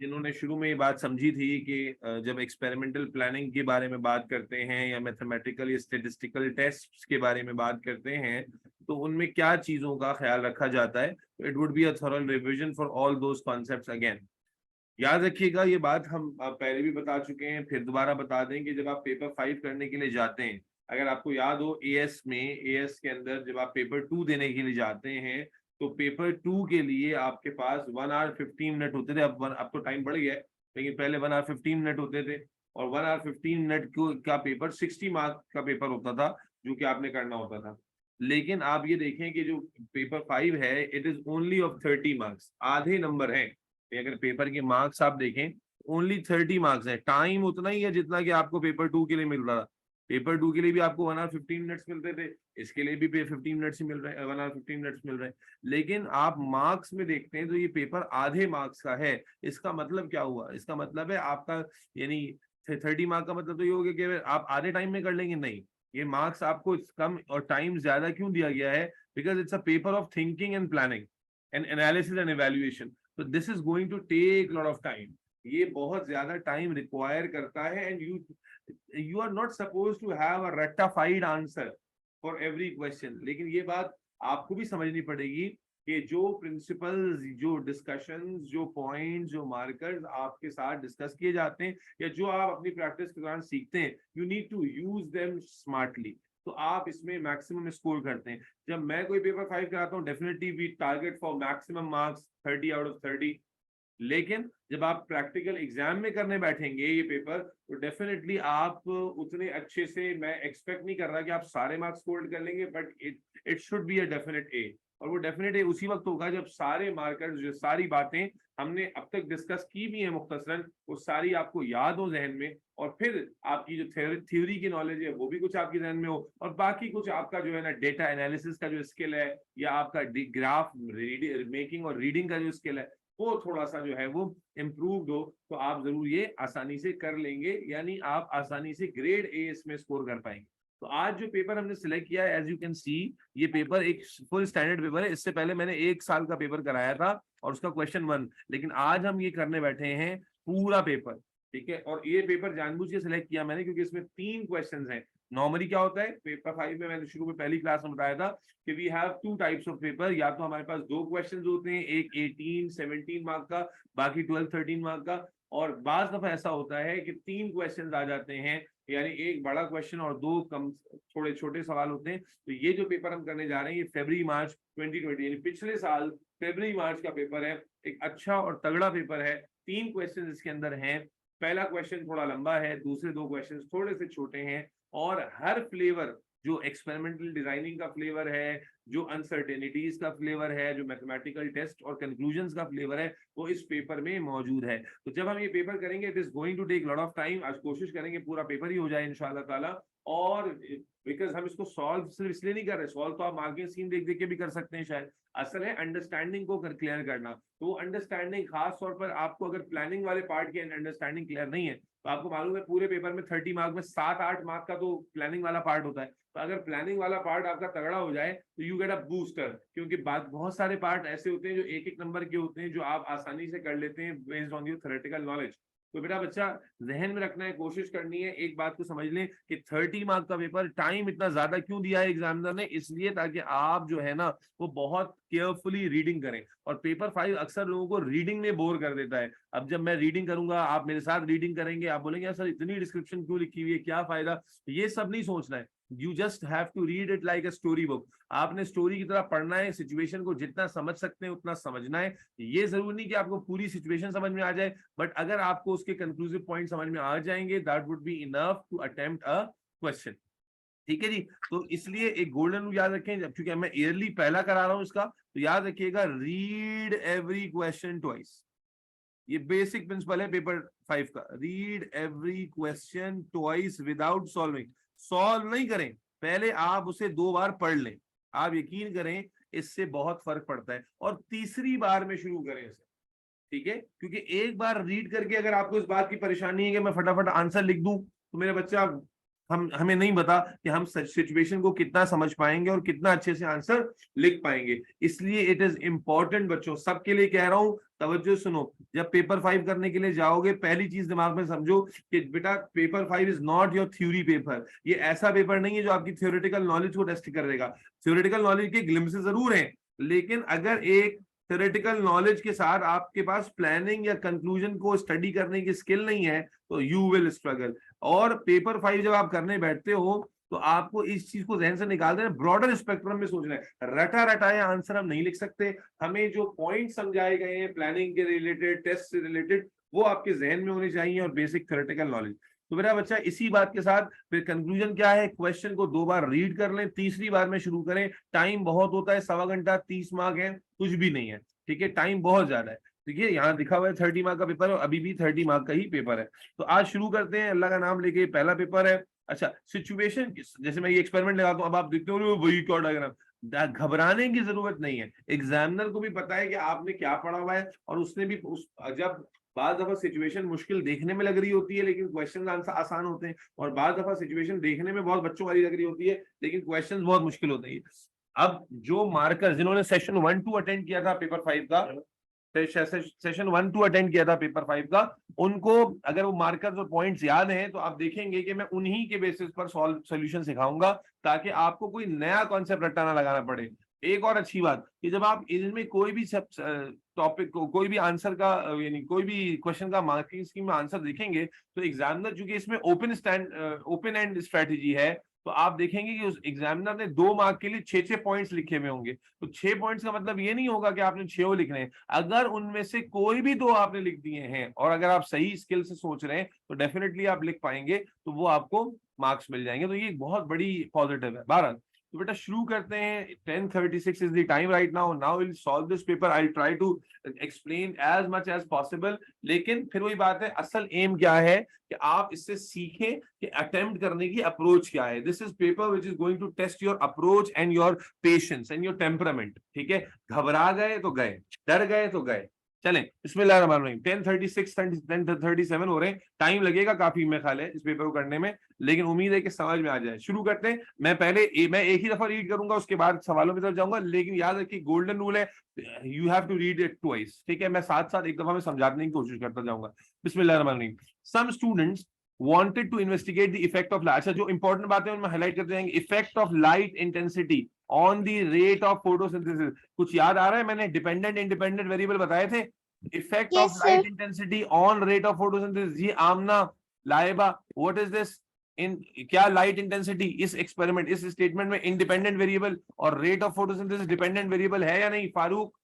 जिन्होंने शुरू में ये बात समझी थी कि जब एक्सपेरिमेंटल प्लानिंग के बारे में बात करते हैं या मैथमेटिकल या स्टेटिस्टिकल टेस्ट के बारे में बात करते हैं, तो उनमें क्या चीजों का ख्याल रखा जाता है। It would be a thorough revision for all those concepts again. याद रखिएगा, ये बात हम पहले भी बता चुके हैं, फिर दोबारा बता दें कि जब आप पेपर 5 करने के लिए जाते हैं, अगर आपको याद हो एएस में, एएस के अंदर जब आप पेपर 2 देने के लिए जाते हैं, तो पेपर 2 के लिए आपके पास 1 आवर 15 मिनट होते थे। अब तो टाइम बढ़ गया है, लेकिन पहले 1 आवर 15 मिनट होते थे, और 1 आवर 15 मिनट का पेपर 60 मार्क्स का पेपर होता था, जो कि आपने करना होता था। लेकिन आप ये देखें कि जो पेपर 5 है, it is only of 30 marks, आधे नंबर है। अगर पेपर के मार्क्स आप देखें, ओनली 30 मार्क्स है। टाइम उतना ही है जितना कि आपको पेपर 2 के लिए मिल रहा था। पेपर 2 के लिए भी आपको 1 आवर 15 मिनट्स मिलते थे, इसके लिए भी 15 मिनट्स ही मिल रहे हैं, 1 आवर 15 मिनट्स मिल रहे हैं। लेकिन आप मार्क्स में देखते हैं तो ये पेपर आधे मार्क्स का है। इसका मतलब क्या हुआ? इसका मतलब है आपका, यानी 30 मार्क का मतलब तो ये हो गया कि आप आधे टाइम में कर लेंगे, नहीं। ये मार्क्स आपको कम और टाइम ज्यादा क्यों दिया गया है? Because it's a paper of thinking and planning and analysis and evaluation. तो this is going to take lot of time. ये बहुत ज्यादा टाइम रिक्वायर करता है, and you are not suppose to have a rectified answer for every question. लेकिन ये बात आपको भी समझनी पड़ेगी कि जो प्रिंसिपल्स, जो डिस्कशंस, जो पॉइंट्स, जो मार्कर्स आपके साथ डिस्कस किए जाते हैं या जो आप अपनी प्रैक्टिस के दौरान सीखते हैं, you need to use them smartly. तो आप इसमें मैक्सिमम स्कोर करते हैं। जब मैं कोई पेपर 5 कराता हूँ, definitely we target for maximum marks 30 out of 30। लेकिन जब आप प्रैक्टिकल एग्जाम में करने बैठेंगे ये पेपर, तो डेफिनेटली आप उतने अच्छे से, मैं एक्सपेक्ट नहीं कर रहा कि आप सारे मार्क्स स्कोर कर लेंगे, but it should be a definite A. और वो डेफिनेट ए उसी वक्त होगा जब सारे मार्कर्स, जो सारी बातें हमने अब तक डिस्कस की भी है मुख्तसरन, वो सारी आपको याद हो जहन में, और फिर आपकी जो थ्योरी की नॉलेज है वो भी कुछ आपकी जहन में हो, और बाकी कुछ आपका जो है ना डेटा एनालिसिस का जो स्किल है, या आपका ग्राफ मेकिंग और रीडिंग का जो स्किल है, वो थोड़ा सा जो है वो इम्प्रूव्ड हो, तो आप जरूर ये आसानी से कर लेंगे, यानी आप आसानी से ग्रेड ए इसमें स्कोर कर पाएंगे। तो आज जो पेपर हमने सिलेक्ट किया है, एज यू कैन सी, ये पेपर एक फुल स्टैंडर्ड पेपर है। इससे पहले मैंने 1 साल का पेपर कराया था और उसका क्वेश्चन 1, लेकिन आज हम ये करने बैठे हैं पूरा पेपर। ठीक है, और ये पेपर जानबूझ के सिलेक्ट किया मैंने क्योंकि इसमें 3 क्वेश्चन हैं। नॉर्मली क्या होता है पेपर 5 में, मैंने शुरू में पहली क्लास में बताया था कि we have 2 types of paper. या तो हमारे पास 2 क्वेश्चंस होते हैं, एक 18 17 मार्क का, बाकी 12 13 मार्क का। और बाज दफा ऐसा होता है कि 3 क्वेश्चंस आ जाते हैं, यानी एक बड़ा क्वेश्चन और 2 कम थोड़े छोटे सवाल होते हैं। तो ये जो पेपर हम करने जा रहे हैं, ये फरवरी मार्च 2020, यानी पिछले साल फरवरी मार्च का पेपर है। एक अच्छा और तगड़ा पेपर है। 3 क्वेश्चन इसके अंदर हैं। पहला क्वेश्चन थोड़ा लंबा है, दूसरे 2 क्वेश्चन थोड़े से छोटे हैं, और हर फ्लेवर, जो एक्सपेरिमेंटल डिजाइनिंग का फ्लेवर है, जो अनसर्टेनिटीज का फ्लेवर है, जो मैथमेटिकल टेस्ट और कंक्लूजन्स का फ्लेवर है, वो इस पेपर में मौजूद है। तो जब हम ये पेपर करेंगे, it is going to take lot of time. आज कोशिश करेंगे पूरा पेपर ही हो जाए इंशाल्लाह ताला। और बिकॉज हम इसको सॉल्व सिर्फ इसलिए नहीं कर रहे, सॉल्व तो आप मार्किंग स्कीम देख देख के भी कर सकते हैं शायद, असल है अंडरस्टैंडिंग को क्लियर करना। तो अंडरस्टैंडिंग खास तौर पर आपको, अगर प्लानिंग वाले पार्ट की अंडरस्टैंडिंग क्लियर नहीं है, तो आपको मालूम है पूरे पेपर में 30 मार्क में 7-8 मार्क का तो प्लानिंग वाला पार्ट होता है। तो अगर प्लानिंग वाला पार्ट आपका तगड़ा हो जाए, तो यू गेट अ बूस्टर, क्योंकि बहुत सारे पार्ट ऐसे होते हैं जो 1-1 नंबर के होते हैं, जो आप आसानी से कर लेते हैं based on your theoretical knowledge. तो बेटा बच्चा जहन में रखना है, कोशिश करनी है, एक बात को समझ लें कि 30 मार्क का पेपर, टाइम इतना ज्यादा क्यों दिया है एग्जामिनर ने? इसलिए ताकि आप जो है ना वो बहुत केयरफुली रीडिंग करें। और पेपर 5 अक्सर लोगों को रीडिंग में बोर कर देता है। अब जब मैं रीडिंग करूंगा, आप मेरे साथ रीडिंग करेंगे, आप बोलेंगे यार सर इतनी डिस्क्रिप्शन क्यों लिखी हुई है, क्या फायदा? ये सब नहीं सोचना है। You just have to read it like a story book. आपने स्टोरी की तरह पढ़ना है, सिचुएशन को जितना समझ सकते हैं उतना समझना है। ये जरूरी नहीं कि आपको पूरी सिचुएशन समझ में आ जाए, बट अगर आपको उसके कंक्लूसिव पॉइंट समझ में आ जाएंगे, that would be enough to attempt a question. ठीक है जी। तो इसलिए एक गोल्डन रूल याद रखें, जब चूंकि मैं ईयरली पहला करा रहा हूं इसका, तो याद रखिएगा, रीड एवरी क्वेश्चन ट्वाइस। ये बेसिक प्रिंसिपल है पेपर 5 का। Read every question twice without solving. Solve नहीं करें, पहले आप उसे 2 बार पढ़ लें। आप यकीन करें इससे बहुत फर्क पड़ता है। और तीसरी बार में शुरू करें इसे। ठीक है, क्योंकि एक बार रीड करके अगर आपको इस बात की परेशानी है कि मैं फटाफट आंसर लिख दूं, तो मेरे बच्चे आप हमें नहीं पता कि हम सिचुएशन को कितना समझ पाएंगे और कितना अच्छे से आंसर लिख पाएंगे। इसलिए इट इज इंपॉर्टेंट बच्चों, सबके लिए कह रहा हूं, तवज्जो सुनो, जब पेपर 5 करने के लिए जाओगे पहली चीज दिमाग में समझो कि बेटा paper 5 is not your theory paper. ये ऐसा पेपर नहीं है जो आपकी थ्योरेटिकल नॉलेज को टेस्ट करेगा। थ्योरेटिकल नॉलेज के ग्लिम्पसेस जरूर हैं, लेकिन अगर एक थ्योरेटिकल नॉलेज के साथ आपके पास प्लानिंग या कंक्लूजन को स्टडी करने की स्किल नहीं है तो यू विल स्ट्रगल। और पेपर 5 जब आप करने बैठते हो तो आपको इस चीज को जहन से निकाल देना, ब्रॉडर स्पेक्ट्रम में सोचना है। रटा रटाया आंसर हम नहीं लिख सकते, हमें जो पॉइंट समझाए गए हैं प्लानिंग के रिलेटेड, टेस्ट से रिलेटेड, वो आपके जहन में होने चाहिए, और बेसिक थ्योरेटिकल नॉलेज। तो मेरा बच्चा इसी बात के साथ फिर कंक्लूजन क्या है, क्वेश्चन को 2 बार रीड कर लें, तीसरी बार में शुरू करें। टाइम बहुत होता है, 1.25 घंटा, 30 मार्क है, कुछ भी नहीं है, ठीक है, टाइम बहुत ज्यादा है। देखिए यहाँ लिखा हुआ है 30 मार्क का पेपर, और अभी भी 30 मार्क का ही पेपर है। तो आज शुरू करते हैं, अल्लाह का नाम लेके। पहला पेपर है, अच्छा सिचुएशन, जैसे मैं ये एक्सपेरिमेंट लगाता हूँ, अब आप देखते हो वही क्या डायग्राम, घबराने की जरूरत नहीं है। एग्जामिनर को भी पता है कि आपने क्या पढ़ा हुआ है, और उसने भी जब बार दफा सिचुएशन मुश्किल देखने में लग रही होती है लेकिन क्वेश्चन आंसर आसान होते हैं, और बार दफा सिचुएशन देखने में बहुत बच्चों वाली लग रही होती है लेकिन क्वेश्चन बहुत मुश्किल होते हैं। अब जो मार्कर जिन्होंने सेशन 1-2 अटेंड किया था पेपर 5 का, सेशन 1-2 अटेंड किया था पेपर 5 का, उनको अगर वो मार्कर्स और पॉइंट्स याद हैं तो आप देखेंगे कि मैं उन्हीं के बेसिस पर सॉल्यूशन सिखाऊंगा, ताकि आपको कोई नया कॉन्सेप्ट रटाना लगाना पड़े। एक और अच्छी बात कि जब आप इनमें कोई भी टॉपिक को, कोई भी आंसर का, यानी कोई भी क्वेश्चन का मार्किंग स्कीम में आंसर देखेंगे तो एग्जामिनर, चूंकि इसमें ओपन एंड स्ट्रेटेजी है, तो आप देखेंगे कि उस एग्जामिनर ने 2 मार्क के लिए 6-6 पॉइंट्स लिखे हुए होंगे। तो 6 पॉइंट्स का मतलब ये नहीं होगा कि आपने 6 लिखने हैं, अगर उनमें से कोई भी 2 आपने लिख दिए हैं और अगर आप सही स्किल से सोच रहे हैं तो डेफिनेटली आप लिख पाएंगे, तो वो आपको मार्क्स मिल जाएंगे। तो ये बहुत बड़ी पॉजिटिव है। 12, तो बेटा शुरू करते हैं। 10:36 is the time right now. Now will solve this paper. I try to explain as much as possible, लेकिन फिर वही बात है, असल एम क्या है कि आप इससे सीखें कि अटेम्प्ट करने की अप्रोच क्या है। This is paper which is going to test your approach and your patience and your temperament, ठीक है। घबरा गए तो गए, डर गए तो गए। चलें, बिस्मिल्लाहिर्रहमानिर्रहीम। 10:36 10:37 हो रहे हैं, टाइम लगेगा काफी मेरे ख्याल है इस पेपर को करने में, लेकिन उम्मीद है कि समझ में आ जाए। शुरू करते हैं। मैं एक ही दफा रीड करूंगा, उसके बाद सवालों की तरफ जाऊंगा, लेकिन याद रखिए गोल्डन रूल है, you have to read it twice, ठीक है। मैं साथ साथ एक दफा में समझाने की कोशिश करता जाऊंगा। बिस्मिल्लाहिर्रहमानिर्रहीम। Some students wanted to investigate the effect of light। अच्छा, जो इंपॉर्टेंट बातें उनमें हाईलाइट करते जाएंगे। Effect of light intensity on the rate of photosynthesis. कुछ याद आ रहा है? मैंने डिपेंडेंट इंडिपेंडेंट वेरिएबल बताए थे। Effect of light intensity on rate of photosynthesis. जी Amna, Laiba, what is this? In क्या लाइट इंटेंसिटी इस एक्सपेरिमेंट, इस स्टेटमेंट में इंडिपेंडेंट वेरिएबल और rate of photosynthesis dependent variable है या नहीं? Farooq?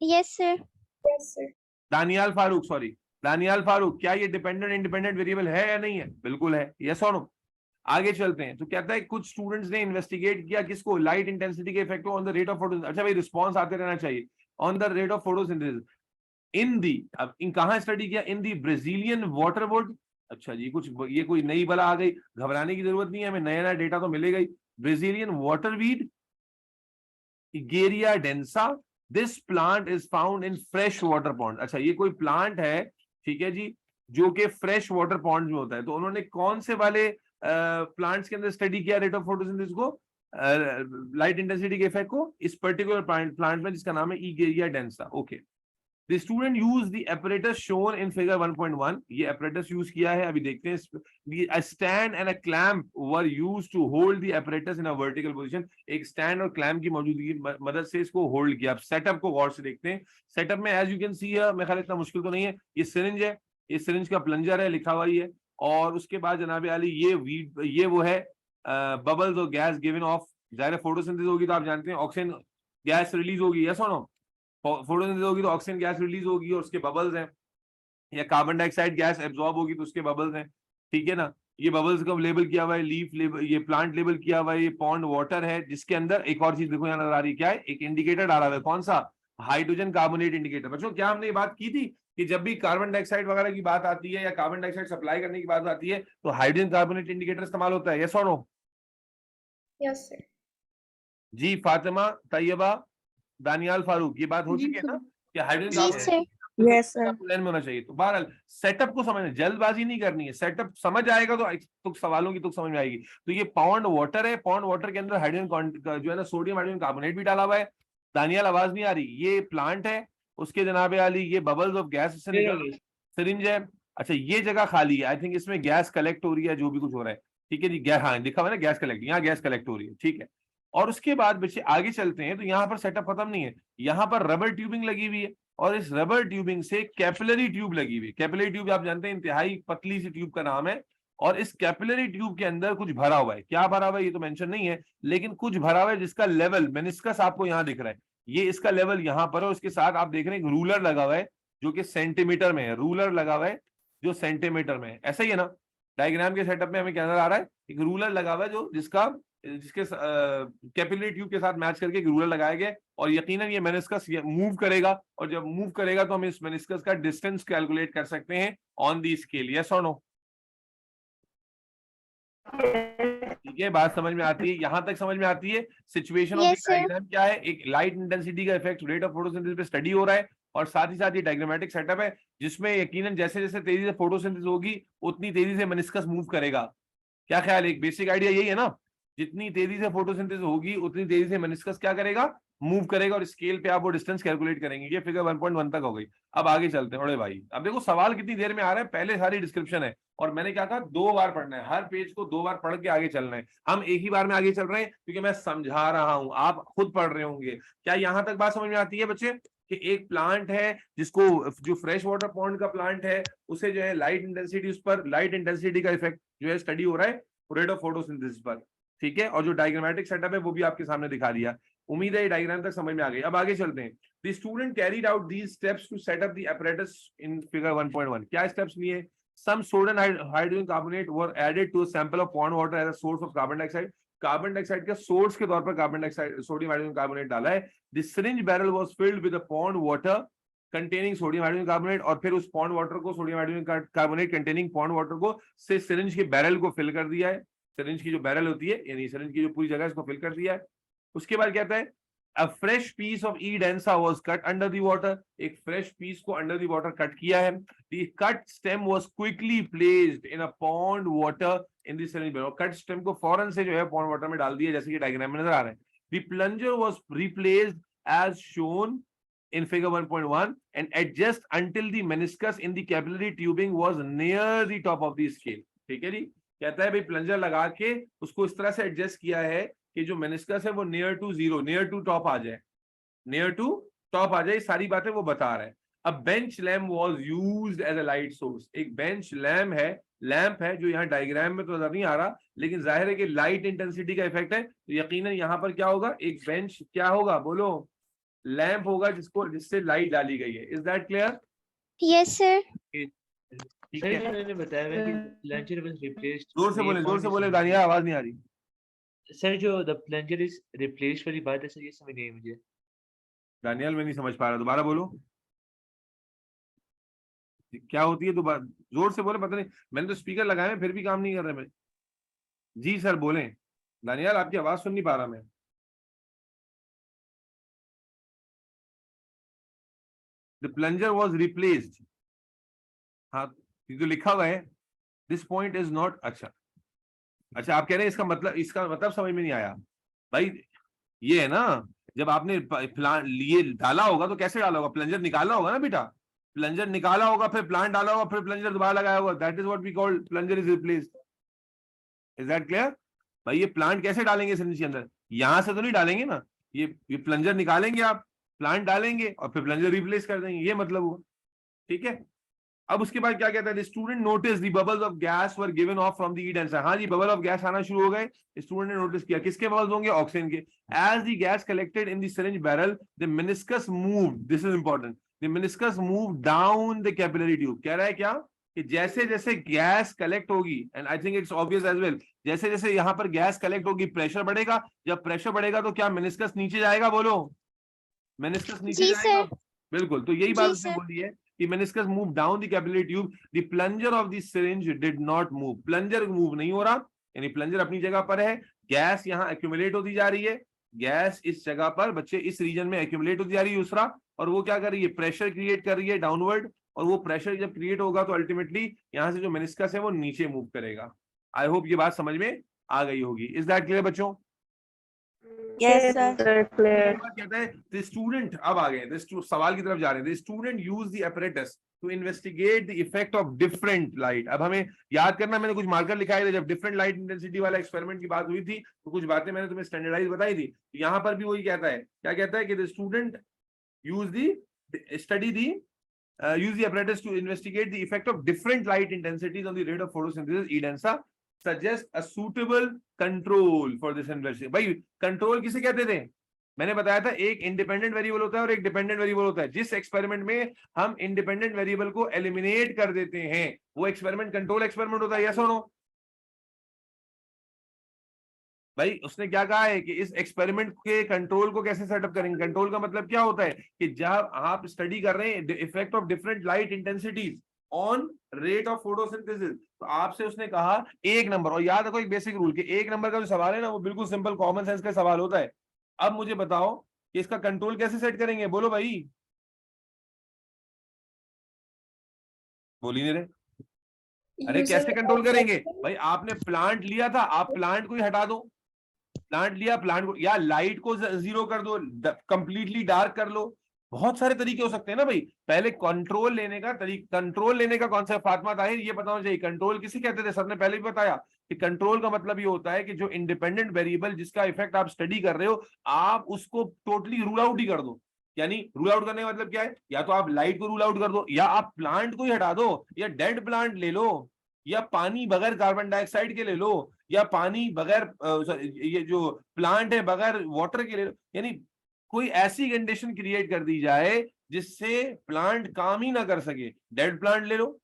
Yes sir. Yes sir. Danial Farooq, sorry Danial Farooq, क्या ये डिपेंडेंट इंडिपेंडेंट वेरिएबल है या नहीं है? बिल्कुल है, यस और नो। आगे चलते हैं। तो कहता है कुछ स्टूडेंट्स ने इन्वेस्टिगेट किया किसको? लाइट इंटेंसिटी के effect on the rate of photosynthesis. अच्छा भाई, रिस्पांस आते रहना चाहिए। On the rate of photosynthesis in the, अब इन कहां स्टडी किया? In the Brazilian waterweed. अच्छा जी, कुछ ये कोई नई बला आ गई, घबराने की जरूरत नहीं है, हमें नया नया डेटा तो मिलेगा ही। Brazilian waterweed, Egeria densa. This plant is found in fresh water pond. अच्छा, ये कोई प्लांट है, ठीक है जी, जो कि फ्रेश वाटर पॉन्ड में होता है। तो उन्होंने कौन से वाले प्लांट्स के अंदर स्टडी किया रेट ऑफ फोटोसिंथेसिस को, लाइट इंटेंसिटी के इफेक्ट को? इस पर्टिकुलर प्लांट में जिसका नाम है Egeria densa. Okay, The student used the apparatus shown in figure 1.1. ये apparatus use किया है, अभी देखते हैं। A stand and a clamp were used to hold the apparatus in a vertical position. एक stand और clamp की मौजूदगी की मदद से इसको होल्ड किया। अब सेटअप को गौर से देखते हैं। सेटअप में as you can see है, मेरे ख्याल इतना मुश्किल तो नहीं है। ये सिरिंज है, ये सिरिंज का प्लंजर है, लिखा हुआ ही है। और उसके बाद जनाब आली ये वो है बबल्स और गैस गिवन ऑफ। जाहिर फोटोसिंथेसिस होगी तो आप जानते हैं ऑक्सीजन गैस रिलीज होगी, यस और नो? फोटोसिंथेसिस होगी तो ऑक्सीजन गैस रिलीज होगी और उसके बबल्स हैं, या कार्बन डाइऑक्साइड गैस एब्जॉर्ब होगी तो उसके बबल्स हैं, ठीक है ना। ये बबल्स का लेबल किया हुआ है, लीफ लेबल, ये प्लांट लेबल किया हुआ है, ये पॉन्ड वाटर है, जिसके अंदर एक और चीज देखो यहाँ नजर आ रही है, क्या है? एक इंडिकेटर डाला हुआ है। कौन सा? Hydrogen carbonate indicator. बच्चों, क्या हमने ये बात की थी कि जब भी कार्बन डाइऑक्साइड वगैरह की बात आती है या कार्बन डाइऑक्साइड सप्लाई करने की बात आती है तो हाइड्रोजन कार्बोनेट इंडिकेटर इस्तेमाल होता है, यस और नो? Yes sir. जी फातिमा, तैयबा, दानियाल फारूक, ये बात हो चुकी है ना कि हाइड्रोजन Yes, sir. प्लान में होना चाहिए। तो बहरहाल सेटअप को समझना, जल्दबाजी नहीं करनी है, सेटअप समझ आएगा तो सवालों की तो समझ में आएगी। तो ये पॉन्ड वाटर है, पॉन्ड वाटर के अंदर हाइड्रोजन जो है ना सोडियम हाइड्रोजन कार्बोनेट भी डाला हुआ है। दानियाल आवाज नहीं आ रही, ये प्लांट है, उसके जनाबे आली ये बबल्स ऑफ गैस से निकल सिरिंज है। अच्छा ये जगह खाली है, आई थिंक इसमें गैस कलेक्ट हो रही है, जो भी कुछ हो रहा है, ठीक है जी। गैस, हाँ लिखा हुआ है ना गैस कलेक्ट, यहाँ गैस कलेक्ट हो रही है, ठीक है। और उसके बाद बच्चे आगे चलते हैं तो यहाँ पर सेटअप खत्म नहीं है, यहाँ पर रबर ट्यूबिंग लगी हुई है और इस रबर ट्यूबिंग से कैपिलरी ट्यूब लगी हुई है। कैपिलरी ट्यूब आप जानते हैं इंतहाई पतली सी ट्यूब का नाम है, और इस कैपिलरी ट्यूब के अंदर कुछ भरा हुआ है। क्या भरा हुआ है ये तो मेंशन नहीं है, लेकिन कुछ भरा हुआ है जिसका लेवल मेनिस्कस आपको यहाँ दिख रहा है, ये इसका लेवल यहाँ पर है। उसके साथ आप देख रहे हैं एक रूलर लगा हुआ है जो कि सेंटीमीटर में है, रूलर लगा हुआ है जो सेंटीमीटर में है, ऐसा ही है ना। डायग्राम के सेटअप में हमें क्या नजर आ रहा है, एक रूलर लगा हुआ है जो जिसके कैपिलरी ट्यूब के साथ मैच करके एक रूलर लगाया गया, और यकीनन ये मेनिस्कस मूव करेगा, और जब मूव करेगा तो हम इस मेनिस्कस का डिस्टेंस कैलकुलेट कर सकते हैं ऑन दी स्केल। यस और नो? ठीक है, बात समझ में आती है, यहां तक समझ में आती है। सिचुएशन ऑफ डायग्राम क्या है, एक लाइट इंटेंसिटी का इफेक्ट रेट ऑफ फोटोसिंथेसिस पे स्टडी हो रहा है, और साथ ही साथ ये डायग्रामेटिक सेटअप है जिसमें यकीनन जैसे जैसे तेजी से फोटोसिंथेसिस होगी उतनी तेजी से मेनिस्कस मूव करेगा। क्या ख्याल है, एक बेसिक आइडिया यही है ना, जितनी तेजी से फोटोसिंथेसिस होगी उतनी तेजी से मेनिस्कस क्या करेगा, मूव करेगा, और स्केल पे आप वो डिस्टेंस कैलकुलेट करेंगे। ये फिगर 1.1 तक हो गई। अब आगे चलते हैं। अरे भाई अब देखो सवाल कितनी देर में आ रहा है, पहले सारी डिस्क्रिप्शन है, और मैंने क्या कहा 2 बार पढ़ना है, हर पेज को 2 बार पढ़ के आगे चलना है। हम एक ही बार में आगे चल रहे हैं क्योंकि मैं समझा रहा हूं, आप खुद पढ़ रहे होंगे। क्या यहां तक बात समझ में आती है बच्चे, कि एक प्लांट है जिसको, जो फ्रेश वाटर पॉन्ड का प्लांट है, उसे जो है लाइट इंटेंसिटी, उस पर लाइट इंटेंसिटी का इफेक्ट जो है स्टडी हो रहा है रेट ऑफ फोटोसिंथेसिस पर, ठीक है। और जो डायग्रामेटिक सेटअप है वो भी आपके सामने दिखा दिया। उम्मीद है ये डायग्राम तक समझ में आ गई। अब आगे चलते हैं। The student carried out these steps to set up the apparatus in figure 1.1। क्या स्टेप्स लिए? Some sodium hydrogen carbonate were added to a sample of pond water as a source of carbon dioxide. Carbon dioxide का source के तौर पर carbon dioxide sodium hydrogen carbonate डाला है। The syringe barrel was filled with a pond water containing sodium hydrogen carbonate, और फिर उस pond water को, sodium hydrogen carbonate containing pond water को से सिरिंज के बैरल को फिल कर दिया है। सिरिंज की जो बैरल होती है, यानी सिरिंज की जो पूरी जगह इसको फिल कर दिया है। उसके बाद कहता है a fresh piece of E densa was cut under the water। एक fresh piece को under the water कट किया है। The cut stem was quickly placed in a pond water in the syringe barrel। Cut stem को फौरन से जो है pond water में डाल दिया, जैसे कि डायग्राम में नजर आ रहा है। The plunger was replaced as shown in figure 1.1 and adjust until the meniscus in the capillary tubing was near the top of the scale। ठीक है जी, कहता है भाई प्लंजर लगा के उसको इस तरह से एडजस्ट किया है कि जो मेनिस्कस है वो near to zero, near to top आ जाए, नियर टू टॉप आ जाए। सारी बातें वो बता रहा है। अब bench lamp was used as a light source. एक बेंच लैम्प है जो यहाँ डायग्राम में तो नजर नहीं आ रहा, लेकिन जाहिर है कि लाइट इंटेंसिटी का इफेक्ट है, तो यकीनन यहाँ पर क्या होगा, एक बेंच क्या होगा, बोलो, लैम्प होगा जिससे लाइट डाली गई है। Is that clear? Yes, sir. ठीक है, मैंने बताया कि प्लंजर वाज रिप्लेस्ड। जोर से बोले दानिया, आवाज नहीं आ रही। सर जो द प्लंजर इज रिप्लेस्ड वाली बात है सर, ये समझ नहीं आई मुझे। दानियाल मैं नहीं समझ पा रहा, दोबारा बोलो क्या होती है, दोबारा जोर से बोले। पता नहीं, मैंने तो स्पीकर लगाए हैं फिर भी काम नहीं कर रहे मैं। जी सर बोलें। दानियाल आपकी आवाज सुन नहीं पा रहा मैं। द प्लंजर वॉज रिप्लेस्ड, हाँ तो लिखा हुआ है दिस पॉइंट इज नॉट। अच्छा आप कह रहे हैं इसका मतलब समझ में नहीं आया भाई। ये है ना, जब आपने प्लांट लिए डाला होगा तो कैसे डाला होगा, प्लंजर निकाला होगा ना बेटा, प्लंजर निकाला होगा, फिर प्लांट डाला होगा, फिर प्लंजर दोबारा लगाया होगा। That is what we call plunger is replaced. Is that clear? भाई ये प्लांट कैसे डालेंगे सिरिंज के अंदर, यहां से तो नहीं डालेंगे ना, ये प्लंजर निकालेंगे आप, प्लांट डालेंगे और फिर प्लंजर रिप्लेस कर देंगे, ये मतलब हुआ। ठीक है, अब उसके बाद क्या कहता है, student notice the bubbles of gas were given of from the E denser. हाँ जी, बबल ऑफ गैस आना शुरू हो गए। स्टूडेंट ने नोटिस किया, किसके बबल्स होंगे, ऑक्सीजन के। As the gas collected in the syringe barrel the meniscus move, this is important, the meniscus move down the capillary tube. कह रहा है क्या, कि जैसे जैसे गैस कलेक्ट होगी, and I think it's obvious as well, जैसे जैसे यहां पर गैस कलेक्ट होगी प्रेशर बढ़ेगा। जब प्रेशर बढ़ेगा तो क्या मेनिस्कस नीचे जाएगा, बोलो, मेनिस्कस नीचे जाएगा। बिल्कुल, तो यही बात उसने बोली है कि meniscus move down the capillary tube, the plunger of the syringe did not move। Plunger move नहीं हो रहा, यानी प्लंजर अपनी जगह पर है, गैस यहाँ एक्यूमुलेट होती जा रही है, गैस इस जगह पर बच्चे इस रीजन में एक्यूमुलेट होती जा रही है। दूसरा, और वो क्या कर रही है, प्रेशर क्रिएट कर रही है डाउनवर्ड, और वो प्रेशर जब क्रिएट होगा तो अल्टीमेटली यहाँ से जो मेनिस्कस है वो नीचे मूव करेगा। आई होप ये बात समझ में आ गई होगी। इज दैट क्लियर बच्चों? Yes, sir. Clear. कहता है द स्टूडेंट, अब आ गए सवाल की तरफ जा रहे हैं, the student use the apparatus to investigate the effect of different light. अब हमें याद करना, मैंने कुछ मार्कर लिखाए थे, जब डिफरेंट लाइट इंटेंसिटी वाला एक्सपेरिमेंट की बात हुई थी तो कुछ बातें मैंने तुम्हें स्टैंडर्डाइज बताई थी। तो यहाँ पर भी वही कहता है, क्या कहता है कि the student use the apparatus to investigate the effect of different light intensities on the rate of photosynthesis. EDENSA suggests a suitable control for this investigation. भाई कंट्रोल किसे कहते थे? मैंने बताया था एक इंडिपेंडेंट वेरिएबल होता है और एक डिपेंडेंट वेरिएबल होता है। जिस एक्सपेरिमेंट में हम इंडिपेंडेंट वेरिएबल को एलिमिनेट कर देते हैं वो एक्सपेरिमेंट कंट्रोल एक्सपेरिमेंट होता है। यस और नो? भाई उसने क्या कहा है कि इस एक्सपेरिमेंट के कंट्रोल को कैसे सेटअप करेंगे। कंट्रोल का मतलब क्या होता है कि जब आप स्टडी कर रहे हैं effect of different light intensities on rate of photosynthesis, तो आपसे उसने कहा एक नंबर, और याद रखो एक बेसिक रूल कि एक नंबर का जो सवाल है ना वो बिल्कुल सिंपल कॉमन सेंस का सवाल होता है। अब मुझे बताओ कि इसका कंट्रोल कैसे सेट करेंगे, बोलो भाई, बोल ही नहीं रहे। अरे Using कैसे कंट्रोल करेंगे observation. भाई? आपने प्लांट लिया था, आप प्लांट को ही हटा दो, प्लांट लिया, प्लांट को या लाइट को जीरो कर दो, कंप्लीटली डार्क कर लो, बहुत सारे तरीके हो सकते हैं ना भाई। पहले कंट्रोल लेने का तरीका, कंट्रोल लेने का कॉन्सेप्ट फातिमा ताहिर ये बताना चाहिए। कंट्रोल किसे कहते थे? सर ने पहले भी बताया कि कंट्रोल का मतलब ये होता है कि जो इंडिपेंडेंट वेरिएबल जिसका इफेक्ट आप स्टडी कर रहे हो आप उसको टोटली रूल आउट ही कर दो। यानी रूल आउट करने का मतलब क्या है, या तो आप लाइट को रूल आउट कर दो, या आप प्लांट को ही हटा दो, या डेड प्लांट ले लो, या पानी बगैर कार्बन डाइऑक्साइड के ले लो, या पानी बगैर ये जो प्लांट है बगैर वाटर के ले लो। यानी कोई ऐसी कंडीशन क्रिएट कर दी जाए जिससे प्लांट काम ही ना कर सके, डेड प्लांट ले लो।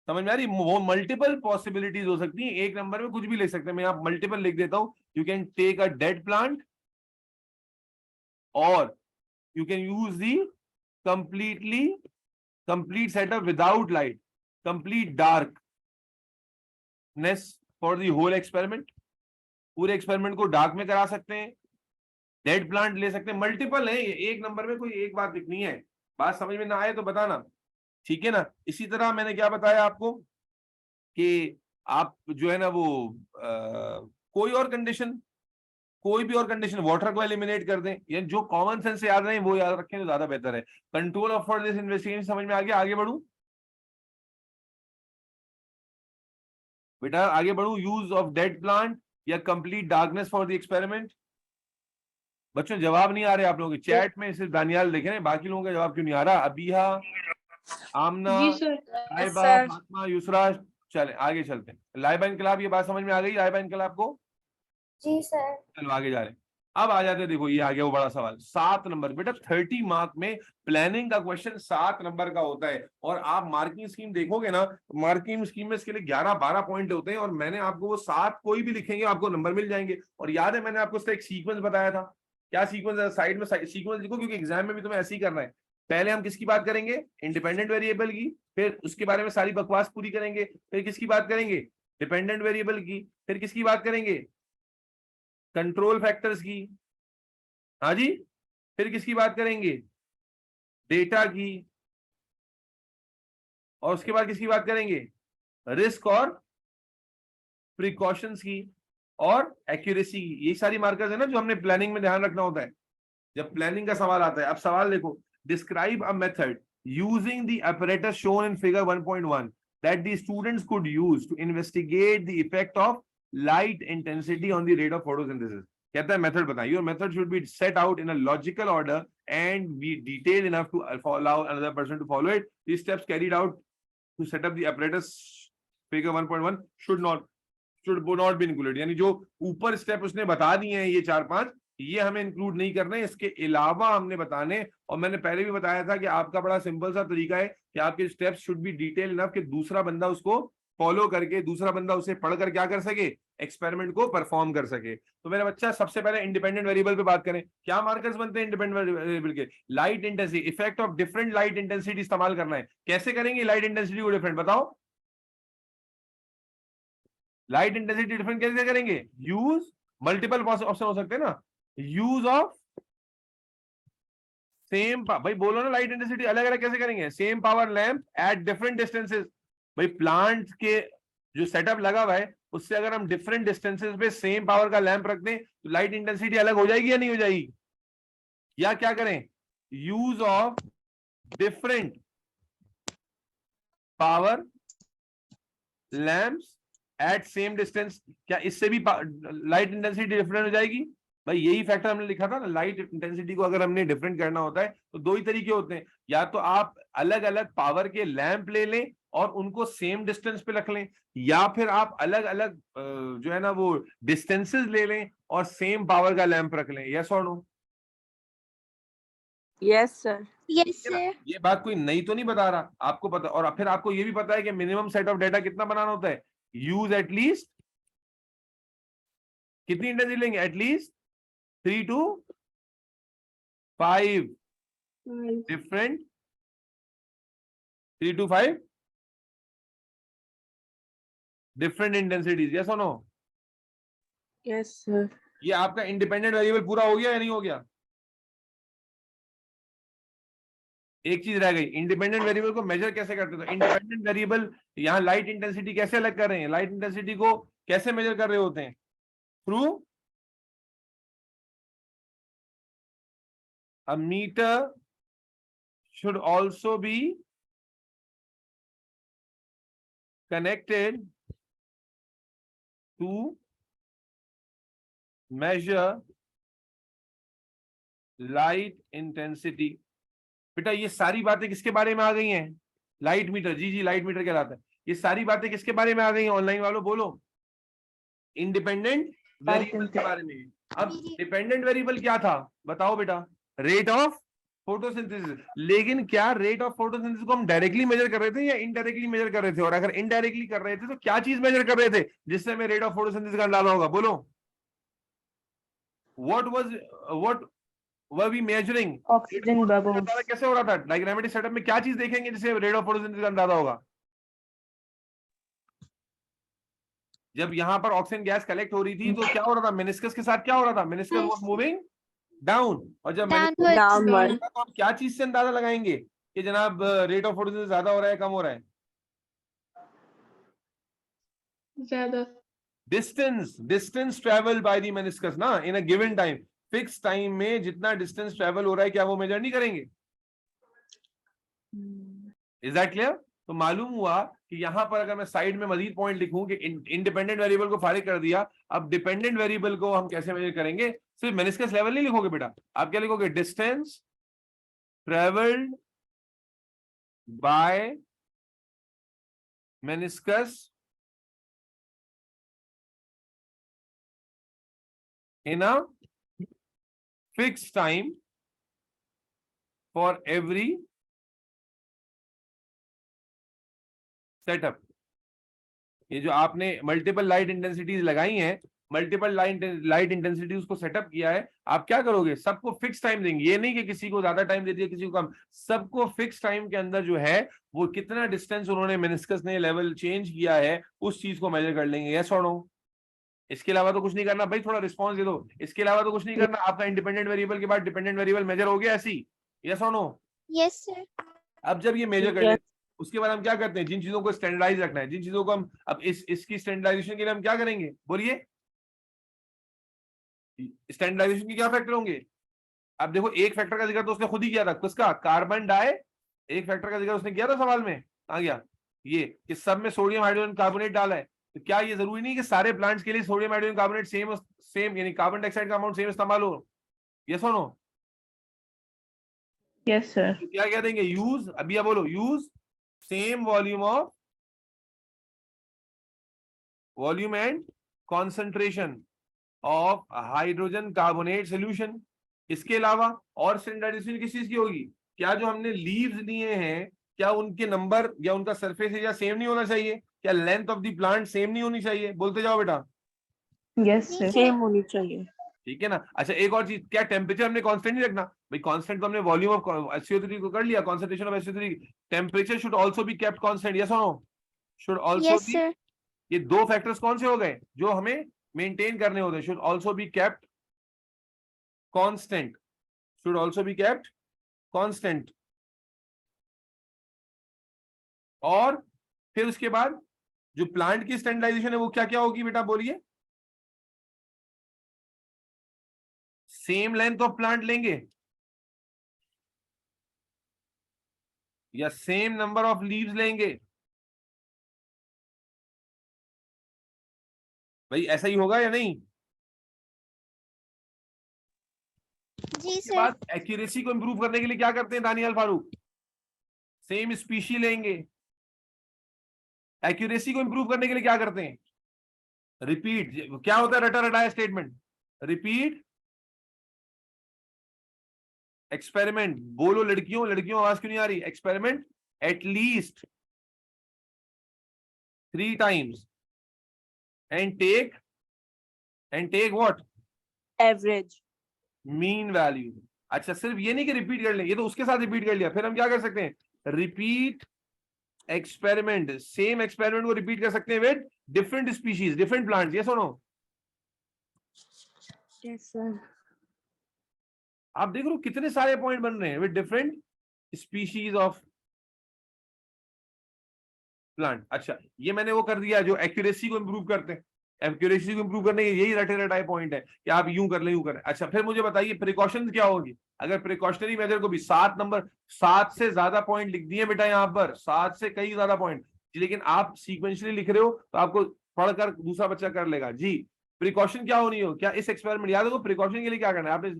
समझ में आ रही? वो मल्टीपल पॉसिबिलिटीज हो सकती है, एक नंबर में कुछ भी ले सकते हैं। मैं यहाँ मल्टीपल लिख देता हूं। You can take a dead plant और you can use the complete setup without light, complete darkness for the whole experiment. पूरे एक्सपेरिमेंट को डार्क में करा सकते हैं, डेड प्लांट ले सकते हैं, मल्टीपल है, एक नंबर में कोई एक बात लिखनी है। बात समझ में ना आए तो बताना, ठीक है ना। इसी तरह मैंने क्या बताया आपको कि आप जो है ना वो कोई भी और कंडीशन वाटर को एलिमिनेट कर दें, या जो कॉमन सेंस से याद रहे वो याद रखें तो ज्यादा बेहतर है। Control of for this investigation समझ में आ गया? आगे बढ़ू बेटा, आगे बढ़ू। यूज ऑफ डेड प्लांट या complete darkness for the experiment. बच्चों जवाब नहीं आ रहे आप लोगों के चैट में, सिर्फ दानियाल देख रहे हैं, बाकी लोगों का जवाब क्यों नहीं आ रहा? अबीहा, आमना, Yes, लाइबा, sir. फातिमा, युसरा। चले आगे चलते हैं। लाइबा इनकलाब, ये बात समझ में आ गई लाइबा इनकलाब को? जी सर। चलो आगे जा रहे हैं। अब आ जाते हैं, देखो ये आ गया वो बड़ा सवाल 7 नंबर। बेटा 30 मार्क में प्लानिंग का क्वेश्चन 7 नंबर का होता है, और आप मार्किंग स्कीम देखोगे ना, मार्किंग स्कीम में इसके लिए 11-12 पॉइंट होते हैं, और मैंने आपको वो 7 कोई भी लिखेंगे आपको नंबर मिल जाएंगे। और याद है मैंने आपको इसका एक सीक्वेंस बताया था, क्या सीक्वेंस है? साइड में सीक्वेंस लिखो, क्योंकि एग्जाम में भी तुम्हें ऐसे ही करना है। पहले हम किसकी बात करेंगे? इंडिपेंडेंट वेरिएबल की, फिर उसके बारे में सारी बकवास पूरी करेंगे, फिर किसकी बात करेंगे? डिपेंडेंट वेरिएबल की, फिर किसकी बात करेंगे? कंट्रोल फैक्टर्स की, हाँ जी, फिर किसकी बात करेंगे? डेटा की, और उसके बाद किसकी बात करेंगे? रिस्क और प्रिकॉशंस की, और एक्यूरेसी की। ये सारी मार्कर्स है ना जो हमने प्लानिंग में ध्यान रखना होता है जब प्लानिंग का सवाल आता है। अब सवाल देखो, describe a method using the apparatus shown in figure 1.1 that the students could use to investigate the effect of light intensity on the rate of photosynthesis. कहता है मेथड बताइए, your method should be set out in a logical order and be detailed enough to allow another person to follow it. These steps carried out to set up the apparatus figure 1.1 should not be included. यानी जो ऊपर step उसने बता दिए हैं ये 4-5, ये हमें इंक्लूड नहीं करने, इसके अलावा हमने बताने। और मैंने पहले भी बताया था कि आपका बड़ा सिंपल सा तरीका है कि आपके steps should be detail enough कि दूसरा बंदा उसको फॉलो करके, दूसरा बंदा उसे पढ़कर क्या कर सके? एक्सपेरिमेंट को परफॉर्म कर सके। तो मेरा बच्चा सबसे पहले इंडिपेंडेंट वेरिएबल पे बात करें। क्या मार्कर्स बनते हैं इंडिपेंडेंट वेरिएबल के? Light intensity, effect of different light intensity इस्तेमाल करना है। कैसे करेंगे लाइट इंटेंसिटी को डिफरेंट? बताओ, लाइट इंटेंसिटी डिफरेंट कैसे करेंगे? यूज मल्टीपल ऑप्शन हो सकते हैं ना, यूज ऑफ सेम भाई बोलो ना, लाइट इंटेंसिटी अलग अलग कैसे करेंगे? Same power lamp at different distances. भाई प्लांट के जो सेटअप लगा हुआ है उससे अगर हम डिफरेंट डिस्टेंसेस पे सेम पावर का लैंप रख दें तो लाइट इंटेंसिटी अलग हो जाएगी या नहीं हो जाएगी? या क्या करें? Use of different power lamps at same distance, क्या इससे भी लाइट इंटेंसिटी डिफरेंट हो जाएगी? भाई यही फैक्टर हमने लिखा था ना, लाइट इंटेंसिटी को अगर हमने डिफरेंट करना होता है तो दो ही तरीके होते हैं, या तो आप अलग अलग पावर के लैंप ले लें और उनको सेम डिस्टेंस पे रख लें, या फिर आप अलग अलग जो है ना वो डिस्टेंसेस ले लें और सेम पावर का लैंप रख लें। यस और no? Yes, sir. Yes, sir. ये बात कोई नई तो नहीं बता रहा, आपको पता, और फिर आपको ये भी पता है कि मिनिमम सेट ऑफ डेटा कितना बनाना होता है? यूज एटलीस्ट कितनी इंटेंसिटी लेंगे? At least 3 to 5 different 3 to 5 different intensities. Yes और नो? Yes, sir. ये आपका इंडिपेंडेंट वेरिएबल पूरा हो गया या नहीं हो गया? एक चीज रह गई, इंडिपेंडेंट वेरिएबल को मेजर कैसे करते थे? इंडिपेंडेंट वेरिएबल यहाँ लाइट इंटेंसिटी कैसे अलग कर रहे हैं? लाइट इंटेंसिटी को कैसे मेजर कर रहे होते हैं? Through a meter should also be connected to measure light intensity। बेटा ये सारी बातें किसके बारे में आ गई हैं? Light meter. जी जी, लाइट मीटर कहलाता है। ये सारी बातें किसके बारे में आ गई हैं? ऑनलाइन वालों बोलो। इंडिपेंडेंट वेरिएबल के बारे में। अब डिपेंडेंट वेरिएबल क्या था बताओ बेटा? Rate of photosynthesis. लेकिन क्या रेट ऑफ फोटोसिंथेसिस को हम डायरेक्टली मेजर कर रहे थे या इनडायरेक्टली मेजर कर रहे थे? और अगर इनडायरेक्टली कर रहे थे तो क्या चीज मेजर कर रहे थे जिससे हमें रेट ऑफ फोटोसिंथेसिस का अंदाजा होगा? बोलो। what were we measuring? Oxygen bubbles. कैसे हो रहा था? डायग्रामेटिक सेटअप में क्या चीज देखेंगे जिससे रेट ऑफ फोटोसिंथेसिस का अंदाजा होगा? जब यहां पर ऑक्सीजन गैस कलेक्ट हो रही थी तो क्या हो रहा था? मेनिस्कस के साथ क्या हो रहा था? Meniscus was moving down. और जब Downward. तो आप क्या चीज से अंदाजा लगाएंगे कि जनाब रेट ऑफ फोटोसिंथेसिस ज्यादा हो रहा है कम हो रहा है? ज्यादा. Distance travel by the meniscus ना in a given time. Fix time में जितना डिस्टेंस ट्रेवल हो रहा है क्या वो मेजर नहीं करेंगे? Is that clear? तो मालूम हुआ कि यहां पर अगर मैं साइड में मजीद पॉइंट लिखूं कि इंडिपेंडेंट वेरिएबल को फारिग कर दिया, अब डिपेंडेंट वेरिएबल को हम कैसे मेजर करेंगे? सिर्फ मेनिस्कस लेवल नहीं लिखोगे बेटा, आप क्या लिखोगे? Distance travelled by meniscus in a fixed time for every setup। ये जो आपने मल्टीपल लाइट इंटेंसिटीज लगाई हैं, मल्टीपल लाइट इंटेंसिटीज को सेटअप किया है, आप क्या करोगे? सबको फिक्स टाइम देंगे। ये नहीं कि किसी को ज्यादा टाइम दे दिया किसी को कम, सबको फिक्स टाइम के अंदर जो है वो कितना डिस्टेंस उन्होंने मेनिस्कस ने लेवल चेंज किया है उस चीज को मेजर कर लेंगे। यस और नो? इसके अलावा तो कुछ नहीं करना भाई, थोड़ा रिस्पॉन्स दे दो। इसके अलावा तो कुछ नहीं करना। आपका इंडिपेंडेंट वेरिएबल के बाद डिपेंडेंट वेरिएबल मेजर हो गया ऐसी। यस और नो? Yes, sir. अब जब ये मेजर कर लेते उसके बाद हम क्या करते हैं? जिन चीजों को स्टैंडर्डाइज रखना है, जिन चीजों को हम अब इसकी स्टैंडर्डाइजेशन के लिए हम क्या करेंगे? बोलिए। स्टैंडर्डाइजेशन के क्या फैक्टर होंगे? अब देखो एक फैक्टर का जिक्र तो उसने खुद ही किया था, किसका? Carbon die. एक फैक्टर का जिक्र उसने किया था सवाल में, आ गया ये कि सब में सोडियम हाइड्रोजन कार्बोनेट डाला है। तो क्या ये जरूरी नहीं कि सारे प्लांट्स के लिए सोडियम हाइड्रोजन कार्बोनेट सेम यानी कार्बन डाइऑक्साइड का अमाउंट सेम इस्तेमाल हो? यस और नो? Yes, sir. तो क्या कह देंगे? यूज, अभी आप बोलो, use same volume and concentration of hydrogen carbonate solution. इसके अलावा और स्टैंडर्डाइजेशन किस चीज की होगी? क्या जो हमने लीव्स लिए हैं क्या उनके नंबर या उनका सरफेस एरिया सेम नहीं होना चाहिए? क्या length of the plant same नहीं होनी चाहिए? बोलते जाओ बेटा। Yes, sir. Same होनी चाहिए. ठीक है ना? अच्छा एक और चीज, क्या टेम्परेचर हमने कांस्टेंट नहीं रखना? भाई कांस्टेंट तो हमने वॉल्यूम ऑफ SO3 को कर लिया, concentration of SO3। Temperature should also be kept constant. Yes और no? Should also Yes, be. sir. ये दो फैक्टर्स कौन से हो गए जो हमें मेंटेन करने होते हैं? Should also be kept constant, should also be kept constant, और फिर उसके बाद जो प्लांट की स्टैंडर्डाइजेशन है वो क्या क्या होगी बेटा, बोलिए। सेम लेंथ ऑफ प्लांट लेंगे या सेम नंबर ऑफ लीव्स लेंगे? भाई ऐसा ही होगा या नहीं? जी उसके बाद एक्यूरेसी को इंप्रूव करने के लिए क्या करते हैं दानियाल फारूक? सेम स्पीशी लेंगे। एक्यूरेसी को इंप्रूव करने के लिए क्या करते हैं? रिपीट। क्या होता है रटा रटाया स्टेटमेंट? Repeat experiment. बोलो लड़कियों, लड़कियों आवाज क्यों नहीं आ रही? Experiment at least 3 times and take what? Average. Mean value. अच्छा, सिर्फ ये नहीं कि रिपीट कर लें, ये तो उसके साथ रिपीट कर लिया, फिर हम क्या कर सकते हैं? रिपीट एक्सपेरिमेंट, सेम एक्सपेरिमेंट को रिपीट कर सकते हैं with different species, different plants. ये सुनो, Yes, sir. आप देख रहे हो कितने सारे पॉइंट बन रहे हैं with different species of plant. अच्छा, ये मैंने वो कर दिया जो एक्यूरेसी को इंप्रूव करते हैं। एक्यूरेसी को इंप्रूव करने के यही रटे रटाए पॉइंट है कि आप यूं कर लें, यूं करें। अच्छा, फिर मुझे बताइए प्रिकॉशन क्या होगी? अगर प्रिकॉशनरी मेजर को भी 7 से ज्यादा पॉइंट लिख दिए बेटा, यहाँ पर 7 से कई ज्यादा पॉइंट, लेकिन आप सीक्वेंशियली लिख रहे हो तो आपको पढ़कर दूसरा बच्चा कर लेगा। जी, प्रिकॉशन क्या होनी हो? क्या इस एक्सपेरिमेंट, याद हो प्रिकॉशन के लिए क्या करना है आपने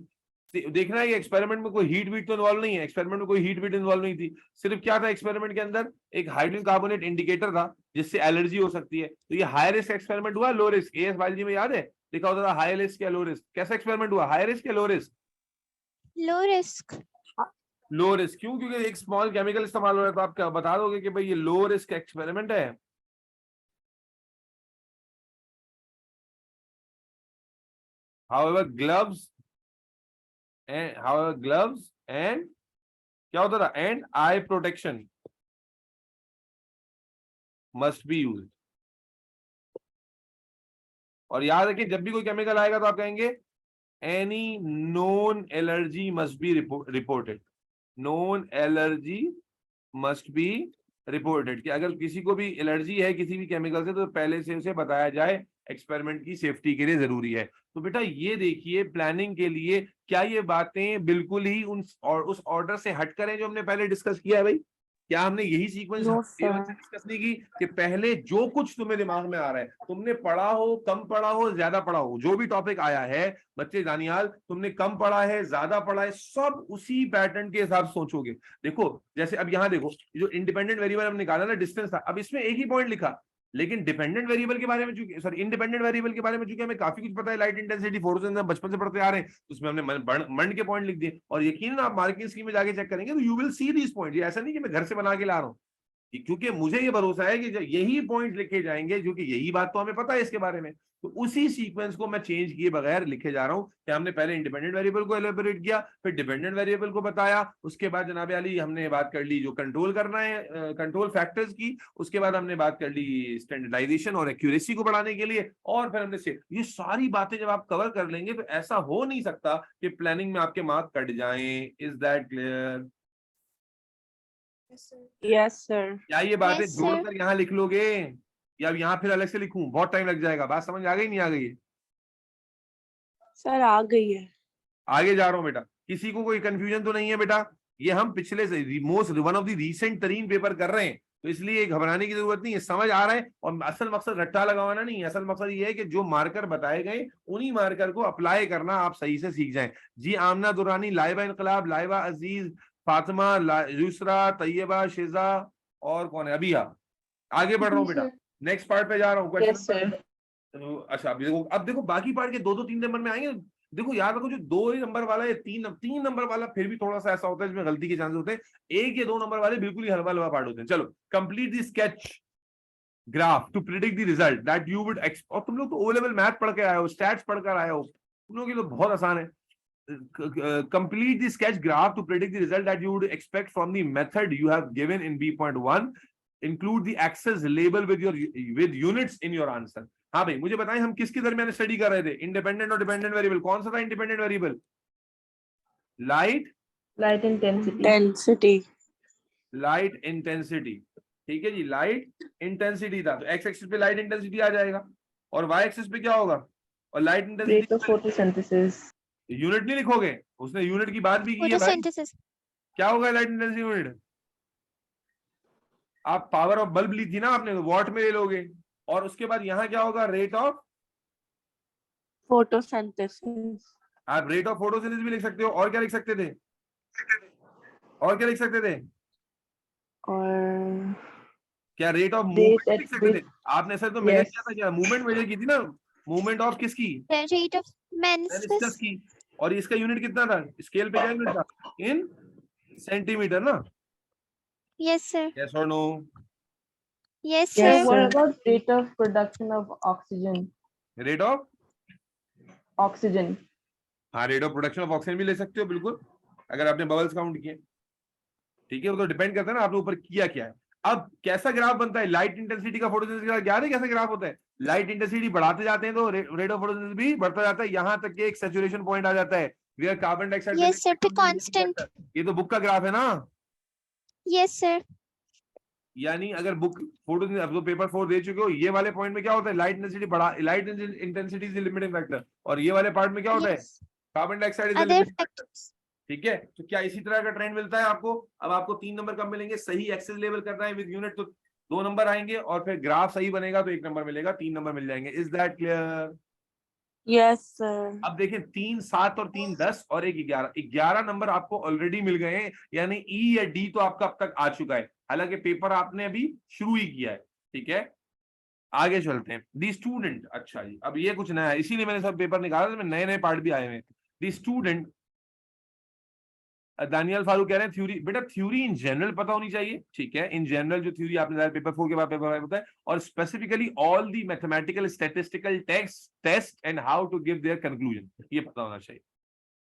देखना है कि एक्सपेरिमेंट में कोई हीट बीट तो इन्वॉल्व नहीं है। एक्सपेरिमेंट में कोई हीट बीट इन्वॉल्व नहीं थी, सिर्फ क्या था एक्सपेरिमेंट के अंदर? एक हाइड्रोजन कार्बोनेट इंडिकेटर था जिससे एलर्जी हो सकती है। तो ये हाई रिस्क एक्सपेरिमेंट हुआ, लो रिस्क? एएस बायोलॉजी में याद है लिखा होता था हाई रिस्क या लो रिस्क। कैसा एक्सपेरिमेंट हुआ, हाई रिस्क या low risk? Low risk. Low risk. क्यों? क्योंकि एक स्मॉल केमिकल इस्तेमाल हो रहा है। तो आप क्या बता दोगे कि भाई ये लो रिस्क एक्सपेरिमेंट है? however gloves and क्या होता था? And I protection must be use. और याद रखिए जब भी कोई केमिकल आएगा तो आप कहेंगे any known allergy must be reported. Known allergy must be reported, कि अगर किसी को भी एलर्जी है किसी भी केमिकल से तो पहले से उसे बताया जाए, एक्सपेरिमेंट की सेफ्टी के लिए जरूरी है। तो बेटा ये देखिए प्लानिंग के लिए क्या ये बातें बिल्कुल ही उस ऑर्डर से हटकर हैं जो हमने पहले डिस्कस किया है? भाई क्या हमने यही सीक्वेंस No, से डिस्कस नहीं की कि पहले जो कुछ तुम्हें दिमाग में आ रहा है, तुमने पढ़ा हो, कम पढ़ा हो, ज्यादा पढ़ा हो, जो भी टॉपिक आया है बच्चे दानियाल, तुमने कम पढ़ा है, ज्यादा पढ़ा है, सब उसी पैटर्न के हिसाब सोचोगे। देखो जैसे अब यहाँ देखो, जो इंडिपेंडेंट वेरिएबल हमने निकाला ना, डिस्टेंस था, अब इसमें एक ही पॉइंट लिखा, लेकिन डिपेंडेंट वेरिएबल के बारे में चूंकि सॉरी इंडिपेंडेंट वेरिएबल के बारे में चूंकि हमें काफी कुछ पता है, लाइट इंटेंसिटी फोर्स बचपन से पढ़ते आ रहे हैं, उसमें हमने मंड के पॉइंट लिख दिए। और यकीनन आप मार्किंग स्कीम में जाके चेक करेंगे तो you will see these point. ये ऐसा नहीं कि मैं घर से बना के ला रहा हूँ, क्योंकि मुझे ये भरोसा है कि यही पॉइंट लिखे जाएंगे, क्योंकि यही बात तो हमें पता है इसके बारे में। तो उसी सीक्वेंस को मैं चेंज किए बगैर लिखे जा रहा हूं कि हमने पहले इंडिपेंडेंट वेरिएबल को एलिबरेट किया, फिर डिपेंडेंट वेरिएबल को बताया, उसके बाद जनाब अली हमने बात कर ली जो कंट्रोल करना है, कंट्रोल फैक्टर्स की, उसके बाद हमने बात कर ली स्टैंडर्डाइजेशन और एक्यूरेसी को बढ़ाने के लिए, और फिर हमने से ये सारी बातें जब आप कवर कर लेंगे तो ऐसा हो नहीं सकता कि प्लानिंग में आपके मार्क कट जाएं। Is that clear? Yes, sir. क्या ये बातें Yes, sir. जोड़कर यहाँ लिख लोगे या यहाँ फिर अलग से लिखूं? बहुत टाइम लग जाएगा। बात समझ आ गई नहीं आ गई? Sir, आ गई है। आगे जा रहा हूं बेटा, किसी को कोई कंफ्यूजन तो नहीं है बेटा? ये हम पिछले से most one of the recent तरीन पेपर कर रहे हैं, तो इसलिए घबराने की जरूरत नहीं है, समझ आ रहा है। और असल मकसद रट्टा लगाना नहीं है, असल मकसद ये है कि जो मार्कर बताए गए उन्हीं मार्कर को अप्लाई करना आप सही से सीख जाएं। जी, आमना दुरानी, लाइबा इनकलाब, लाइबा अजीज, फातिमा, यूसरा, तैयबा, शेजा और कौन है? अबिया। आगे बढ़ रहा हूँ बेटा, नेक्स्ट पार्ट पे जा रहा हूँ। Yes, sir. अच्छा अब देखो बाकी पार्ट के 2-3 नंबर में आएंगे। देखो याद रखो, जो 2 ही नंबर वाला या 3 नंबर वाला फिर भी थोड़ा सा ऐसा होता है जिसमें गलती के चांसेस होते हैं। 1 या 2 नंबर वाले बिल्कुल ही हलवा हलवा पार्ट होते हैं। चलो, complete the sketch graph to predict the result that you would expect. और तुम लोग तो ओ लेवल मैथ पढ़ के आए हो, स्टैट्स पढ़कर आए हो, तुम लोगों के लिए तो बहुत आसान है। Complete the sketch graph to predict the result that you would expect from the method you have given in B.1. Include the axis label with units in your answer. हाँ भाई, मुझे बताएं हम किसके दरमियान स्टडी कर रहे थे? इंडिपेंडेंट और डिपेंडेंट वेरिएबल। कौन सा था independent variable? Light Light intensity. Light intensity, ठीक है जी, लाइट इंटेंसिटी था, तो एक्स एक्सिस पे लाइट इंटेंसिटी आ जाएगा और वाई एक्सिस पे क्या होगा, और light Rate intensity of photosynthesis. Unit नहीं लिखोगे, उसने यूनिट की बात भी की है भाई, photosynthesis, क्या होगा लाइट इंटेंसिटी यूनिट, आप पावर ऑफ बल्ब ली थी ना आपने, तो वॉट में ले लोगे, और उसके बाद यहाँ क्या होगा, रेट ऑफ, Photosynthesis. आप रेट ऑफ फोटोसिंथेसिस भी लिख सकते हो, और क्या लिख सकते थे, और क्या लिख सकते थे, और क्या रेट ऑफ मूवमेंट at लिख सकते थे, which- आपने सर तो मेजर Yes. किया था, क्या मूवमेंट मेजर की थी ना, मूवमेंट ऑफ किसकी, the rate of meniscus meniscus. की, और इसका यूनिट कितना था, स्केल पे क्या यूनिट था, इन सेंटीमीटर ना, Yes, sir. यस और no, Yes, Yeah, sir. what about rate of production of oxygen? Rate of, Oxygen. हाँ rate of production of oxygen भी ले सकते हो बिल्कुल, अगर आपने बबल्स काउंट किए, ठीक है, वो तो डिपेंड करता है ना आपने ऊपर किया क्या है। अब कैसा ग्राफ बनता है लाइट इंटेंसिटी का, फोटोसिंथेसिस का ज्ञान है कैसा ग्राफ होता है, लाइट इंटेंसिटी बढ़ाते जाते हैं तो रेट ऑफ फोटोसिंथेसिस भी बढ़ता जाता है, यहाँ तक कि एक सैचुरेशन पॉइंट आ जाता है, where carbon dioxide, Yes, sir. Be constant. ये तो बुक का ग्राफ है ना, Yes, sir. यानी अगर बुक फोटो अब तो पेपर 4 दे चुके हो, ये वाले पॉइंट में क्या होता है, लाइट इंटेंसिटी बढ़ा, light intensity is limiting factor, और ये वाले पार्ट में क्या होता है, Yes. Carbon dioxide is Other limiting factor, factors. ठीक है, तो क्या इसी तरह का ट्रेंड मिलता है आपको, अब आपको 3 नंबर कब मिलेंगे, सही एक्सेस लेवल करना है विद यूनिट तो 2 नंबर आएंगे, और फिर ग्राफ सही बनेगा तो 1 नंबर मिलेगा, 3 नंबर मिल जाएंगे, is that clear. Yes, sir. अब देखें 3 7 और 3 10 और 1 11, 11 नंबर आपको ऑलरेडी मिल गए हैं, यानी ई या डी तो आपका अब तक आ चुका है, हालांकि पेपर आपने अभी शुरू ही किया है, ठीक है, आगे चलते हैं। दी स्टूडेंट, अच्छा जी, अब ये कुछ नया है, इसीलिए मैंने सब पेपर निकाला था, नए नए पार्ट भी आए हैं। दी स्टूडेंट, दानियल फारूक कह रहे हैं थ्योरी, बेटा थ्योरी इन जनरल पता होनी चाहिए, ठीक है, इन जनरल जो थ्योरी आपने पेपर 4 के बाद पेपर 5 होता है, और specifically all the mathematical statistical test and how to give their conclusion, ये पता होना चाहिए।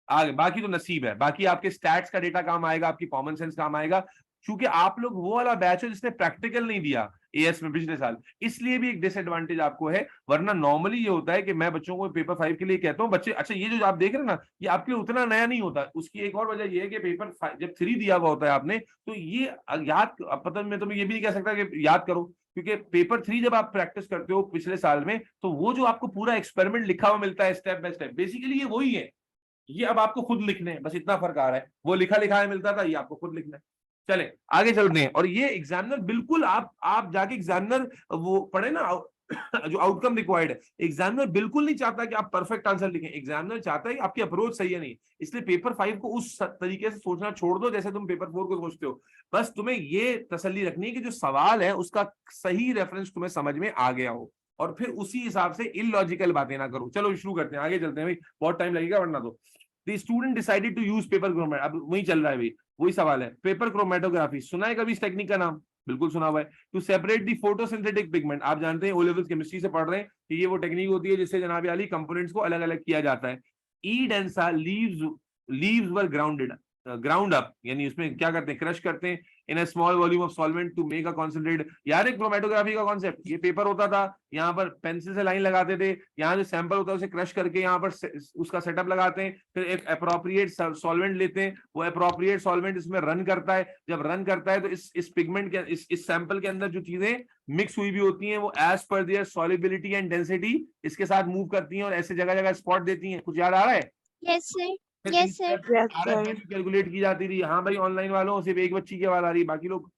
आगे बाकी तो नसीब है, बाकी आपके स्टैट्स का डेटा काम आएगा, आपकी कॉमन सेंस काम आएगा, क्योंकि आप लोग वो वाला बैच हो जिसने प्रैक्टिकल नहीं दिया एएस में पिछले साल, इसलिए भी एक डिसएडवांटेज आपको है, वरना नॉर्मली ये होता है कि मैं बच्चों को पेपर 5 के लिए कहता हूँ बच्चे, अच्छा ये जो आप देख रहे हैं ना, ये आपके लिए उतना नया नहीं होता, उसकी एक और वजह ये है कि पेपर 5 जब 3 दिया हुआ होता है आपने, तो ये याद, पता मैं तुम्हें ये भी नहीं कह सकता कि याद करो, क्योंकि पेपर 3 जब आप प्रैक्टिस करते हो पिछले साल में, तो वो जो आपको पूरा एक्सपेरिमेंट लिखा हुआ मिलता है स्टेप बाय स्टेप, बेसिकली ये वही है, ये अब आपको खुद लिखने हैं, बस इतना फर्क आ रहा है, वो लिखा लिखाया मिलता था, ये आपको खुद लिखना है। चले आगे चलते हैं, और ये एग्जामिनर बिल्कुल आप जाके एग्जामिनर वो पढ़े ना जो आउटकम रिक्वायर्ड है, एग्जामिनर बिल्कुल नहीं चाहता कि आप परफेक्ट आंसर लिखें, एग्जामिनर चाहता है कि आपकी अप्रोच सही है नहीं, इसलिए पेपर 5 को उस तरीके से सोचना छोड़ दो जैसे तुम पेपर 4 को सोचते हो, बस तुम्हें ये तसल्ली रखनी है कि जो सवाल है उसका सही रेफरेंस तुम्हें समझ में आ गया हो, और फिर उसी हिसाब से इलॉजिकल बातें ना करो। चलो शुरू करते हैं, आगे चलते हैं भाई, बहुत टाइम लगेगा वरना तो। The student decided to use paper chromatography, अब वही चल रहा है भाई, वही सवाल है, पेपर क्रोमेटोग्राफी सुना है कभी इस टेक्निक का नाम, बिल्कुल सुना हुआ है। To separate the photosynthetic pigment, आप जानते हैं ओ लेवल केमिस्ट्री से पढ़ रहे हैं कि ये वो टेक्निक होती है जिससे जनाब आली कंपोनेंट्स को अलग अलग किया जाता है। E densa leaves were ground up, यानी उसमें क्या करते हैं, क्रश करते हैं in a small volume of solvent to make a concentrate. यार एक क्रोमेटोग्राफी का कॉन्सेप्ट, ये पेपर होता था, यहाँ पर पेंसिल से लाइन लगाते थे, यहाँ जो सैंपल होता है उसे क्रश करके यहाँ पर उसका सेटअप लगाते हैं, फिर एक अप्रोप्रिएट सॉल्वेंट लेते हैं, वो अप्रोप्रिएट सॉल्वेंट इसमें रन करता है, जब रन करता है तो इस पिगमेंट के इस सैंपल के अंदर जो चीजें मिक्स हुई भी होती हैं वो as per there solubility and density इसके साथ मूव करती हैं और ऐसे जगह जगह स्पॉट देती हैं। कुछ याद आ रहा है? Yes, sir. फिर Yes, sir. कैलकुलेट की जाती थी। हाँ भाई, ऑनलाइन वालों सिर्फ एक बच्ची की आवाज आ रही, बाकी लोग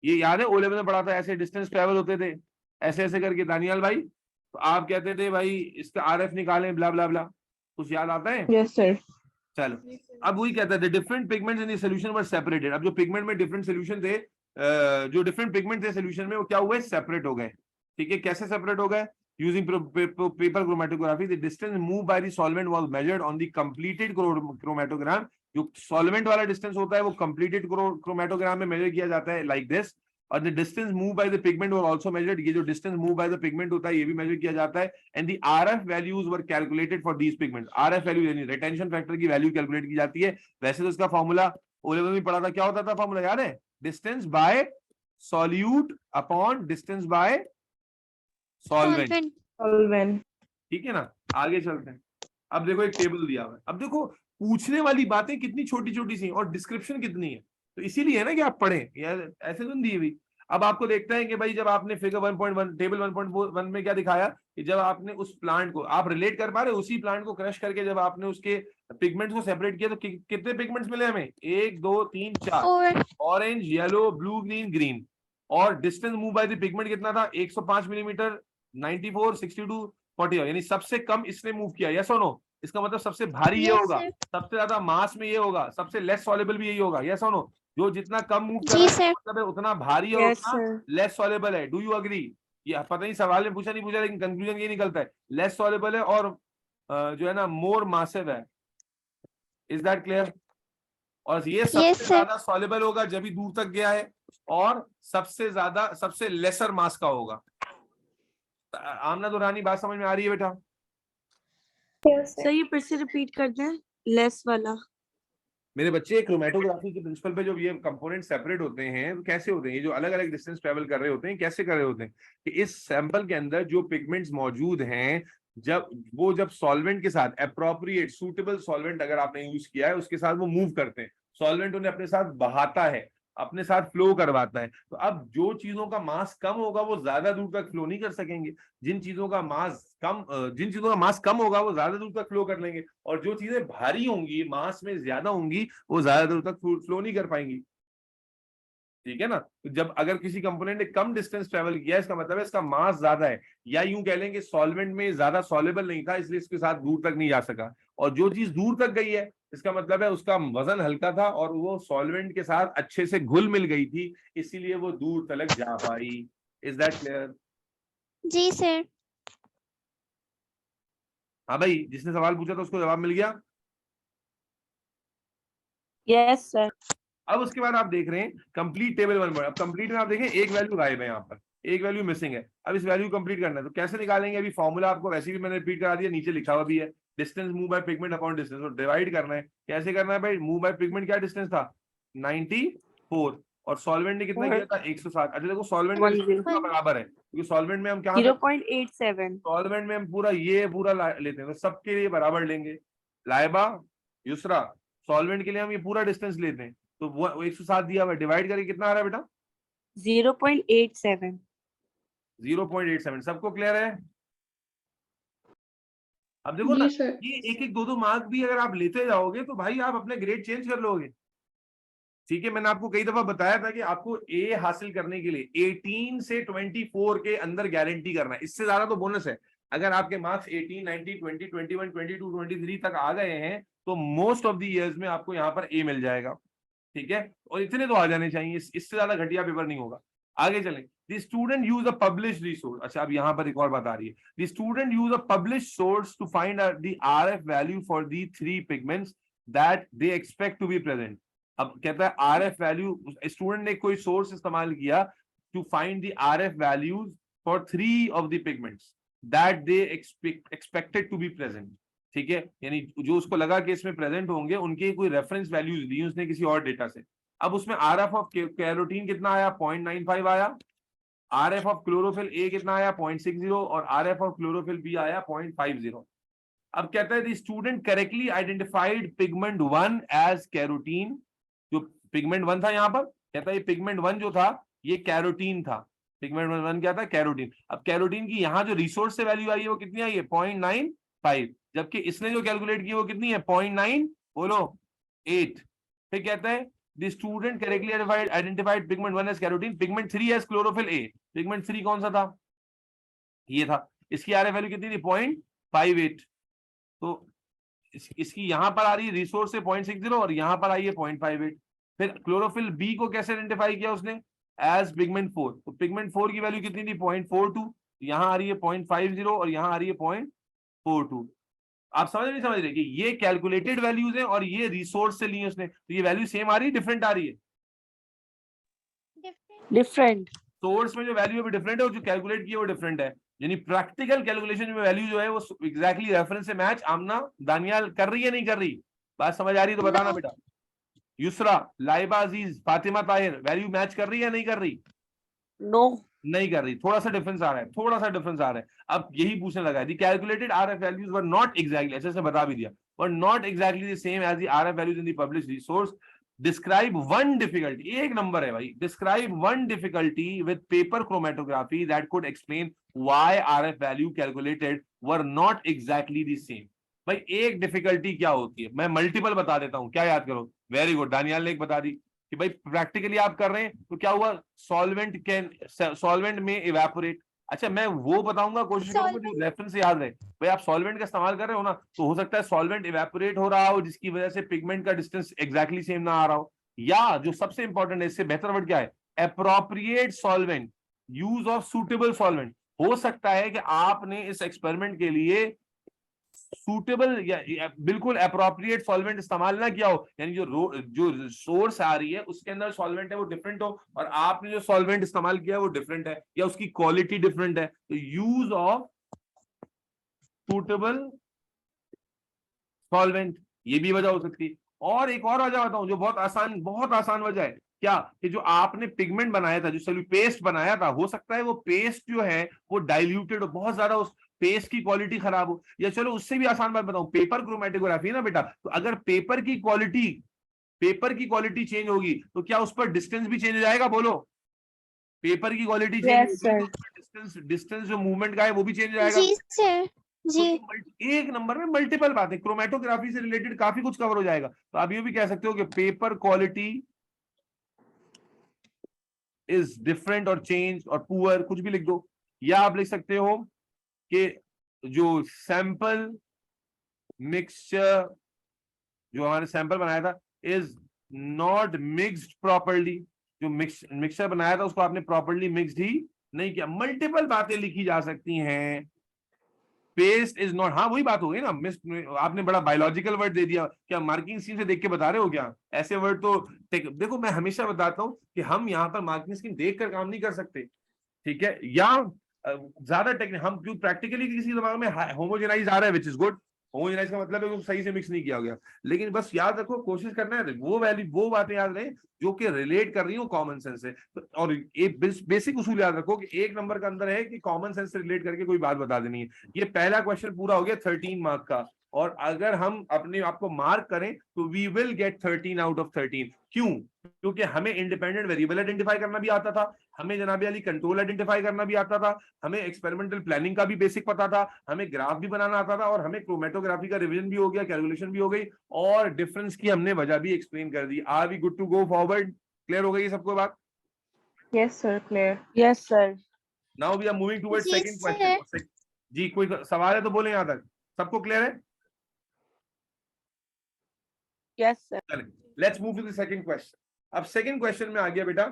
ये याद है ओ लेवल में पढ़ा था, ऐसे डिस्टेंस ट्रेवल होते थे ऐसे ऐसे करके, दानियाल भाई तो आप कहते थे भाई इसका आरएफ निकालें ब्ला ब्ला ब्ला, कुछ याद आता है? Yes, sir. चलो अब वही कहता है different pigments in the solution were separated. अब जो पिगमेंट में डिफरेंट सॉल्यूशन थे, जो डिफरेंट पिगमेंट थे सॉल्यूशन में, वो क्या हुए, सेपरेट हो गए। ठीक है, कैसे सेपरेट हो गए? Using paper chromatography, the distance moved by the solvent was measured on the completed chromatogram. जो solvent वाला distance होता है वो completed chromatogram में measure किया जाता है like this, और the distance moved by the pigment was also measured. ये जो distance moved by the pigment होता है ये भी measure किया जाता है, and the RF values were calculated for these pigments. RF value यानी retention factor की value calculate की जाती है। वैसे तो इसका formula O level में पढ़ा था, क्या होता था formula याद है? Distance by solute upon distance by solvent। Solvent. ठीक है ना, आगे चलते हैं। अब देखो एक टेबल दिया हुआ है, अब देखो पूछने वाली बातें कितनी छोटी छोटी सी और डिस्क्रिप्शन कितनी है। तो इसीलिए है ना कि आप पढ़ें, यार ऐसे तो नहीं दी हुई। अब आपको देखते हैं कि भाई जब आपने फिगर 1.1 टेबल 1.1 में क्या दिखाया कि जब आपने उस प्लांट को आप रिलेट कर पा रहे हो, उसी प्लांट को क्रश करके जब आपने उसके पिगमेंट्स को सेपरेट किया तो कितने पिगमेंट्स मिले हमें? 1 2 3 4, 4. Orange, yellow, blue, green, green. और distance move by the pigment कितना था? 105 मिलीमीटर, 94, 62, 40, यानी सबसे कम इसने मूव किया। यस और नो? इसका मतलब सबसे भारी ये Yes, होगा, sir. सबसे ज्यादा मास में ये होगा, सबसे लेस सॉल्युबल भी यही होगा। यस और नो? जो जितना कम मूव कर जी, रहा है sir. मतलब है उतना भारी और Yes, उतना sir. लेस सॉल्युबल है। Do you agree? ये पता नहीं सवाल में पूछा नहीं पूछा, लेकिन कंक्लूजन ये निकलता है, लेस सॉल्युबल है और जो है ना मोर मासिव है। Is that clear? और ये सबसे Yes, sir. ज्यादा सॉल्युबल होगा जब भी दूर तक गया है, और सबसे ज्यादा सबसे लेसर मास का होगा। आमना दुरानी बात समझ में आ रही है बेटा? सर ये फिर से रिपीट कर दें, लेस वाला। मेरे बच्चे क्रोमेटोग्राफी के प्रिंसिपल पे जब ये कंपोनेंट सेपरेट होते हैं तो कैसे होते हैं, ये जो अलग अलग डिस्टेंस ट्रेवल कर रहे होते हैं कैसे कर रहे होते हैं कि इस सैंपल के अंदर जो पिगमेंट्स मौजूद हैं जब सॉल्वेंट के साथ एप्रोप्रिएट सूटेबल सॉल्वेंट अगर आपने यूज किया है उसके साथ वो मूव करते हैं, सॉल्वेंट उन्हें अपने साथ बहाता है, अपने साथ फ्लो करवाता है। तो अब जो चीजों का मास कम होगा वो ज्यादा दूर तक फ्लो नहीं कर सकेंगे, जिन चीजों का मास कम होगा वो ज्यादा दूर तक फ्लो कर लेंगे, और जो चीजें भारी होंगी मास में ज्यादा होंगी वो ज्यादा दूर तक फ्लो नहीं कर पाएंगी। ठीक है ना? तो जब अगर किसी कंपोनेंट ने कम डिस्टेंस ट्रेवल किया इसका मतलब है इसका मास ज्यादा है, या यूं कह लेंगे सॉल्वेंट में ज्यादा सॉल्युबल नहीं था इसलिए इसके साथ दूर तक नहीं जा सका, और जो चीज दूर तक गई है इसका मतलब है उसका वजन हल्का था और वो सॉल्वेंट के साथ अच्छे से घुल मिल गई थी, इसीलिए वो दूर तक जा पाई। Is that clear? जी, sir. हाँ भाई, जिसने सवाल पूछा था उसको जवाब मिल गया। Yes sir. अब उसके बाद आप देख रहे हैं कंप्लीट टेबल 1। अब कंप्लीट में आप देखें एक वैल्यू गायब है, यहाँ पर एक वैल्यू मिसिंग है। अब इस वैल्यू कंप्लीट करना है तो कैसे निकालेंगे? अभी फॉर्मूला आपको वैसे भी मैंने रिपीट करा दिया, नीचे लिखा हुआ भी है, distance move bye pigment upon distance, तो डिवाइड करना है। कैसे करना है भाई? मूव बाय पिगमेंट क्या डिस्टेंस था? 94, और सॉल्वेंट ने कितना किया था? 107। अच्छा देखो सॉल्वेंट में बराबर है क्योंकि सॉल्वेंट में हम क्या 0.87। सॉल्वेंट में हम पूरा लेते हैं तो सबके लिए बराबर लेंगे। लाइबा, यूसरा, सॉल्वेंट के लिए हम ये पूरा डिस्टेंस लेते हैं तो वो 107 दिया हुआ, डिवाइड करके कितना आ रहा है बेटा? 0.87। 0.87। सबको क्लियर है? अब देखो ना, ये एक एक दो मार्क भी अगर आप लेते जाओगे तो भाई आप अपने ग्रेड चेंज कर लोगे। ठीक है, मैंने आपको कई दफा बताया था कि आपको ए हासिल करने के लिए 18 से 24 के अंदर गारंटी करना है, इससे ज्यादा तो बोनस है। अगर आपके मार्क्स 18, 19, 20, 21, 22, 23 तक आ गए हैं तो मोस्ट ऑफ द इयर्स में आपको यहाँ पर ए मिल जाएगा। ठीक है, और इतने तो आ जाने चाहिए, इससे ज्यादा घटिया पेपर नहीं होगा। आगे चलें। The student use a published resource। अच्छा, अब यहाँ पर एक और बात आ रही है। The student use a published source to find out the RF value for the 3 pigments that they expect to be present। अब कहता है RF value, स्टूडेंट ने कोई सोर्स इस्तेमाल किया to find the RF values for 3 of the pigments that they expected to be present। ठीक है, यानी जो उसको लगा कि इसमें प्रेजेंट होंगे उनके कोई रेफरेंस वैल्यूज दी उसने किसी और डेटा से। अब उसमें RF ऑफ कैरोटीन कितना आया? 0.95 आया। RF ऑफ क्लोरोफिल ए कितना आया? 0.60, और RF ऑफ क्लोरोफिल बी आया 0.50। अब कहता है the student correctly identified pigment 1 as carotene. जो पिगमेंट 1 था यहाँ पर, कहता है पिगमेंट 1 जो था ये कैरोटीन था। पिगमेंट 1 क्या था? कैरोटीन। अब कैरोटीन की यहाँ जो रिसोर्स से वैल्यू आई है वो कितनी आई है? 0.95, जबकि इसने जो कैलकुलेट की वो कितनी है? 0.9 बोलो 8। फिर कहता है the student correctly identified pigment 1 as carotene, pigment 3 as chlorophyll A। pigment 3 कौन सा था? ये था। इसकी RF वैल्यू कितनी थी? 0.58। तो इसकी यहां पर आ रही है रिसोर्स से 0.60 और यहां पर आई है 0.58। फिर क्लोरोफिल बी को कैसे आइडेंटिफाई किया उसने? As pigment 4। तो पिगमेंट 4 की वैल्यू कितनी थी? 0.42। यहां आ रही है 0.50 और यहां आ रही है 0.42। आप समझ नहीं समझ रहे कि ये कैलकुलेटेड वैल्यूज हैं और ये रिसोर्स से ली है उसने, तो ये वैल्यू सेम आ रही है डिफरेंट आ रही है? डिफरेंट। सोर्स में जो वैल्यू है डिफरेंट है और जो कैलकुलेट की है वो डिफरेंट है, यानी प्रैक्टिकल कैलकुलेशन में वैल्यू जो है वो एग्जैक्टली रेफरेंस से मैच आमना दानियाल कर रही है नहीं कर रही? बात समझ आ रही है तो बताना बेटा। यूसरा, लाइबा अजीज, फातिमा ताहिर, वैल्यू मैच कर रही है नहीं कर रही? नो, नहीं कर रही, थोड़ा सा डिफरेंस आ रहा है, थोड़ा सा डिफरेंस आ रहा है। अब यही पूछने लगा है, the calculated RF values were not exactly, ऐसे से बता भी दिया, were not exactly the same as the RF values in the published resource. Describe one difficulty, एक नंबर है भाई, describe one difficulty with paper chromatography that could explain why RF value calculated were not exactly the same. भाई एक difficulty क्या होती है, मैं multiple बता देता हूं, क्या याद करो, वेरी गुड, दानियाल ने एक बता दी कि भाई प्रैक्टिकली आप कर रहे हैं तो क्या हुआ, सॉल्वेंट में इवेपोरेट। अच्छा मैं वो बताऊंगा, कोशिश करूंगा जो रेफरेंस से याद रहे। भाई आप सॉल्वेंट का इस्तेमाल कर रहे हो ना, तो हो सकता है सॉल्वेंट इवेपोरेट हो रहा हो जिसकी वजह से पिगमेंट का डिस्टेंस एग्जैक्टली सेम ना आ रहा हो, या जो सबसे इंपॉर्टेंट है, इससे बेहतर वर्ड क्या है, appropriate solvent, use of suitable solvent. हो सकता है कि आपने इस एक्सपेरिमेंट के लिए सूटेबल या बिल्कुल अप्रोप्रिएट सॉल्वेंट इस्तेमाल ना किया हो, यानी जो सोर्स आ रही है उसके अंदर सॉल्वेंट है वो डिफरेंट हो, और आपने जो सॉल्वेंट इस्तेमाल किया है वो डिफरेंट है, या उसकी क्वालिटी डिफरेंट है, तो यूज ऑफ सूटेबल सॉल्वेंट, ये भी वजह हो सकती है। और एक और वजह बताऊं जो बहुत आसान वजह है, क्या कि जो आपने पिगमेंट बनाया था, जो पेस्ट बनाया था, हो सकता है वो पेस्ट जो है वो डाइल्यूटेड हो, बहुत ज्यादा उस पेस्ट की क्वालिटी खराब हो, या चलो उससे भी आसान बात बताऊं, पेपर क्रोमेटोग्राफी ना बेटा, तो अगर पेपर की क्वालिटी चेंज होगी तो क्या उस पर डिस्टेंस भी चेंज हो जाएगा, बोलो, पेपर की क्वालिटी चेंज होगी, डिस्टेंस जो मूवमेंट का है वो भी चेंज हो जाएगा। जी सर जी। तो एक नंबर में मल्टीपल बातें, क्रोमेटोग्राफी से रिलेटेड काफी कुछ कवर हो जाएगा। तो आप ये भी कह सकते हो कि पेपर क्वालिटी इज डिफरेंट और चेंज और पुअर, कुछ भी लिख दो, या आप लिख सकते हो कि जो सैंपल मिक्सचर जो हमारे सैंपल बनाया था इज नॉट मिक्स्ड प्रॉपर्ली, जो मिक्सचर बनाया था उसको आपने प्रॉपर्ली मिक्स्ड ही नहीं किया। मल्टीपल बातें लिखी जा सकती हैं। पेस्ट इज नॉट, हाँ वही बात हो गई ना, आपने बड़ा बायोलॉजिकल वर्ड दे दिया, क्या मार्किंग स्कीम से देख के बता रहे हो क्या, ऐसे वर्ड तो देखो मैं हमेशा बताता हूं कि हम यहाँ पर मार्किंग स्कीम देख कर काम नहीं कर सकते, ठीक है, या ज्यादा टेक्निक, हम क्यों प्रैक्टिकली किसी दिमाग में होमोजेनाइज आ रहा है, विच इज गुड, होमोजेनाइज का मतलब है कि सही से मिक्स नहीं किया गया, लेकिन बस याद रखो, कोशिश करना है वो बातें याद रहे जो कि रिलेट कर रही हो कॉमन सेंस से। और एक बेसिक उसूल याद रखो कि एक नंबर का अंदर है कि कॉमन सेंस से रिलेट करके कोई बात बता देनी है। ये पहला क्वेश्चन पूरा हो गया 13 मार्क का, और अगर हम अपने आप को मार्क करें तो we will get 13 out of 13। क्यों? क्योंकि हमें इंडिपेंडेंट वेरिएबल आइडेंटिफाई करना भी आता था, हमें जनाबी अली कंट्रोल आइडेंटिफाई करना भी आता था, हमें एक्सपेरिमेंटल प्लानिंग का भी बेसिक पता था, हमें ग्राफ भी बनाना आता था, और हमें क्रोमेटोग्राफी का रिवीजन भी हो गया, कैलकुलेशन भी हो गई, और डिफरेंस की हमने वजह भी एक्सप्लेन कर दी। Are we good to go forward? Clear हो गई सबको बात? Yes sir, clear. Yes sir. Now we are moving towards Yes, second question. जी कोई सवाल है तो बोले, यहां तक सबको क्लियर है? Yes sir. चलें, let's move to the second question. अब सेकंड क्वेश्चन में आ गया बेटा,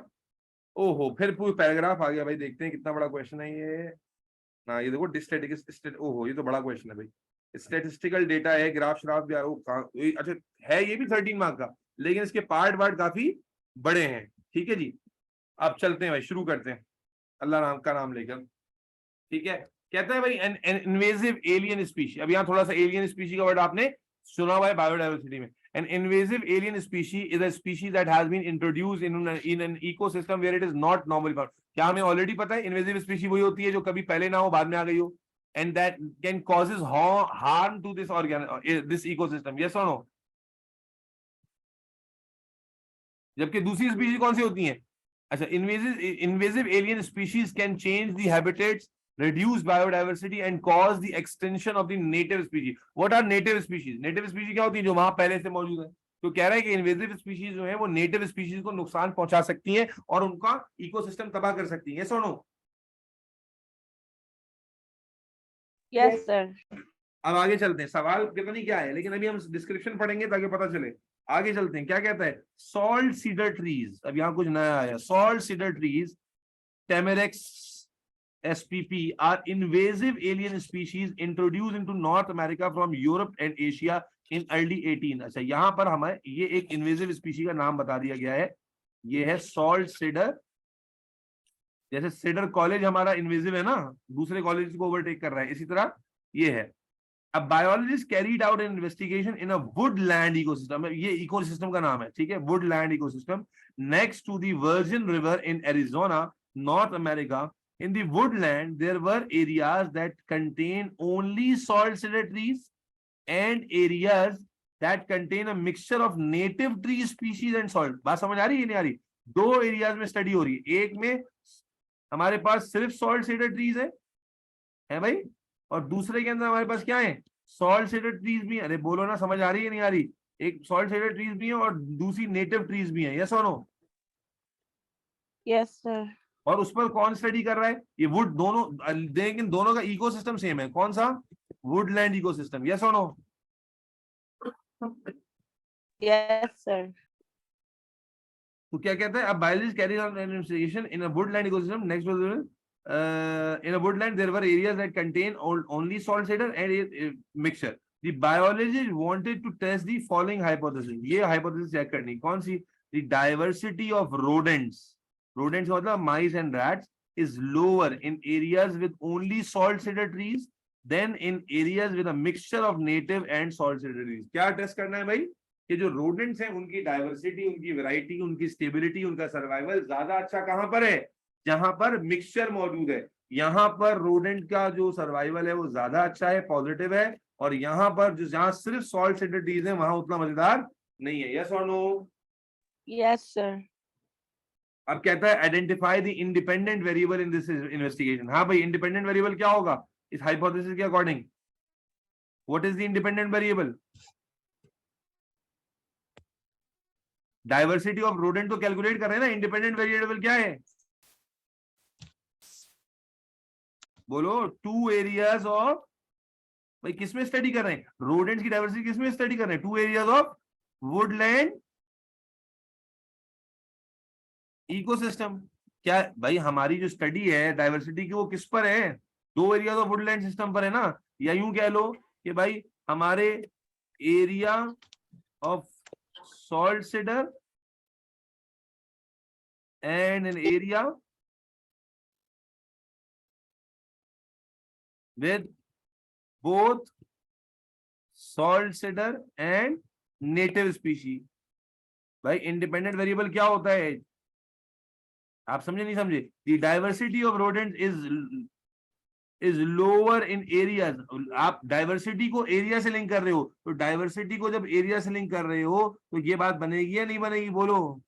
ओहो फिर पूरा पैराग्राफ आ गया भाई, देखते हैं कितना बड़ा क्वेश्चन है ये। ना ये देखो ओहो ये तो बड़ा क्वेश्चन है भाई, स्टैटिस्टिकल डेटा है, ग्राफ श्राफ भी अच्छा है, ये भी 13 मार्क का, लेकिन इसके पार्ट वार्ट काफी बड़े हैं, ठीक है जी। अब चलते हैं भाई, शुरू करते हैं अल्लाह का नाम लेकर, ठीक है। कहता है भाई एन इन्वेजिव एलियन स्पीशी, अब यहाँ थोड़ा सा एलियन स्पीशी का वर्ड आपने सुना हुआ है बायोडाइवर्सिटी में। An invasive alien species is a species that has been introduced in an ecosystem where it is not normally found. क्या हमें ऑलरेडी पता है इन्वेजिव स्पीशी वही होती है जो कभी पहले ना हो बाद में आ गई हो, and that can causes harm to this ecosystem, yes or no? जबकि दूसरी स्पीशीज कौन सी होती हैं? अच्छा, invasive alien species can change the habitats, reduce biodiversity and cause the extinction of the native species. What are native species? Native species क्या होती है? जो वहां पहले से मौजूद है। तो कह रहा है कि इन्वेजिव स्पीशीज जो है वो नेटिव स्पीशीज को नुकसान पहुंचा सकती है और उनका इकोसिस्टम तबाह कर सकती है, yes or no? Yes sir. अब आगे चलते हैं, सवाल पता नहीं क्या है लेकिन अभी हम डिस्क्रिप्शन पढ़ेंगे ताकि पता चले। आगे चलते हैं, क्या कहता है, सॉल्ट सीडर ट्रीज, अब यहाँ कुछ नया आया, salt cedar trees Tamarix SPP are invasive alien species introduced into North America from Europe and Asia in early 18। अच्छा यहाँ पर हमें ये एक इन्वेजिव स्पीशी का नाम बता दिया गया है, ये है सॉल्ट सीडर। जैसे सीडर कॉलेज हमारा इन्वेजिव है ना, दूसरे कॉलेज को ओवरटेक कर रहा है, इसी तरह ये है। अब biologist carried out an investigation in a woodland ecosystem, ये इकोसिस्टम का नाम है, ठीक है, woodland ecosystem next to the Virgin River in Arizona, North America. In the woodland, there were areas that contain only salt cedar trees and areas that contain a mixture of native tree species and salt. बात समझ आ रही है नहीं आ रही? दो areas में study हो रही है, एक में हमारे पास सिर्फ सॉल्ट सीडर ट्रीज है भाई, और दूसरे के अंदर हमारे पास क्या है, सॉल्ट सीडर ट्रीज भी है। अरे बोलो ना, समझ आ रही है नहीं आ रही? एक सॉल्ट सीडर ट्रीज भी है और दूसरी नेटिव ट्रीज भी है, यस और नो? Yes sir. और उस पर कौन स्टडी कर रहा है? ये वुड, दोनों, लेकिन दोनों का इकोसिस्टम सेम है। कौन सा? वुडलैंड इकोसिस्टम, यस और नो? Yes sir. तो क्या कहता है, अब biologist carries on an investigation in a woodland ecosystem next to the in a woodland there were areas that contain only salt cedar and a mixture. The biologist wanted to test the following hypothesis. ये hypothesis check करनी, कौन सी? The diversity of rodents, rodents मतलब mice and rats, is lower in areas with only salt cedar trees than in areas with a mixture of native and salt cedar trees. क्या test करना है भाई? कि जो rodents हैं उनकी diversity, उनकी वैरायटी, उनकी स्टेबिलिटी, उनका सर्वाइवल ज्यादा अच्छा कहां पर है? जहां पर मिक्सचर मौजूद है। यहां पर रोडेंट का जो सर्वाइवल है वो ज्यादा अच्छा है, पॉजिटिव है, और यहां पर जो जहां सिर्फ सॉल्ट सीडर ट्रीज है वहां उतना मजेदार नहीं है, यस और नो? Yes sir. अब कहता है identify the independent variable in this investigation. हाँ भाई, इंडिपेंडेंट वेरिएबल क्या होगा इस हाइपोथेसिस के according? What is the independent variable? Diversity of rodent तो कैलकुलेट कर रहे हैं ना, इंडिपेंडेंट वेरिएबल क्या है? बोलो, टू एरियाज ऑफ, भाई किसमें स्टडी कर रहे हैं? रोडेंट्स की डाइवर्सिटी किसमें स्टडी कर रहे हैं? Two areas of woodland ecosystem. क्या भाई हमारी जो स्टडी है डाइवर्सिटी की वो किस पर है? दो एरियाज ऑफ वुडलैंड सिस्टम पर है ना। या यूं कह लो कि भाई हमारे area of salt cedar and an area with both salt cedar and native species. भाई इंडिपेंडेंट वेरिएबल क्या होता है? आप समझे नहीं समझे? The diversity of rodents is lower in areas. आप डाइवर्सिटी को एरिया से लिंक कर रहे हो, तो डाइवर्सिटी को जब एरिया से लिंक कर रहे हो तो ये बात बनेगी या नहीं बनेगी? बोलो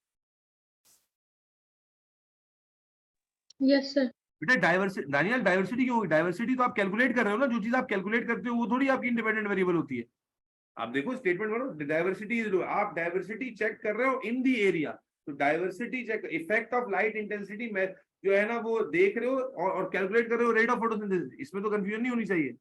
यस सर। बेटा डाइवर्सिटी, दानियाल डाइवर्सिटी क्यों होगी? डाइवर्सिटी तो आप कैलकुलेट कर रहे हो ना, जो चीज आप कैलकुलेट करते हो वो थोड़ी आपकी इंडिपेंडेंट वेरिएबल होती है। आप देखो स्टेटमेंट करो, डाइवर्सिटी इज, आप डाइवर्सिटी चेक कर रहे हो इन दी एरिया, तो diversity check, effect of light intensity में जो है ना वो देख रहे हो और कैलकुलेट कर रहे हो रेट ऑफ फोटोसिंथेसिस। इसमें तो कंफ्यूजन नहीं होनी चाहिए।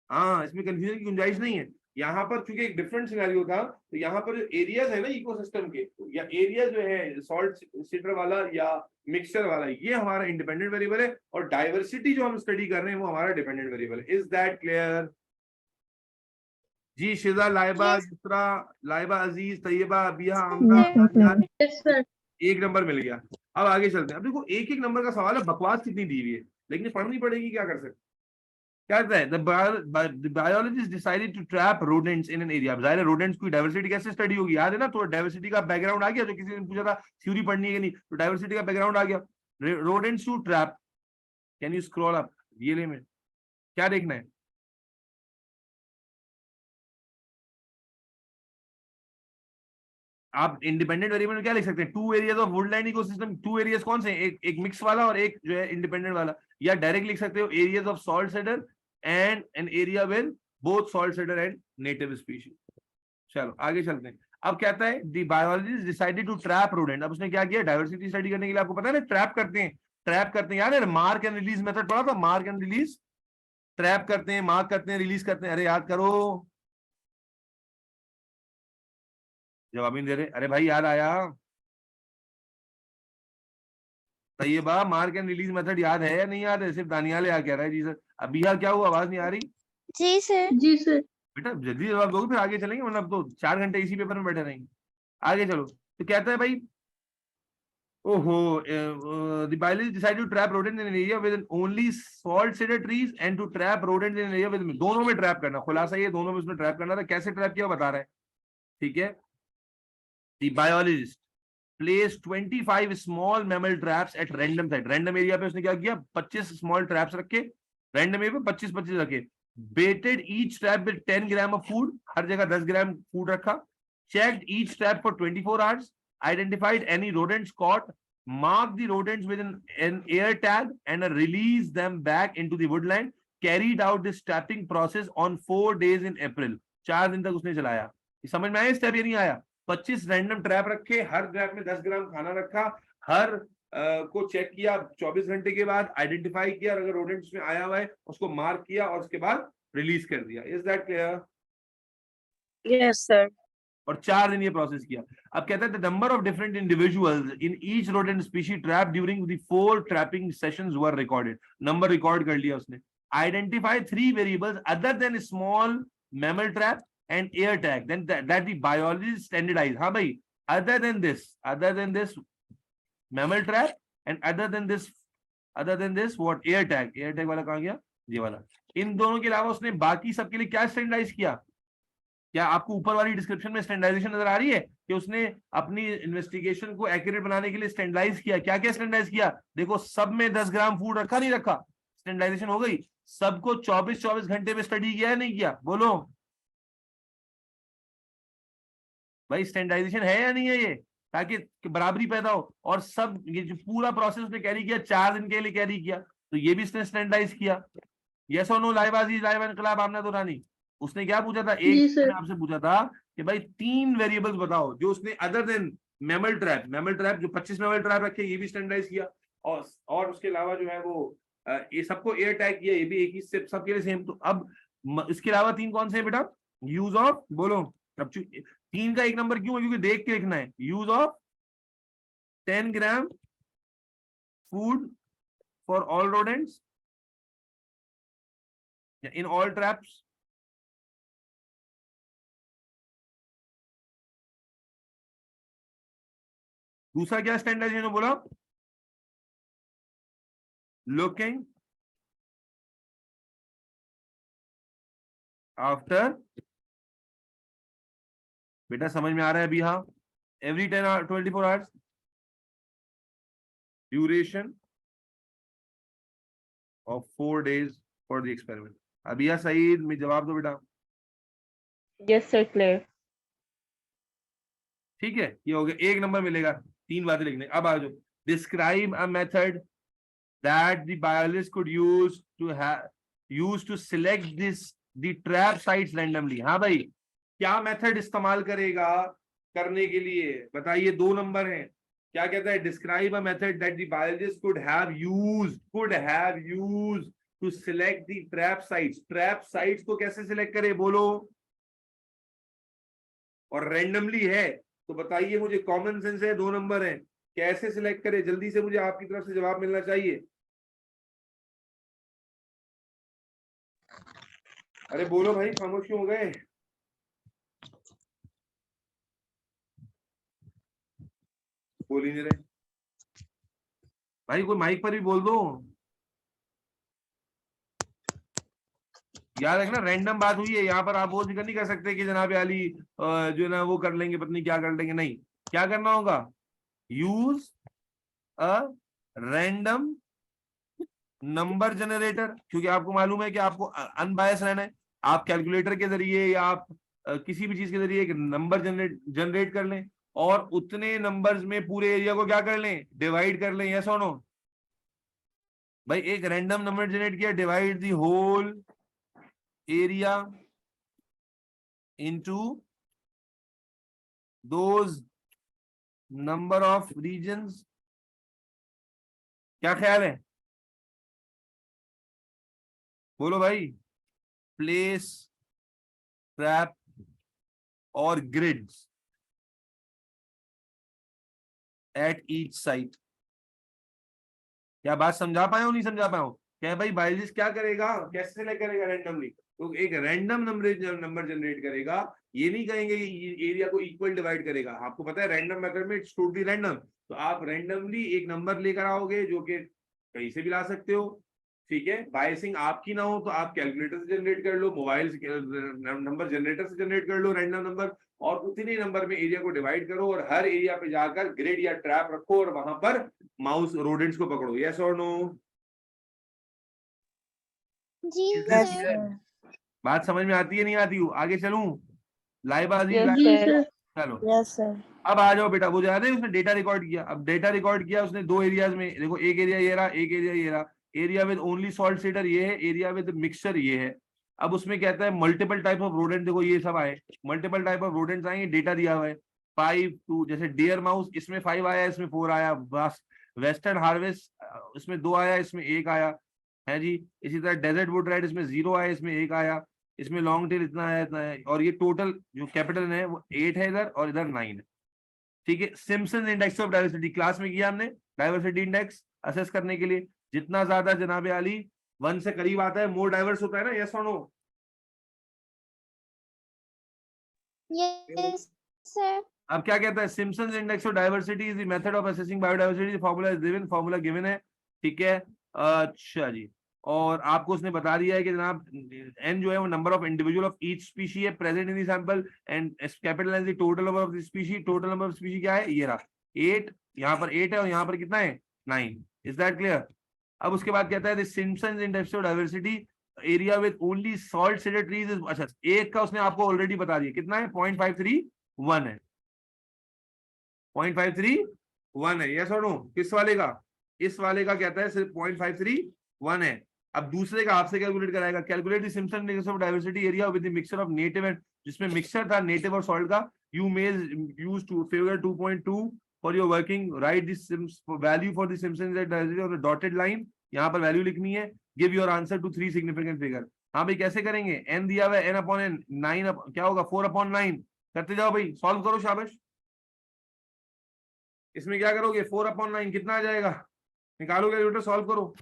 हाँ, इसमें कंफ्यूजन की गुंजाइश नहीं है। यहाँ पर चूंकि एक डिफरेंट सिनेरियो था, तो यहाँ पर जो एरियाज है ना इकोसिस्टम के, या एरिया जो है सॉल्ट सीडर वाला या मिक्सचर वाला, ये हमारा इंडिपेंडेंट वेरिएबल है, और डाइवर्सिटी जो हम स्टडी कर रहे हैं वो हमारा डिपेंडेंट वेरिएबल है। Is that clear? जी शिजा, लाइबा, युसरा, लाइबा, अजीज, तैयबा, अबिया, आमना, यस सर। एक नंबर मिल गया। अब आगे चलते हैं। अब देखो एक एक नंबर का सवाल है, बकवास कितनी दी हुई है, लेकिन पढ़नी पड़ेगी, क्या कर सकते। क्या कहता है? The biologist decided to trap rodents in an area। जाहिर है rodents की डाइवर्सिटी कैसे स्टडी होगी, याद है ना? तो डाइवर्सिटी का बैकग्राउंड आ गया, जो किसी ने पूछा था थ्योरी पढ़नी है कि नहीं, तो डाइवर्सिटी का बैकग्राउंड आ गया। rodents to trap, can you scroll up really में? क्या देखना है? आप इंडिपेंडेंट वेरिएबल में क्या लिख सकते हैं? Two areas of woodland ecosystem. Two areas कौन से हैं? एक मिक्स वाला और एक जो है इंडिपेंडेंट वाला। या डायरेक्ट लिख सकते हो areas of salt cedar and an area with both salt cedar and native species. चलो आगे चलते हैं। अब कहता है the biologist decided to trap rodent. अब उसने क्या किया? डाइवर्सिटी स्टडी करने के लिए, आपको पता है ना ट्रैप करते हैं, ट्रैप करते हैं, याद है? मार्क एंड रिलीज मेथड पढ़ा था, मार्क एंड रिलीज। ट्रैप करते हैं, मार्क करते हैं, रिलीज करते हैं। अरे याद करो, जवाब नहीं दे रहे। अरे भाई याद आया? Tayyaba, mark and release method याद है या नहीं याद है? सिर्फ दानियाल याद कह रहा है जी सर। अभी क्या हुआ, आवाज नहीं आ रही? जी सर। जी सर। बेटा जल्दी जवाब दोगे फिर आगे चलेंगे, वरना अब तो 4 घंटे इसी पेपर में बैठे रहेंगे। आगे चलो। तो कहता है भाई, ओहो, the biologist decided to trap rodents in an area with only salt cedar trees and to trap rodents in an area with, दोनों में ट्रैप करना, खुलासा ये दोनों में उसमें ट्रैप करना था। कैसे ट्रैप किया बता रहा है, ठीक है? The biologist placed 25 small mammal traps at random site। Random area पे उसने क्या किया? 25 स्मॉल ट्रैप्स रखे, रैंडम एरिया पे 25-25 रखे। baited each trap with 10 gram of food, हर जगह 10 ग्राम फूड रखा, checked each trap for 24 hours, identified any rodents caught, marked the rodents with an air tag and released them back into the woodland, carried out this trapping process on 4 days in April. 4 दिन तक उसने चलाया. समझ में आया step? ये नहीं आया? 25 रैंडम ट्रैप रखे, हर ट्रैप में 10 ग्राम खाना रखा, हर को चेक किया 24 घंटे के बाद, आइडेंटिफाई किया, अगर रोडेंट उसमें आया हुआ है उसको मार्क किया और उसके बाद रिलीज कर दिया. Is that clear? Yes sir. और 4 दिन ये प्रोसेस किया. अब कहता है the number of different individuals in each rodent species trap during the 4 trapping sessions were recorded. Number record कर लिया उसने. Identify 3 variables other than small mammal trap and air tag, then that the biologist standardize. हाँ भाई, other than this mammal trap and other than this what, air tag वाला कहां गया? ये वाला. इन दोनों के अलावा उसने बाकी सबके लिए क्या स्टैंडर्डाइज किया? क्या आपको ऊपर वाली डिस्क्रिप्शन में स्टैंडर्डाइजेशन नजर आ रही है कि उसने अपनी इन्वेस्टिगेशन को एक्यूरेट बनाने के लिए स्टैंडर्डाइज किया? क्या क्या स्टैंडर्डाइज किया? देखो, सब में 10 ग्राम फूड रखा, नहीं रखा? स्टैंडर्डाइजेशन हो गई. सबको 24 घंटे में स्टडी किया है, नहीं किया? बोलो भाई, स्टैंडर्डाइजेशन है या नहीं है ये? ताकि बराबरी पैदा हो. और सब ये जो पूरा प्रोसेस उसने कैरी किया, 4 दिन के लिए कैरी किया, तो ये भी उसने स्टैंडर्डाइज किया. यस और नो? लाइव अजीज, लाइव इनकलाब, आमना दुरानी. उसने क्या पूछा था? एक ने आपसे पूछा था कि भाई 3 वेरिएबल्स बताओ जो उसने अदर देन मैमल ट्रैप जो 25 मैमल ट्रैप रखे, ये भी स्टैंडर्डाइज किया. और उसके अलावा जो है वो ये सबको एयर टैग किया, ये भी एक ही सबके लिए सेम. तो अब इसके अलावा 3 कौन से हैं बेटा? यूज ऑफ, बोलो. अब 3 का 1 नंबर क्यों है? क्योंकि देख के लिखना है. Use of 10 gram food for all rodents in all traps. दूसरा क्या स्टैंडर्डाइजेशन बोला? लुकिंग आफ्टर, बेटा समझ में आ रहा है अभी? हाँ, every 24 hours duration of 4 days for the experiment. अभी या सईद में जवाब दो बेटा. Yes, sir, clear. ठीक है, ये हो गया. 1 नंबर मिलेगा. 3 बातें लिखने. अब आ जाओ. Describe a method that the biologist could use to select the trap sites randomly. हाँ भाई, क्या मेथड इस्तेमाल करेगा करने के लिए? बताइए. 2 नंबर हैं. क्या कहता है? Describe a method that the biologist could have used to select the trap sites. Trap sites को कैसे सिलेक्ट करे? बोलो. और रैंडमली है, तो बताइए मुझे. कॉमन सेंस है. 2 नंबर है. कैसे सिलेक्ट करे? जल्दी से मुझे आपकी तरफ से जवाब मिलना चाहिए. अरे बोलो भाई, खामोश क्यों हो गए? बोल ही नहीं रहे भाई. कोई माइक पर भी बोल दो. याद रखना, रैंडम बात हुई है यहाँ पर. आप वो जिक्र नहीं कर सकते कि जनाब अली जो है ना वो कर लेंगे, पत्नी क्या कर लेंगे. नहीं, क्या करना होगा? Use a random number generator. क्योंकि आपको मालूम है कि आपको अनबायस रहना है. आप कैलकुलेटर के जरिए या आप किसी भी चीज के जरिए एक नंबर जनरेट कर लें और उतने नंबर्स में पूरे एरिया को क्या कर लें? डिवाइड कर लें. यस और नो? भाई, एक रैंडम नंबर जनरेट किया, divide the whole area into those number of regions. क्या ख्याल है? बोलो भाई. प्लेस ट्रैप और ग्रिड्स एट ईच साइट. क्या बात समझा पाए हो? नहीं समझा पाए हो? क्या भाई बायोलॉजिस्ट क्या करेगा? कैसे सिलेक्ट करेगा? रैंडमली. तो एक रैंडम नंबर जनरेट करेगा. ये नहीं कहेंगे कि एरिया को इक्वल डिवाइड करेगा. आपको पता है रैंडम मेथड में इट्स टोटली रैंडम. तो आप रैंडमली एक नंबर लेकर आओगे जो कि कहीं से भी ला सकते हो. ठीक है, बायसिंग आपकी ना हो तो आप कैलकुलेटर से जनरेट कर लो, मोबाइल नंबर जनरेटर से जनरेट कर लो रैंडम नंबर, और उतने नंबर में एरिया को डिवाइड करो और हर एरिया पे जाकर ग्रिड या ट्रैप रखो और वहां पर माउस रोडेंट्स को पकड़ो. यस और नो? जी Yes, सर. sir. बात समझ में आती है नहीं आती हूँ? आगे चलूं? लाइबाजी Yes, लाइबाजी, sir. चलो यस सर। अब आ जाओ बेटा। वो याद है उसने डेटा रिकॉर्ड किया। अब डेटा रिकॉर्ड किया उसने दो एरियाज में, देखो एक एरिया ये रहा, एक एरिया ये रहा। Area with only salt cedar ये है, एरिया विद मिक्सचर ये है। अब उसमें कहता है मल्टीपल टाइप ऑफ रोडेंट, देखो ये सब आए, मल्टीपल टाइप ऑफ रोडेंट्स आएंगे, डेटा दिया हुआ है 5 2, जैसे डियर माउस इसमें 5 आया, इसमें 4 आया। बस वेस्टर्न हार्वेस्ट इसमें 2 आया, इसमें 1 आया है जी। इसी तरह डेजर्ट वुड राइट इसमें 0 आया, इसमें 1 आया। इसमें लॉन्ग टेल इतना आया, इतना है। और ये टोटल जो कैपिटल है वो 8 है इधर, और इधर 9 है। ठीक है, Simpson index of diversity class में किया हमने, डाइवर्सिटी इंडेक्स असेस करने के लिए। जितना ज्यादा जनाबे आली 1 से करीब आता है, मोर डाइवर्स होता है ना, यस और नो? Yes, sir. अब क्या कहता है, Simpson index of diversity is the method of assessing biodiversity, formula is given, formula given है। ठीक है, अच्छा जी। और आपको उसने बता दिया है कि जनाब n जो है वो number of individual of each species है present in the sample, and capital N the total number of the species. Total number of species क्या है, ये रहा 8, यहाँ पर 8 है और यहाँ पर कितना है 9। Is that clear? अब उसके बाद कहता है the Simpson index of diversity area with only salt cedar trees. अच्छा, एक का उसने आपको ऑलरेडी बता दिया कितना है, 0.531 है, 0.531 है, यस और नो? किस वाले का? इस वाले का कहता है सिर्फ 0.531 है। अब दूसरे का आपसे कैलकुलेट कराएगा। Calculate the Simpson index of diversity area with the mixture of native and, जिसमें मिक्सचर था नेटिव और सॉल्ट का। You may use to figure 2.2 for your working, write this value for the Simpson diversity और dotted line, यहाँ पर value लिखनी है। Give your answer to 3 significant figure. हाँ भाई कैसे करेंगे, n दिया हुआ है, n अपॉन n, 9 क्या होगा 4/9। करते जाओ भाई, सॉल्व करो, शाबाश। इसमें क्या करोगे, 4/9 कितना आ जाएगा, निकालो कैलकुलेटर, सॉल्व करो।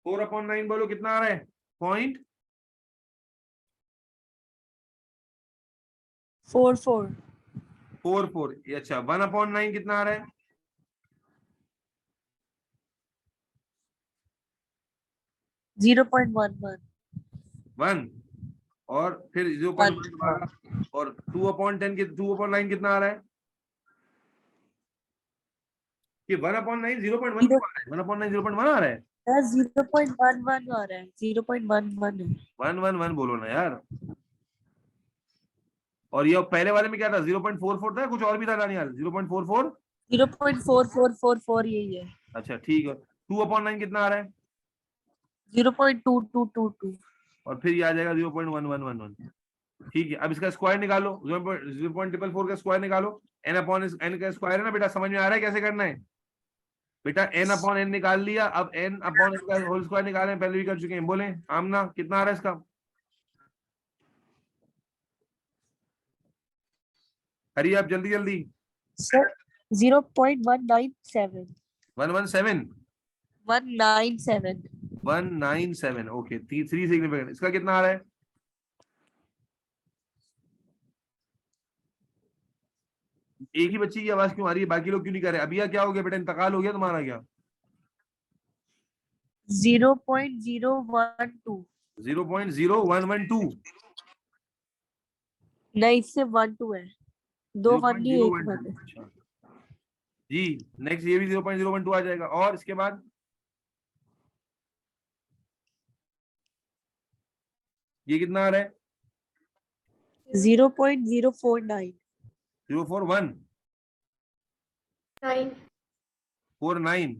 4/9 बोलो कितना आ रहा है, 0.44। अच्छा, 1/9 कितना आ रहा है, 0.11 1। और फिर 0.1 दोबारा, और 2/10 2/9 कितना आ रहा है, कि 1/9 0.1 क्यों आ रहा है, 1/9 0.1 आ रहा है। 0.11 आ रहा है, 0.11 है। 111 बोलो ना यार। और ये पहले वाले में क्या था, 0.44 था, कुछ और भी था यार, 0.44। 0.4444 यही है। अच्छा ठीक है, 2/9 कितना आ रहा है, 0.2222। और फिर ये आ जाएगा 0.1111। ठीक है, अब इसका स्क्वायर निकालो, 0.444 का स्क्वायर निकालो। n अपॉन n का स्क्वायर है ना बेटा, समझ में आ रहा है कैसे करना है बेटा? n अपॉन n निकाल लिया, अब n अपॉन n का होल स्क्वायर निकालें, पहले भी कर चुके हैं। बोले आमना कितना आ रहा है इसका, हरी आप जल्दी जल्दी। Sir 0.197 117 197 197 okay, 3 significant. इसका कितना आ रहा है, एक ही बच्ची की आवाज क्यों आ रही है, बाकी लोग क्यों नहीं कर रहे? अभी क्या हो गया बेटा, इंतकाल हो गया तुम्हारा क्या? 0.012 0.0112 नहीं, इससे 12 है, 2 1 नहीं, 1 1 है। अच्छा जी, नेक्स्ट ये भी 0.012 आ जाएगा। और इसके बाद ये कितना आ रहा है, 0.049 041 49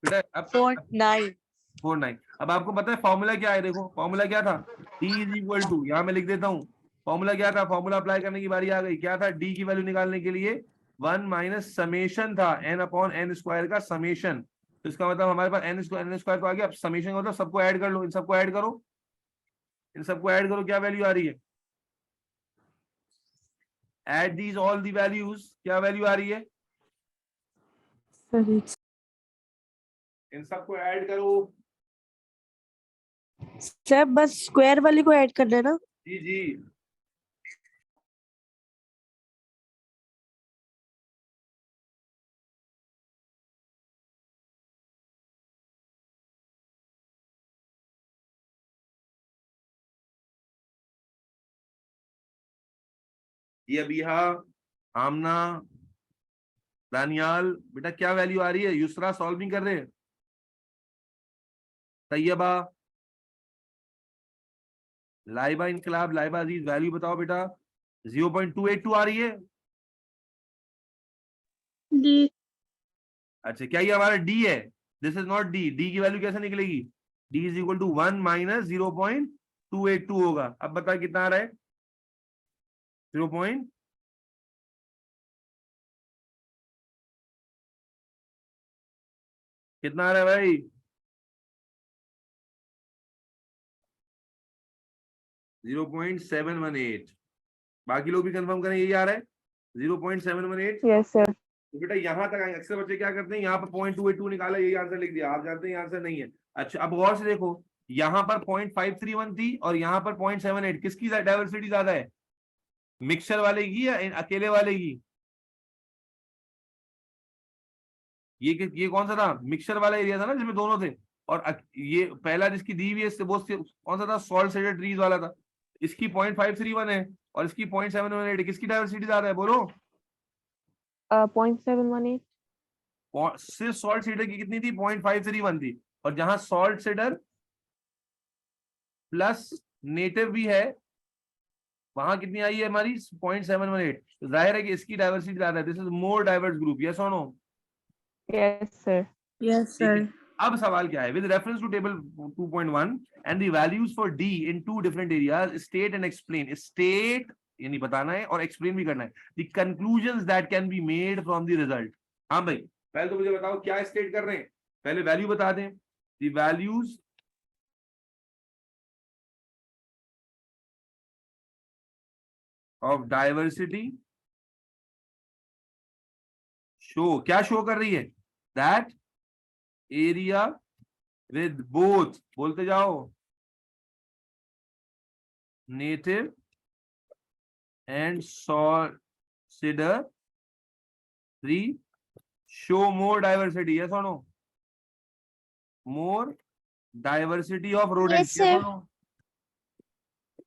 बेटा। अब 49 अब आपको पता है फॉर्मूला क्या है, देखो फॉर्मूला क्या था, d इज इक्वल टू, यहाँ मैं लिख देता हूँ फॉर्मूला क्या था। फॉर्मूला अप्लाई करने की बारी आ गई, क्या था, d की वैल्यू निकालने के लिए 1 माइनस समेशन था, n अपॉन n स्क्वायर का समेशन। तो इसका मतलब हमारे पास n स्क्वायर तो आ गया। अब समेशन का मतलब सबको ऐड कर लो, इन सबको ऐड करो, इन सबको ऐड करो, क्या वैल्यू आ रही है, add these all the values, क्या वैल्यू आ रही है, इन सबको ऐड करो। सर बस स्क्वायर वाले को ऐड करना है ना? जी जी, ये अबीहा, आमना, दानियाल, बेटा क्या वैल्यू आ रही है, युसरा सॉल्विंग कर रहे हैं, तैयबा, लाइबा इनकलाब, लाइबा अजीज, वैल्यू बताओ बेटा। 0.282 आ रही है। डी। अच्छा, क्या ये हमारा डी है? This is not D. D की वैल्यू कैसे निकलेगी? D is equal to 1 minus 0.282 होगा। अब बता कितना आ रहा है? 0. कितना आ रहा है भाई? 0.718। बाकी लोग भी कंफर्म करें, यही आ रहा है 0.718। Yes, sir. तो बेटा यहाँ तक आएंगे। अक्सर बच्चे क्या करते हैं, यहाँ पर 0.282 निकाला, यही आंसर लिख दिया। आप जानते हैं आंसर नहीं है। अच्छा, अब गौर से देखो, यहाँ पर 0.531 थी और यहाँ पर 0.78। किसकी डाइवर्सिटी ज्यादा है? मिक्सचर वाले की या अकेले वाले की? ये कौन सा था? मिक्सचर वाला एरिया था ना, जिसमें दोनों थे। और ये पहला जिसकी दी हुई है वो कौन सा था? सॉल्ट शेडेड ट्रीज वाला था। इसकी 0.531 है और इसकी 0.718। किसकी डाइवर्सिटी ज्यादा है बोलो? 0.718. सिर्फ सॉल्ट सीडर की कितनी थी? 0.531 थी। और जहां सॉल्ट सीडर प्लस नेटिव भी है, वहां कितनी आई है हमारी? 0.718। तो जाहिर है कि इसकी डाइवर्सिटी ज्यादा है। This is more diverse group. Yes और no? Yes, sir. Yes sir. अब सवाल क्या है? With reference to table 2.1 and the values for D in two different areas, state and explain. State यानी बताना है और एक्सप्लेन भी करना है the conclusions that can be made from the result. हाँ भाई, पहले तो मुझे बताओ क्या स्टेट कर रहे हैं। पहले वैल्यू बता दें। The values of diversity show, क्या शो कर रही है? दैट एरिया विद बोथ, बोलते जाओ, native and salt cedar tree show more diversity. Yes or no? More diversity of rodents. Yes, sir. Yes or no?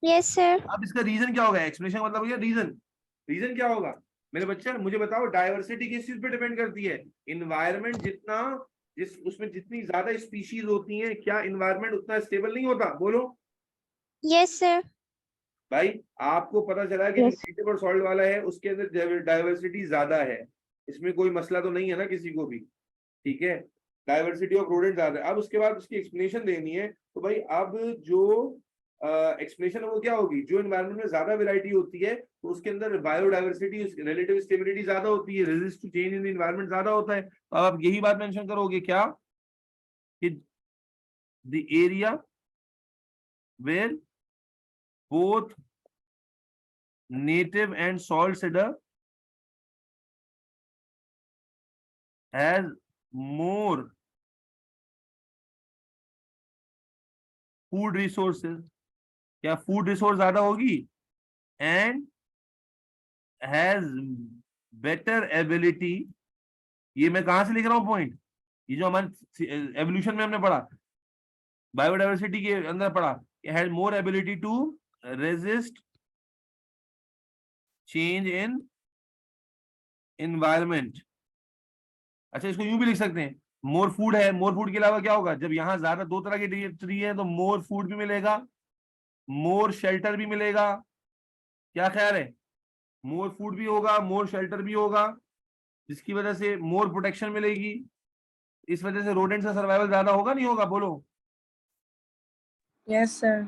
Yes, sir. अब इसका reason क्या होगा? एक्सप्लेनेशन मतलब हो गया रीजन। रीजन क्या होगा मेरे बच्चे? मुझे बताओ, डाइवर्सिटी किस चीज पे डिपेंड करती है? इन्वायरमेंट जितना, उसमें जितनी ज्यादा स्पीशीज होती हैं, क्या इन्वायरमेंट उतना स्टेबल नहीं होता? बोलो। Yes, sir. भाई आपको पता चला कि Yes. नेटिव और सॉल्ट वाला है, उसके अंदर डाइवर्सिटी ज्यादा है। इसमें कोई मसला तो नहीं है ना किसी को भी? ठीक है, डाइवर्सिटी ऑफ रोडेंट ज्यादा है। अब उसके बाद उसकी एक्सप्लेनेशन देनी है। तो भाई अब जो एक्सप्लेनेशन है वो क्या होगी? जो एनवायरनमेंट में ज्यादा वैरायटी होती है तो उसके अंदर बायोडाइवर्सिटी, रिलेटिव स्टेबिलिटी ज्यादा होती है, resist to change in the environment ज्यादा होता है। तो अब आप यही बात मेंशन करोगे क्या कि the area where both native and salt cedar has more food resources, क्या फूड रिसोर्स ज्यादा होगी? And has better ability. ये मैं कहां से लिख रहा हूं पॉइंट? ये जो हमारे एवोल्यूशन में हमने पढ़ा, बायोडाइवर्सिटी के अंदर पढ़ा, has more ability to resist change in environment. अच्छा, इसको यूं भी लिख सकते हैं, मोर फूड है। मोर फूड के अलावा क्या होगा? जब यहाँ ज्यादा दो तरह के ट्री है तो मोर फूड भी मिलेगा, मोर शेल्टर भी मिलेगा। क्या ख्याल है? मोर फूड भी होगा, मोर शेल्टर भी होगा, जिसकी वजह से मोर प्रोटेक्शन मिलेगी। इस वजह से रोडेंट्स का सर्वाइवल ज्यादा होगा, नहीं होगा? बोलो। Yes sir.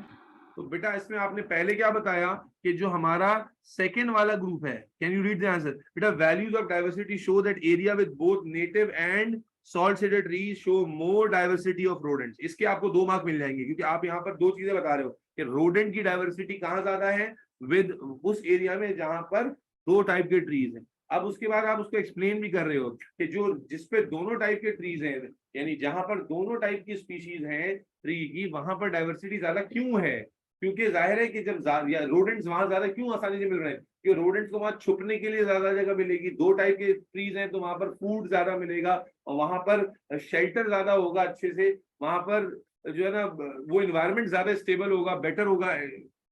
तो बेटा इसमें आपने पहले क्या बताया कि जो हमारा सेकंड वाला ग्रुप है, can you read the answer बेटा? Values of diversity show that area with both native and salt cedar trees show more diversity of rodents. इसके आपको 2 मार्क मिल जाएंगे, क्योंकि आप यहाँ पर 2 चीजें बता रहे हो कि रोडेंट की डाइवर्सिटी कहाँ ज्यादा है? विद उस एरिया में जहां पर 2 टाइप के ट्रीज हैं। अब उसके बाद आप उसको एक्सप्लेन भी कर रहे हो कि जो जिसपे दोनों टाइप के ट्रीज हैं, यानी जहां पर दोनों टाइप की स्पीशीज हैं ट्री की, वहां पर डाइवर्सिटी ज्यादा क्यों है? क्योंकि जाहिर है कि जब रोडेंट्स वहां ज्यादा क्यों आसानी से मिल रहे हैं? क्योंकि रोडेंट्स को वहां छुपने के लिए ज्यादा जगह मिलेगी। 2 टाइप के ट्रीज हैं तो वहां पर फूड ज्यादा मिलेगा और वहां पर शेल्टर ज्यादा होगा अच्छे से। वहां पर जो है ना, वो इन्वायरमेंट ज्यादा स्टेबल होगा, बेटर होगा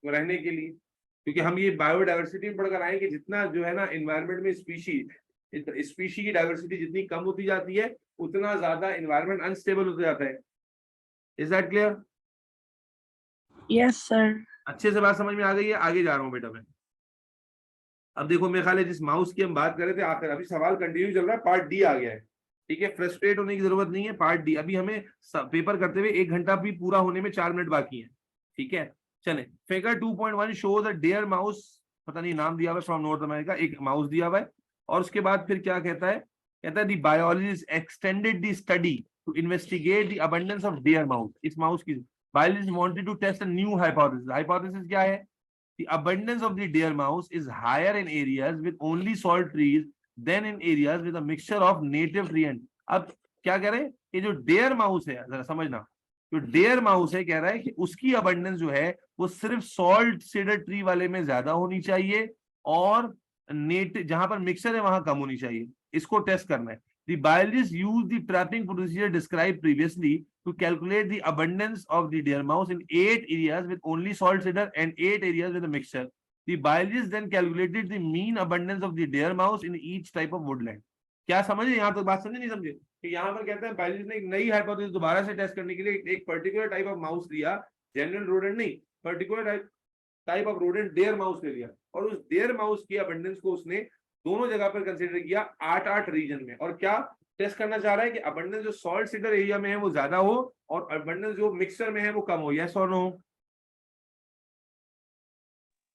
रहने के लिए। क्योंकि हम ये बायोडाइवर्सिटी में पढ़कर आए कि जितना जो है ना एनवायरनमेंट में स्पीशी की डाइवर्सिटी जितनी कम होती जाती है, उतना ज्यादा एनवायरनमेंट अनस्टेबल होता जाता है। Is that clear? Yes, sir. अच्छे से बात समझ में आ गई है? आगे जा रहा हूँ बेटा मैं। अब देखो मेरे ख्याल है जिस माउस की हम बात कर रहे थे आखिर, अभी सवाल कंटिन्यू चल रहा है, पार्ट डी आ गया है। ठीक है, फ्रस्ट्रेट होने की जरूरत नहीं है, पार्ट डी। अभी हमें पेपर करते हुए 1 घंटा भी पूरा होने में 4 मिनट बाकी है। ठीक है, चले। Figure 2.1 shows a deer mouse, पता नहीं नाम दिया हुआ है, फ्रॉम नॉर्थ अमेरिका, एक माउस दिया हुआ है। और उसके बाद फिर क्या कहता है? कहता है the biologist extended the study to investigate the abundance of deer mouse. इस माउस की biologist wanted to test a new hypothesis. Hypothesis क्या है? The abundance of the deer mouse is higher in areas with only salt trees than in areas with a mixture of native tree and। अब क्या कह रहे हैं? ये जो dare mouse है, जरा समझना, जो डेयर माउस है कह रहा है कि उसकी अबंडेंस जो है वो सिर्फ सॉल्ट सीडर ट्री वाले में ज्यादा होनी चाहिए और नेटिव जहां पर मिक्सर है वहां कम होनी चाहिए। इसको टेस्ट करना है। The biologists use the trapping procedure described previously to calculate the abundance of the deer mouse in 8 areas with only salt cedar and 8 areas with a mixture. The biologists then calculated the mean abundance of the deer mouse in each type of woodland. क्या समझे? यहाँ तक बात समझे नहीं समझे? कि यहाँ पर कहते हैं बायोलॉजिस्ट ने एक नई हाइपोथेसिस दोबारा से टेस्ट करने के लिए एक पर्टिकुलर टाइप ऑफ माउस लिया, जनरल रोडेंट नहीं, particular type of rodent deer mouse ले लिया, और उस डेयर माउस की अबंडेंस को उसने दोनों जगह पर कंसीडर किया 8-8 रीजन में। और क्या टेस्ट करना चाह रहा है? कि अबंडेंस जो सॉल्ट सीडर एरिया में है वो ज्यादा हो और अबंडेंस जो मिक्सर में है वो कम हो। यस और नो?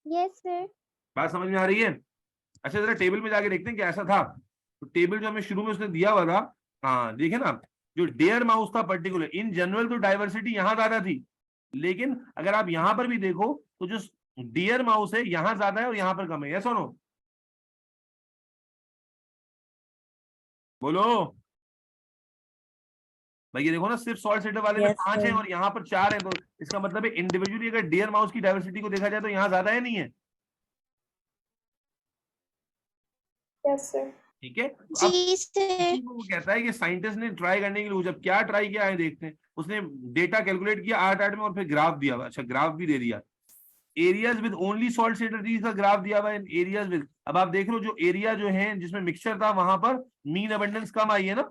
Yes, sir. बात समझ में आ रही है? अच्छा, जरा टेबल में जाके देखते हैं क्या ऐसा था। तो टेबल जो हमें शुरू में उसने दिया हुआ था, हाँ देखे ना, जो डेयर माउस था पर्टिकुलर, इन जनरल तो डाइवर्सिटी यहाँ ज्यादा थी, लेकिन अगर आप यहाँ पर भी देखो तो जो डेयर माउस है यहाँ ज्यादा है और यहाँ पर कम है। यस और नो? बोलो भाई। ये देखो ना, सिर्फ सॉल्ट सीडर वाले में Yes, 5 है sir. और यहाँ पर 4 है, तो इसका मतलब है इंडिविजुअली अगर डेयर माउस की डाइवर्सिटी को देखा जाए तो यहाँ ज्यादा है, नहीं है? Yes, sir. ठीक है, तो अब जी सर। वो कहता है कि साइंटिस्ट ने ट्राई करने के लिए, जब क्या ट्राई किया है देखते हैं। उसने डेटा कैलकुलेट किया 8-8 में और फिर ग्राफ दिया हुआ। अच्छा, ग्राफ भी दे दिया। Areas with only salt cedar trees का ग्राफ दिया हुआ है, एरियाज विद। अब आप देख लो जो एरिया जो है जिसमें मिक्सचर था वहां पर मीन अबंडेंस कम आई है ना,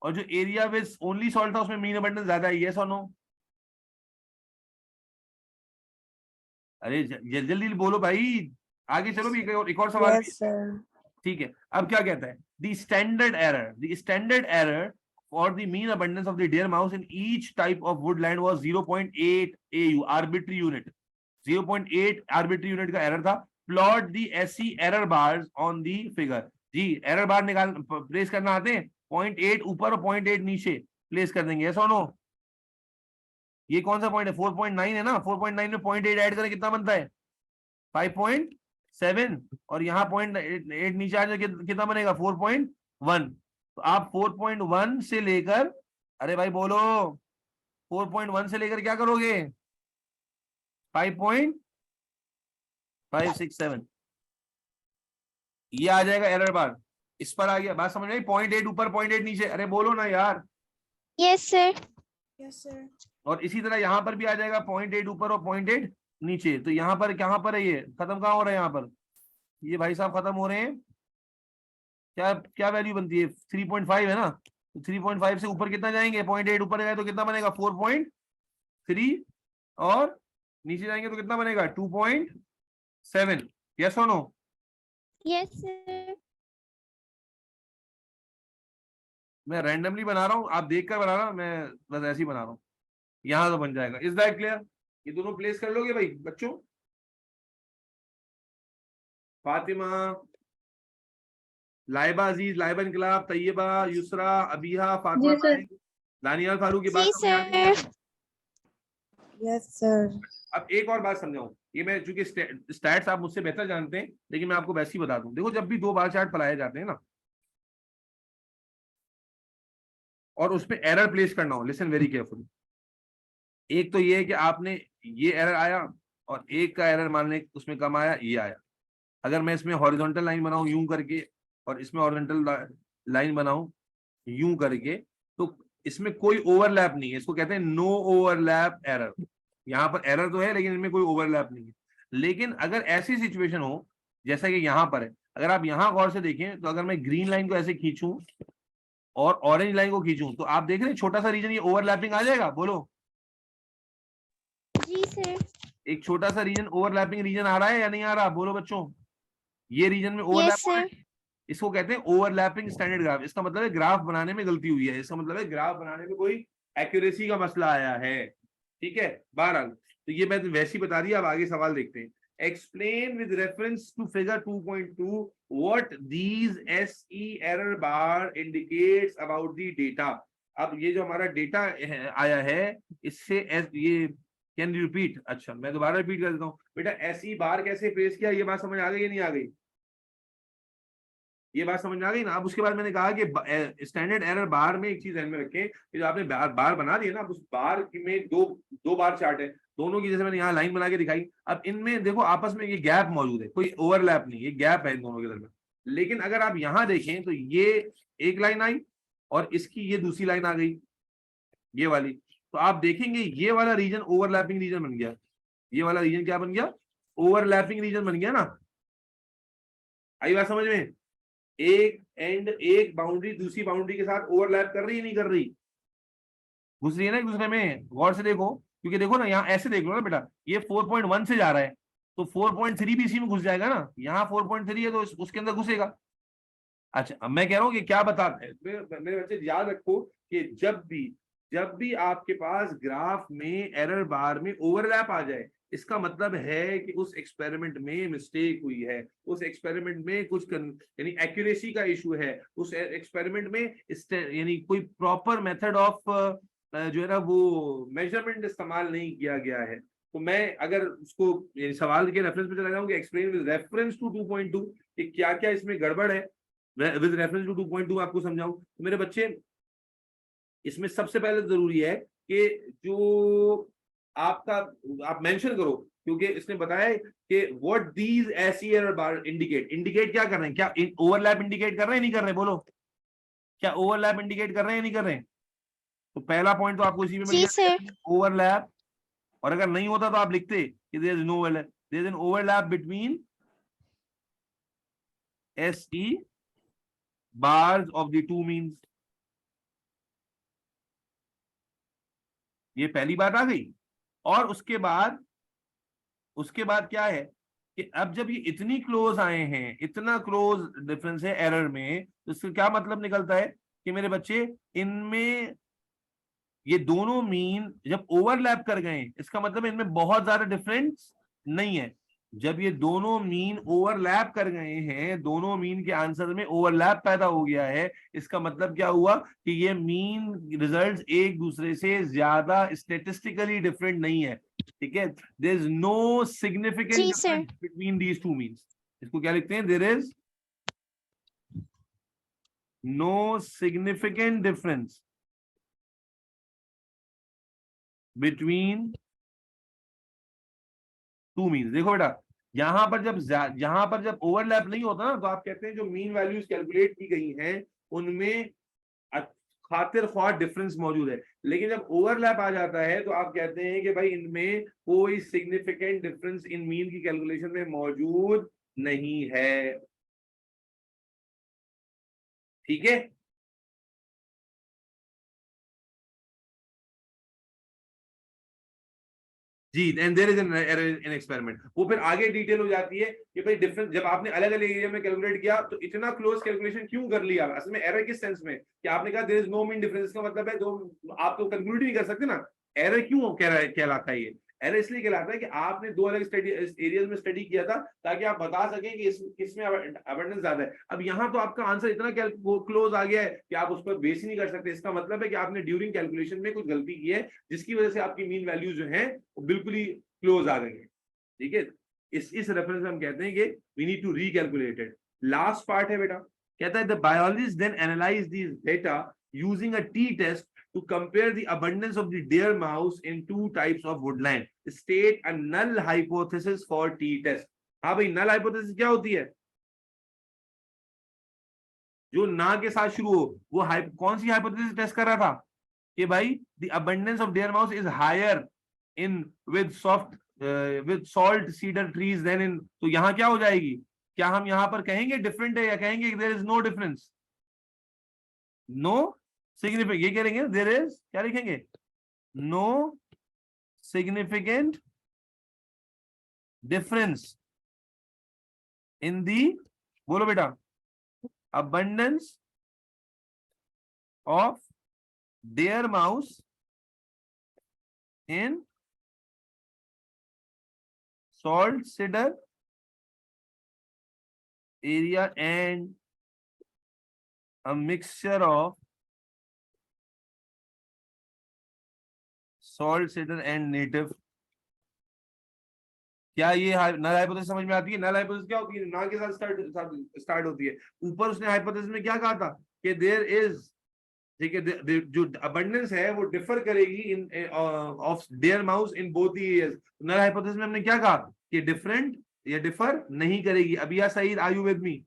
और जो एरिया विद ओनली सॉल्ट था उसमें मीन अबंडेंस ज्यादा आई है। यस और नो? अरे जल्दी जल्दी बोलो भाई, आगे चलो भी। एक और सवाल। Yes, sir. ठीक है, अब क्या कहता है? The standard error for the mean abundance of the deer mouse in each type of woodland was 0.8 AU, arbitrary unit. 0.8 arbitrary unit का एरर था। Plot the SE error bars on the figure. जी, error bar निकाल place करना आते हैं? 0.8 ऊपर और 0.8 नीचे प्लेस कर देंगे। ऐसा नो? ये कौन सा पॉइंट है? 4.9 है ना। 4.9 में 0.8 ऐड करें कितना बनता है? 5.7। और यहाँ 0.8 नीचे आ जाए कितना बनेगा? 4.1। तो आप 4.1 से लेकर, अरे भाई बोलो, 4.1 से लेकर क्या करोगे? 5.567, ये आ जाएगा एरर बार। इस पर आ गया, बात समझ में? 0.8 ऊपर 0.8 नीचे, अरे बोलो ना यार। Yes, sir. Yes, sir. और इसी तरह यहाँ पर भी आ जाएगा 0.8 ऊपर और 0.8 नीचे। तो यहाँ पर कहाँ पर है? ये खत्म कहाँ हो रहा है? यहाँ पर ये भाई साहब खत्म हो रहे हैं। क्या क्या वैल्यू बनती है? 3.5 है ना। तो 3.5 से ऊपर कितना जाएंगे? 0.8 ऊपर गए तो कितना बनेगा? 4.3, और नीचे जाएंगे तो कितना बनेगा? 2.7। यस और नो? Yes, sir. मैं रैंडमली बना रहा हूँ, आप देखकर बना रहा, मैं बस ऐसे ही बना रहा हूँ। यहां तो बन जाएगा। Is that clear? ये दोनों प्लेस कर लोगे भाई बच्चों? फातिमा, लाइबा अजीज, लाइबा इनकलाब, तैयबा, युसरा, अबीहा, फातिमा, दानियाल फारूक की बात जी समझ आ रही है? सर। Yes, sir. अब एक और बात समझाऊं, ये मैं चूंकि स्टैट्स आप मुझसे बेहतर जानते हैं, लेकिन मैं आपको वैसे ही बता दूं। देखो, जब भी 2 बार चार्ट पढ़ाए जाते हैं ना और उसमें एरर प्लेस करना हो, लिसन वेरी केयरफुली। एक तो ये है कि आपने ये एरर आया और एक का एरर मान लें उसमें कम आया, ये आया। अगर मैं इसमें हॉरिजॉन्टल लाइन बनाऊं यूं करके और इसमें हॉरिजॉन्टल लाइन बनाऊं यूं करके, तो इसमें कोई ओवरलैप नहीं है। इसको कहते हैं नो ओवरलैप एरर। यहाँ पर एरर तो है लेकिन इनमें कोई ओवरलैप नहीं है। लेकिन अगर ऐसी सिचुएशन हो जैसा कि यहाँ पर है, अगर आप यहाँ गौर से देखें तो अगर मैं ग्रीन लाइन को ऐसे खींचूं और ऑरेंज लाइन को खींचूं तो आप देख रहे हैं छोटा सा रीजन ये ओवरलैपिंग आ जाएगा। बोलो जी सर। एक छोटा सा रीजन, ओवरलैपिंग रीजन आ रहा है या नहीं आ रहा, बोलो बच्चों। ये रीजन में Yes, ओवरलैप हो रहा sir. है, इसको कहते हैं ओवरलैपिंग स्टैंडर्ड ग्राफ। इसका मतलब है ग्राफ बनाने में गलती हुई है, इसका मतलब है ग्राफ बनाने में कोई एक्यूरेसी का मसला आया है। ठीक है, बहरहाल तो ये मैं वैसे ही बता दिया। अब आगे सवाल देखते हैं। Explain with reference to figure 2.2 what these SE error bars indicates about the data. अब ये जो हमारा डेटा आया है, इससे ये कैन यू रिपीट। अच्छा, मैं दोबारा रिपीट कर देता हूँ बेटा। एसई बार कैसे फेस किया, ये बात समझ आ गई या नहीं आ गई? ये बात समझ में आ गई ना। अब उसके बाद मैंने कहा कि स्टैंडर्ड एरर बार में एक चीज ध्यान में रखें कि जो आपने बार बना दिया ना, उस बार में दो बार चार्ट है, दोनों की जैसे मैंने यहाँ लाइन बना के दिखाई। अब इनमें देखो आपस में ये गैप मौजूद है, कोई ओवरलैप नहीं, ये गैप है इन दोनों के दरमियान। लेकिन अगर आप यहाँ देखें तो ये एक लाइन आई और इसकी ये दूसरी लाइन आ गई, ये वाली। तो आप देखेंगे ये वाला रीजन ओवरलैपिंग रीजन बन गया। ये वाला रीजन क्या बन गया? ओवरलैपिंग रीजन बन गया ना। आई बात समझ में? एक बाउंड्री दूसरी बाउंड्री के साथ ओवरलैप कर रही है नहीं कर रही? घुस रही है ना एक दूसरे में। गौर से देखो, क्योंकि देखो ना यहाँ ऐसे देख लो ना बेटा, ये 4.1 से जा रहा है तो 4.3 भी इसी में घुस जाएगा ना। यहाँ 4.3 है तो उसके अंदर घुसेगा। अच्छा, अब मैं कह रहा हूँ कि क्या बताते हैं मेरे बच्चे, याद रखो कि जब भी आपके पास ग्राफ में एरर बार में ओवरलैप आ जाए, इसका मतलब है कि उस एक्सपेरिमेंट में मिस्टेक हुई है, उस एक्सपेरिमेंट में कुछ यानी एक्यूरेसी का इशू है, उस एक्सपेरिमेंट में यानी कोई प्रॉपर मेथड ऑफ जो है ना वो मेजरमेंट इस्तेमाल नहीं किया गया है। तो मैं अगर उसको सवाल के रेफरेंस पे चला जाऊं कि एक्सप्लेन विद रेफरेंस टू 2.2 कि क्या क्या इसमें गड़बड़ है, विद रेफरेंस टू 2.2 आपको समझाऊं। तो मेरे बच्चे, इसमें सबसे पहले जरूरी है कि जो आपका आप मेंशन करो, क्योंकि इसने बताया कि what these AC error bar indicate क्या कर रहे हैं, क्या ओवरलैप इंडिकेट कर रहे हैं नहीं कर रहे, बोलो क्या ओवरलैप इंडिकेट कर रहे हैं नहीं कर रहे हैं? तो पहला पॉइंट तो आपको इसी में मिल जी गया, सर। ओवरलैप। और अगर नहीं होता तो आप लिखते कि there is no overlap, there is an overlap between SE bars of the two means. ये पहली बात आ गई। और उसके बाद क्या है कि अब जब ये इतनी क्लोज आए हैं, इतना क्लोज डिफरेंस है एरर में, तो इसका क्या मतलब निकलता है कि मेरे बच्चे, इनमें ये दोनों मीन जब ओवरलैप कर गए, इसका मतलब इनमें बहुत ज्यादा डिफरेंस नहीं है। जब ये दोनों मीन ओवरलैप कर गए हैं, दोनों मीन के आंसर में ओवरलैप पैदा हो गया है, इसका मतलब क्या हुआ कि ये मीन रिजल्ट्स एक दूसरे से ज्यादा स्टेटिस्टिकली डिफरेंट नहीं है। ठीक है, देयर इज नो सिग्निफिकेंट जी sir. Difference between these two means. इसको क्या लिखते हैं? There is no significant difference between two means. देखो बेटा, यहां पर जब ओवरलैप नहीं होता ना, तो आप कहते हैं जो मीन वैल्यूज कैलकुलेट की गई हैं उनमें खातिर ख्वाह डिफरेंस मौजूद है। लेकिन जब ओवरलैप आ जाता है तो आप कहते हैं कि भाई इनमें कोई सिग्निफिकेंट डिफरेंस इन मीन की कैलकुलेशन में मौजूद नहीं है। ठीक है, जी। And there is an error in experiment. वो फिर आगे डिटेल हो जाती है कि भाई डिफरेंस जब आपने अलग अलग एरिया में कैलकुलेट किया तो इतना क्लोज कैलकुलेशन क्यों कर लिया। असल में एरर किस सेंस में कि आपने कहा there is no mean difference, का मतलब है जो आप तो कंक्लूड नहीं कर सकते ना। एरर क्यों कहलाता है? ये एरर इसलिए कहलाता है कि आपने दो अलग स्टडी एरियाज में स्टडी किया था ताकि आप बता सकें कि किसमें अबंडेंस ज्यादा है। अब यहाँ तो आपका आंसर इतना क्लोज आ गया है कि आप उस पर बेस ही नहीं कर सकते। इसका मतलब है कि आपने ड्यूरिंग कैलकुलेशन में कुछ गलती की है, जिसकी वजह से आपकी मीन वैल्यू जो है वो बिल्कुल ही क्लोज आ गई है। ठीक है, इस रेफरेंस में हम कहते हैं कि we need to recalculate it. Last part है बेटा, कहता है the biologist then analyse this data using a t test to compare the abundance of the deer mouse in two types of woodland. State a null hypothesis for t-test. हाँ भाई, null hypothesis क्या होती है? जो ना के साथ शुरू हो, वो कौन सी hypothesis टेस्ट कर रहा था कि भाई the abundance of deer mouse is higher in with salt cedar trees than in, तो यहाँ क्या हो जाएगी? क्या हम यहाँ पर कहेंगे डिफरेंट है या कहेंगे there is no difference? No significant, ये करेंगे देयर इज, क्या लिखेंगे? No significant difference in the, बोलो बेटा, abundance of deer mouse in salt cedar area and a mixture of salt cedar and native. क्या ये नल हाइपोथेसिस समझ में आती है? नल हाइपोथेसिस क्या होती है? ना के साथ स्टार्ट होती है। ऊपर उसने हाइपोथेसिस में क्या कहा था कि देयर इज, ठीक है, जो अबंडेंस है वो डिफर करेगी in of deer mouse in both the areas. Null hypothesis में हमने क्या कहा कि डिफरेंट या डिफर नहीं करेगी। Abiya, Saeed, are you with me?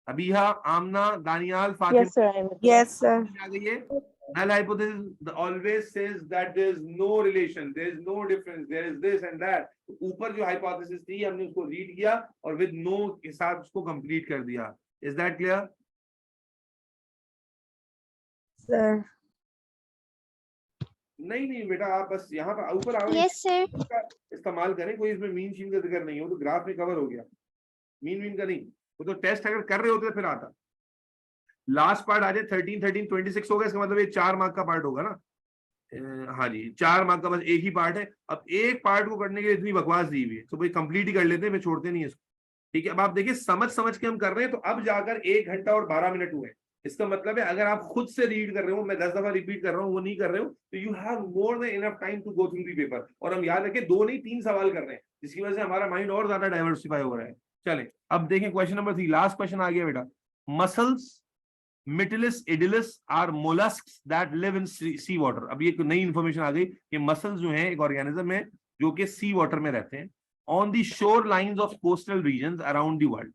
Abiya, Amna, Danial, Fatima? Yes, sir. I'm Yes, sir. आ गई है। Null hypothesis always says that there is no relation, there is no difference, there is this and that. ऊपर जो hypothesis थी हमने उसको रीड किया और with no के साथ उसको कंप्लीट कर दिया। Is that clear? Sir. नहीं बेटा, आप बस यहाँ पर ऊपर आओ, Yes, sir. इसका इस्तेमाल करें। कोई इसमें मीन शीन का जिक्र नहीं हो तो ग्राफ में कवर हो गया। मीन का नहीं, वो तो टेस्ट अगर कर रहे होते तो फिर आता। लास्ट पार्ट आ जाए 13, 26 होगा, इसका मतलब ये 4 मार्क का पार्ट होगा ना। हाँ जी, 4 मार्क का बस एक ही पार्ट है। अब एक पार्ट को करने के लिए इतनी बकवास दी हुई है तो भाई कंप्लीट ही कर लेते हैं, फिर छोड़ते नहीं है इसको। ठीक है, अब आप देखिए समझ के हम कर रहे हैं, तो अब जाकर 1 घंटा और 12 मिनट हुए। इसका मतलब है अगर आप खुद से रीड कर रहे हो, मैं 10 दफा रिपीट कर रहा हूँ, वो नहीं कर रहे हो, तो you have more than enough time to go through the paper. और हम याद रखें 2 नहीं 3 सवाल कर रहे हैं, जिसकी वजह से हमारा माइंड और ज्यादा डाइवर्सिफाई हो रहा है। चले अब देखें क्वेश्चन नंबर 3, लास्ट क्वेश्चन आ गया बेटा। Muscles Mytilus, Idyllis are mollusks that live in sea water. अब ये नई इंफॉर्मेशन आ गई कि मसल्स जो हैं एक ऑर्गेनिज्म है जो कि सी वाटर में रहते हैं, on the shore lines of coastal regions around the world.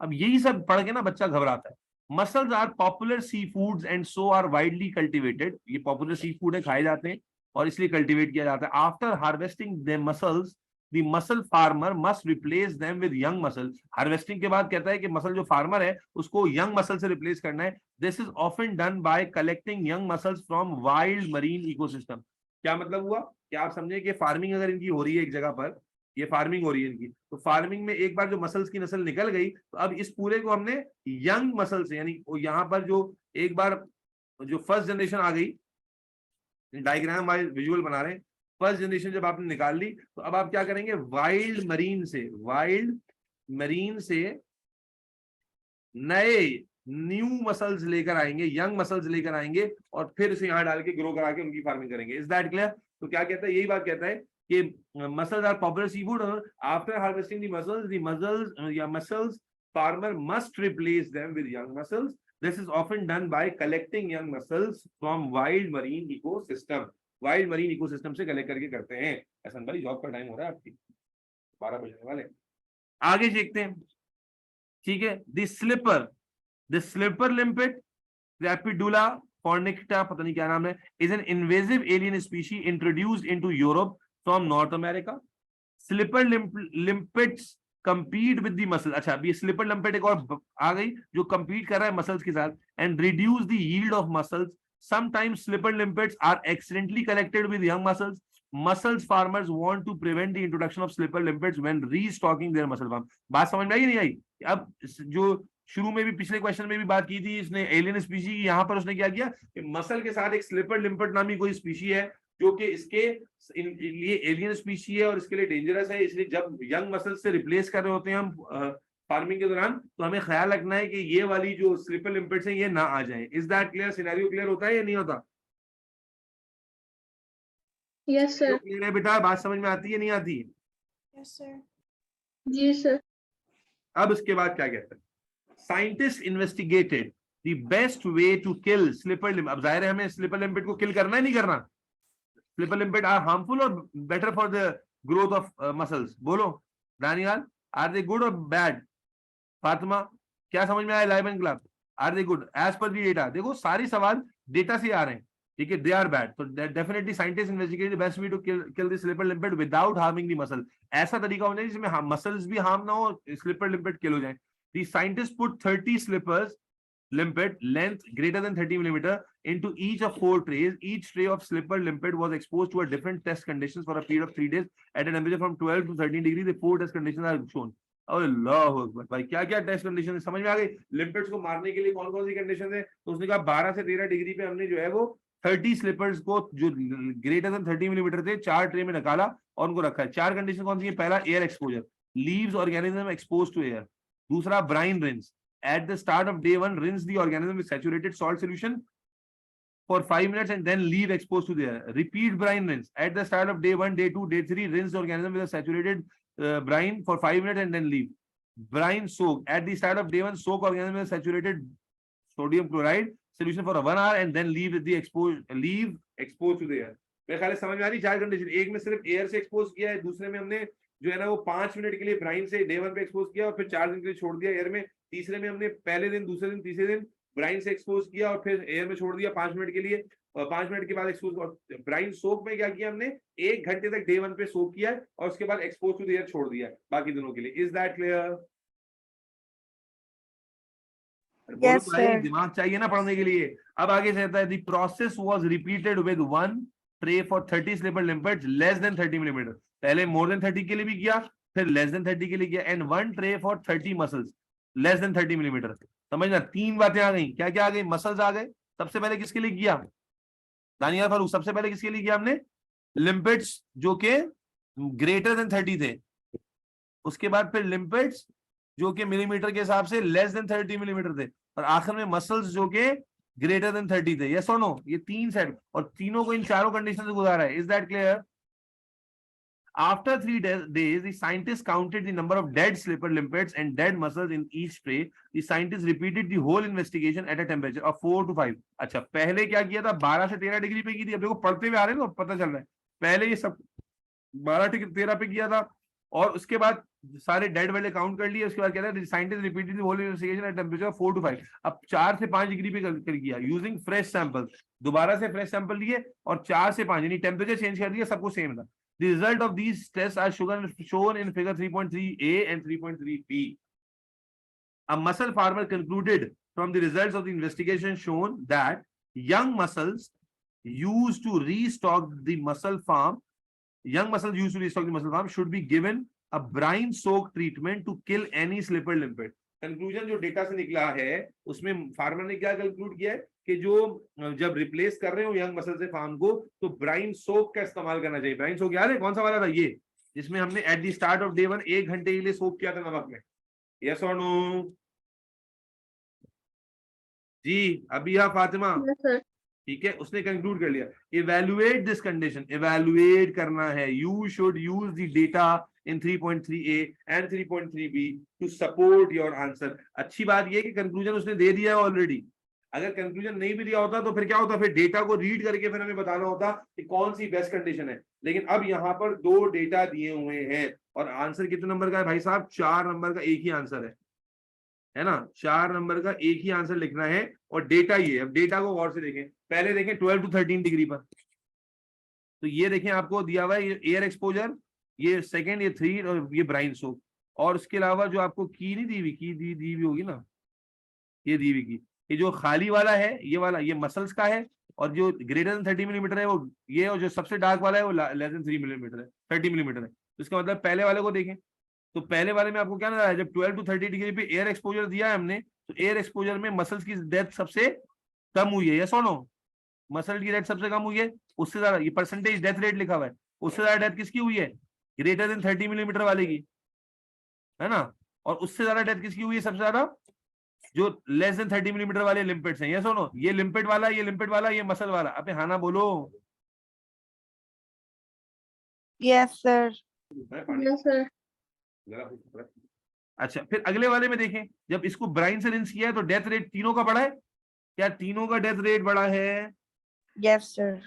अब यही सब पढ़ के ना बच्चा घबराता है। Mussels are popular sea foods and so are widely cultivated. ये पॉपुलर सी फूड है, खाए जाते हैं और इसलिए कल्टिवेट किया जाता है। After harvesting the muscles The muscle farmer must replace them with young muscle. Harvesting के बाद कहता है कि मसल जो फार्मर है उसको यंग मसल से रिप्लेस करना है। This is often done by collecting young muscles from wild marine ecosystem. क्या मतलब हुआ कि आप समझे कि फार्मिंग अगर इनकी हो रही है एक जगह पर, ये फार्मिंग हो रही है इनकी, तो फार्मिंग में एक बार जो मसल्स की नस्ल निकल गई तो अब इस पूरे को हमने यंग मसल से, यानी यहाँ पर जो एक बार जो फर्स्ट जनरेशन आ गई, डायग्राम वाइज विजुअल बना रहे हैं, फर्स्ट जनरेशन जब आपने निकाल ली तो अब आप क्या करेंगे, वाइल्ड मरीन से नए न्यू मसल्स लेकर आएंगे, यंग मसल्स लेकर आएंगे और फिर उसे यहाँ डाल के ग्रो करा के उनकी फार्मिंग करेंगे। Is that clear? तो क्या कहता है, यही बात कहता है कि mussels are popular sea food. After harvesting the mussels farmer must replace them with young mussels. This is often done by collecting young mussels from wild marine ecosystem. Wild marine ecosystem से collect करके करते हैं। ऐसा भाई job का time हो रहा है आपकी, 12 बजने वाले। आगे देखते हैं, ठीक है। The slipper limpet Crepidula fornicata, पता नहीं क्या नाम है, is an invasive alien species introduced into Europe from North America. Slipper limpets compete with the muscle। अच्छा, अब ये स्लिपर लिम्पेट एक और आ गई जो compete कर रहा है मसल्स के साथ, and reduce the yield of muscles। Sometimes slipper limpets are accidentally collected with young muscles. Muscles farmers want to prevent the introduction of slipper limpets when restocking their muscle farm। बात समझ में आई नहीं आई? अब जो शुरू में भी पिछले क्वेश्चन में भी बात की थी इसने एलियन स्पीशी की, यहाँ पर उसने क्या किया कि मसल के साथ एक स्लिपर लिम्पेट नामी कोई स्पीशी है जो कि इसके लिए एलियन स्पीशी है और इसके लिए डेंजरस है। इसलिए जब यंग मसल से रिप्लेस कर रहे होते हैं हम फार्मिंग के दौरान, तो हमें ख्याल रखना है कि ये वाली जो स्लिपर लिम्पेट्स हैं ये ना आ जाए। Is that clear? Scenario clear होता है या नहीं होता? Yes, sir. क्लियर है बेटा? बात समझ में आती है नहीं आती? Yes, sir. जी सर। अब इसके बाद क्या कहते हैं, scientist investigated the best way to kill slipper limpet. अब जाहिर है हमें स्लिपर लिम्पेट को किल करना है नहीं करना? स्लिपर लिम्पेट आर हार्मफुल और better for the growth of mussels? बोलो दानियाल, आर दे गुड और बैड? फातिमा, क्या समझ में आया? Live and club, are they good as per the data? देखो सारे सवाल डेटा से आ रहे हैं, ठीक है। दे आर बैड, तो definitely scientist investigate the best way to kill the slipper limpet without harming the mussel. ऐसा तरीका होना चाहिए जिसमें मसल्स भी हार्म ना हो, स्लिपर लिम्पेट किल हो जाए। The scientist put 30 slippers limpet length greater than 30 millimeter into each of 4 trays. Each tray of slipper limpet was exposed to a different test conditions for a period of 3 days at a temperature from 12 to 13 degree. The 4 test conditions are shown. अल्लाह अकबर भाई, क्या क्या test condition है समझ में आ गई? लिम्पेट्स को मारने के लिए कौन कौन सी कंडीशन है? तो उसने कहा 12 से 13 डिग्री पे हमने जो है वो 30 स्लिपर्स को जो ग्रेटर देन 30 मिलीमीटर थे 4 ट्रे में निकाला और उनको रखा है। 4 कंडीशन कौन सी है? पहला air exposure, leaves organism expose to air. दूसरा brine rinse, at the start of day 1 rinse the organism with saturated salt solution for 5 minutes and then leave exposed to the air. Repeat brine rinse at the start of day 1, day 2, day 3 rinse the organism with a saturated brine for 5 minutes and then leave. Brine soak at the start of day 1 soak organism with saturated sodium chloride solution for 1 hour and then leave the exposed to the air. मेरे ख्याल से समझ में आ रही 4 condition. एक में सिर्फ air से एक्सपोज किया है, दूसरे में हमने जो है ना वो 5 मिनट के लिए ब्राइन से डे 1 पे एक्सपोज किया और फिर 4 दिन के लिए छोड़ दिया एयर में। तीसरे में हमने पहले दिन, दूसरे दिन, तीसरे दिन ब्राइन से एक्सपोज किया और फिर एयर में छोड़ दिया 5 मिनट के लिए और 5 मिनट के बाद एक्सपोज। और ब्राइन सोक में क्या किया हमने? 1 घंटे तक डे 1 पे सोक किया और उसके बाद एक्सपोज टू द एयर छोड़ दिया बाकी दिनों के लिए। Is that clear? Yes, sir. दिमाग चाहिए ना पढ़ने के लिए। अब आगे से कहता है the process was repeated with 1 tray for 30 slipper limpets less than 30 millimetre. पहले मोर देन 30 के लिए भी किया, फिर लेस देन 30 के लिए किया, and 1 tray for 30 muscles less than 30 millimetre. समझना, 3 बातें आ गई। क्या क्या आ गई? मसल्स आ गए। सबसे पहले किसके लिए किया दानिया फारूक? सबसे पहले किसके लिए किया हमने? लिम्पेट्स जो के ग्रेटर देन 30 थे। उसके बाद फिर लिम्पेट्स जो कि मिलीमीटर के हिसाब से लेस देन 30 मिलीमीटर थे, और आखिर में मसल्स जो के ग्रेटर देन 30 थे। यस और नो? ये 3 सेट, और तीनों को इन चारों कंडीशन से गुजारा है। Is that clear? After 3 days, the scientists counted the number of dead slipper limpets and dead muscles in each tray. The scientists repeated the whole investigation at a temperature of 4 to 5. अच्छा, पहले क्या किया था? 12 से 13 degree पे की थी। अब देखो पढ़ते हुए आ रहे हैं तो पता चल रहा है। पहले ये सब 12 से 13 पे किया था और उसके बाद सारे डेड वाले काउंट कर लिए। उसके बाद कहता है scientist repeated the whole investigation at temperature of 4 to 5. अब 4 से 5 डिग्री पे कर किया यूजिंग फ्रेश सैंपल। दोबारा से फ्रेश सैंपल लिए और 4 से 5 यानी टेम्परेचर चेंज कर दिया, सबको सेम था। The result of these tests are shown in figure 3.3a and 3.3b. A muscle farmer concluded from the results of the investigation shown that young muscles used to restock the muscle farm should be given a brine soak treatment to kill any slipper limpet. Conclusion जो data से निकला है उसमें farmer ने क्या conclude किया है कि जो जब रिप्लेस कर रहे हो यंग मसल से फार्म को तो ब्राइन सोक का इस्तेमाल करना चाहिए। ब्राइन सोक याद है कौन सा वाला था? ये जिसमें हमने at the start of day 1 1 घंटे के लिए सोक किया था नमक में। यस और नो? जी अबिया फातिमा? Yes, sir. ठीक है, उसने कंक्लूड कर लिया। इवैल्यूएट दिस कंडीशन, इवैल्यूएट करना है। You should use the data in 3.3a and 3.3b to support your answer. अच्छी बात ये कि कंक्लूजन उसने दे दिया है ऑलरेडी। अगर कंक्लूजन नहीं भी दिया होता तो फिर क्या होता? फिर डेटा को रीड करके फिर हमें बताना होता कि कौन सी बेस्ट कंडीशन है। लेकिन अब यहाँ पर 2 डेटा दिए हुए हैं और आंसर कितने नंबर का है भाई साहब? 4 नंबर का एक ही आंसर है ना? 4 नंबर का एक ही आंसर लिखना है और डेटा ये। अब डेटा को गौर से देखें। पहले देखें 12 to 13 डिग्री पर, तो ये देखें आपको दिया हुआ है ये एयर एक्सपोजर, ये सेकेंड, ये 3 और ये ब्राइन सोक। और उसके अलावा जो आपको की नहीं दी हुई, की दी हुई होगी ना, ये दी हुई की, ये जो खाली वाला है ये वाला, ये मसल्स का है, और जो ग्रेटर देन 30 मिलीमीटर है वो ये, और जो सबसे डार्क वाला है वो लेस देन 3 मिलीमीटर है, 30 मिलीमीटर है। तो इसका मतलब पहले वाले को देखें तो पहले वाले में आपको क्या नजर आया? जब 12 to 30 डिग्री पे एयर एक्सपोजर दिया है हमने तो एयर एक्सपोजर में मसल्स की डेथ सबसे कम हुई है। यस और नो? मसल की डेथ सबसे कम हुई है। उससे ज्यादा ये परसेंटेज डेथ रेट लिखा हुआ है, उससे ज्यादा डेथ किसकी हुई है? ग्रेटर देन 30 मिलीमीटर वाले की, है ना? और उससे ज्यादा डेथ किसकी हुई है सबसे ज्यादा? जो लेस देन 30 मिलीमीटर वाले लिम्पेट्स हैं। ये सुनो, ये लिम्पेट वाला, ये लिम्पेट वाला, ये मसल वाला। अबे हाँ ना बोलो। Yes sir. Yes, sir. अच्छा, फिर अगले वाले में देखें, जब इसको ब्राइन से रिंस किया है तो डेथ रेट तीनों का बढ़ा है। क्या तीनों का डेथ रेट बढ़ा है? Yes sir.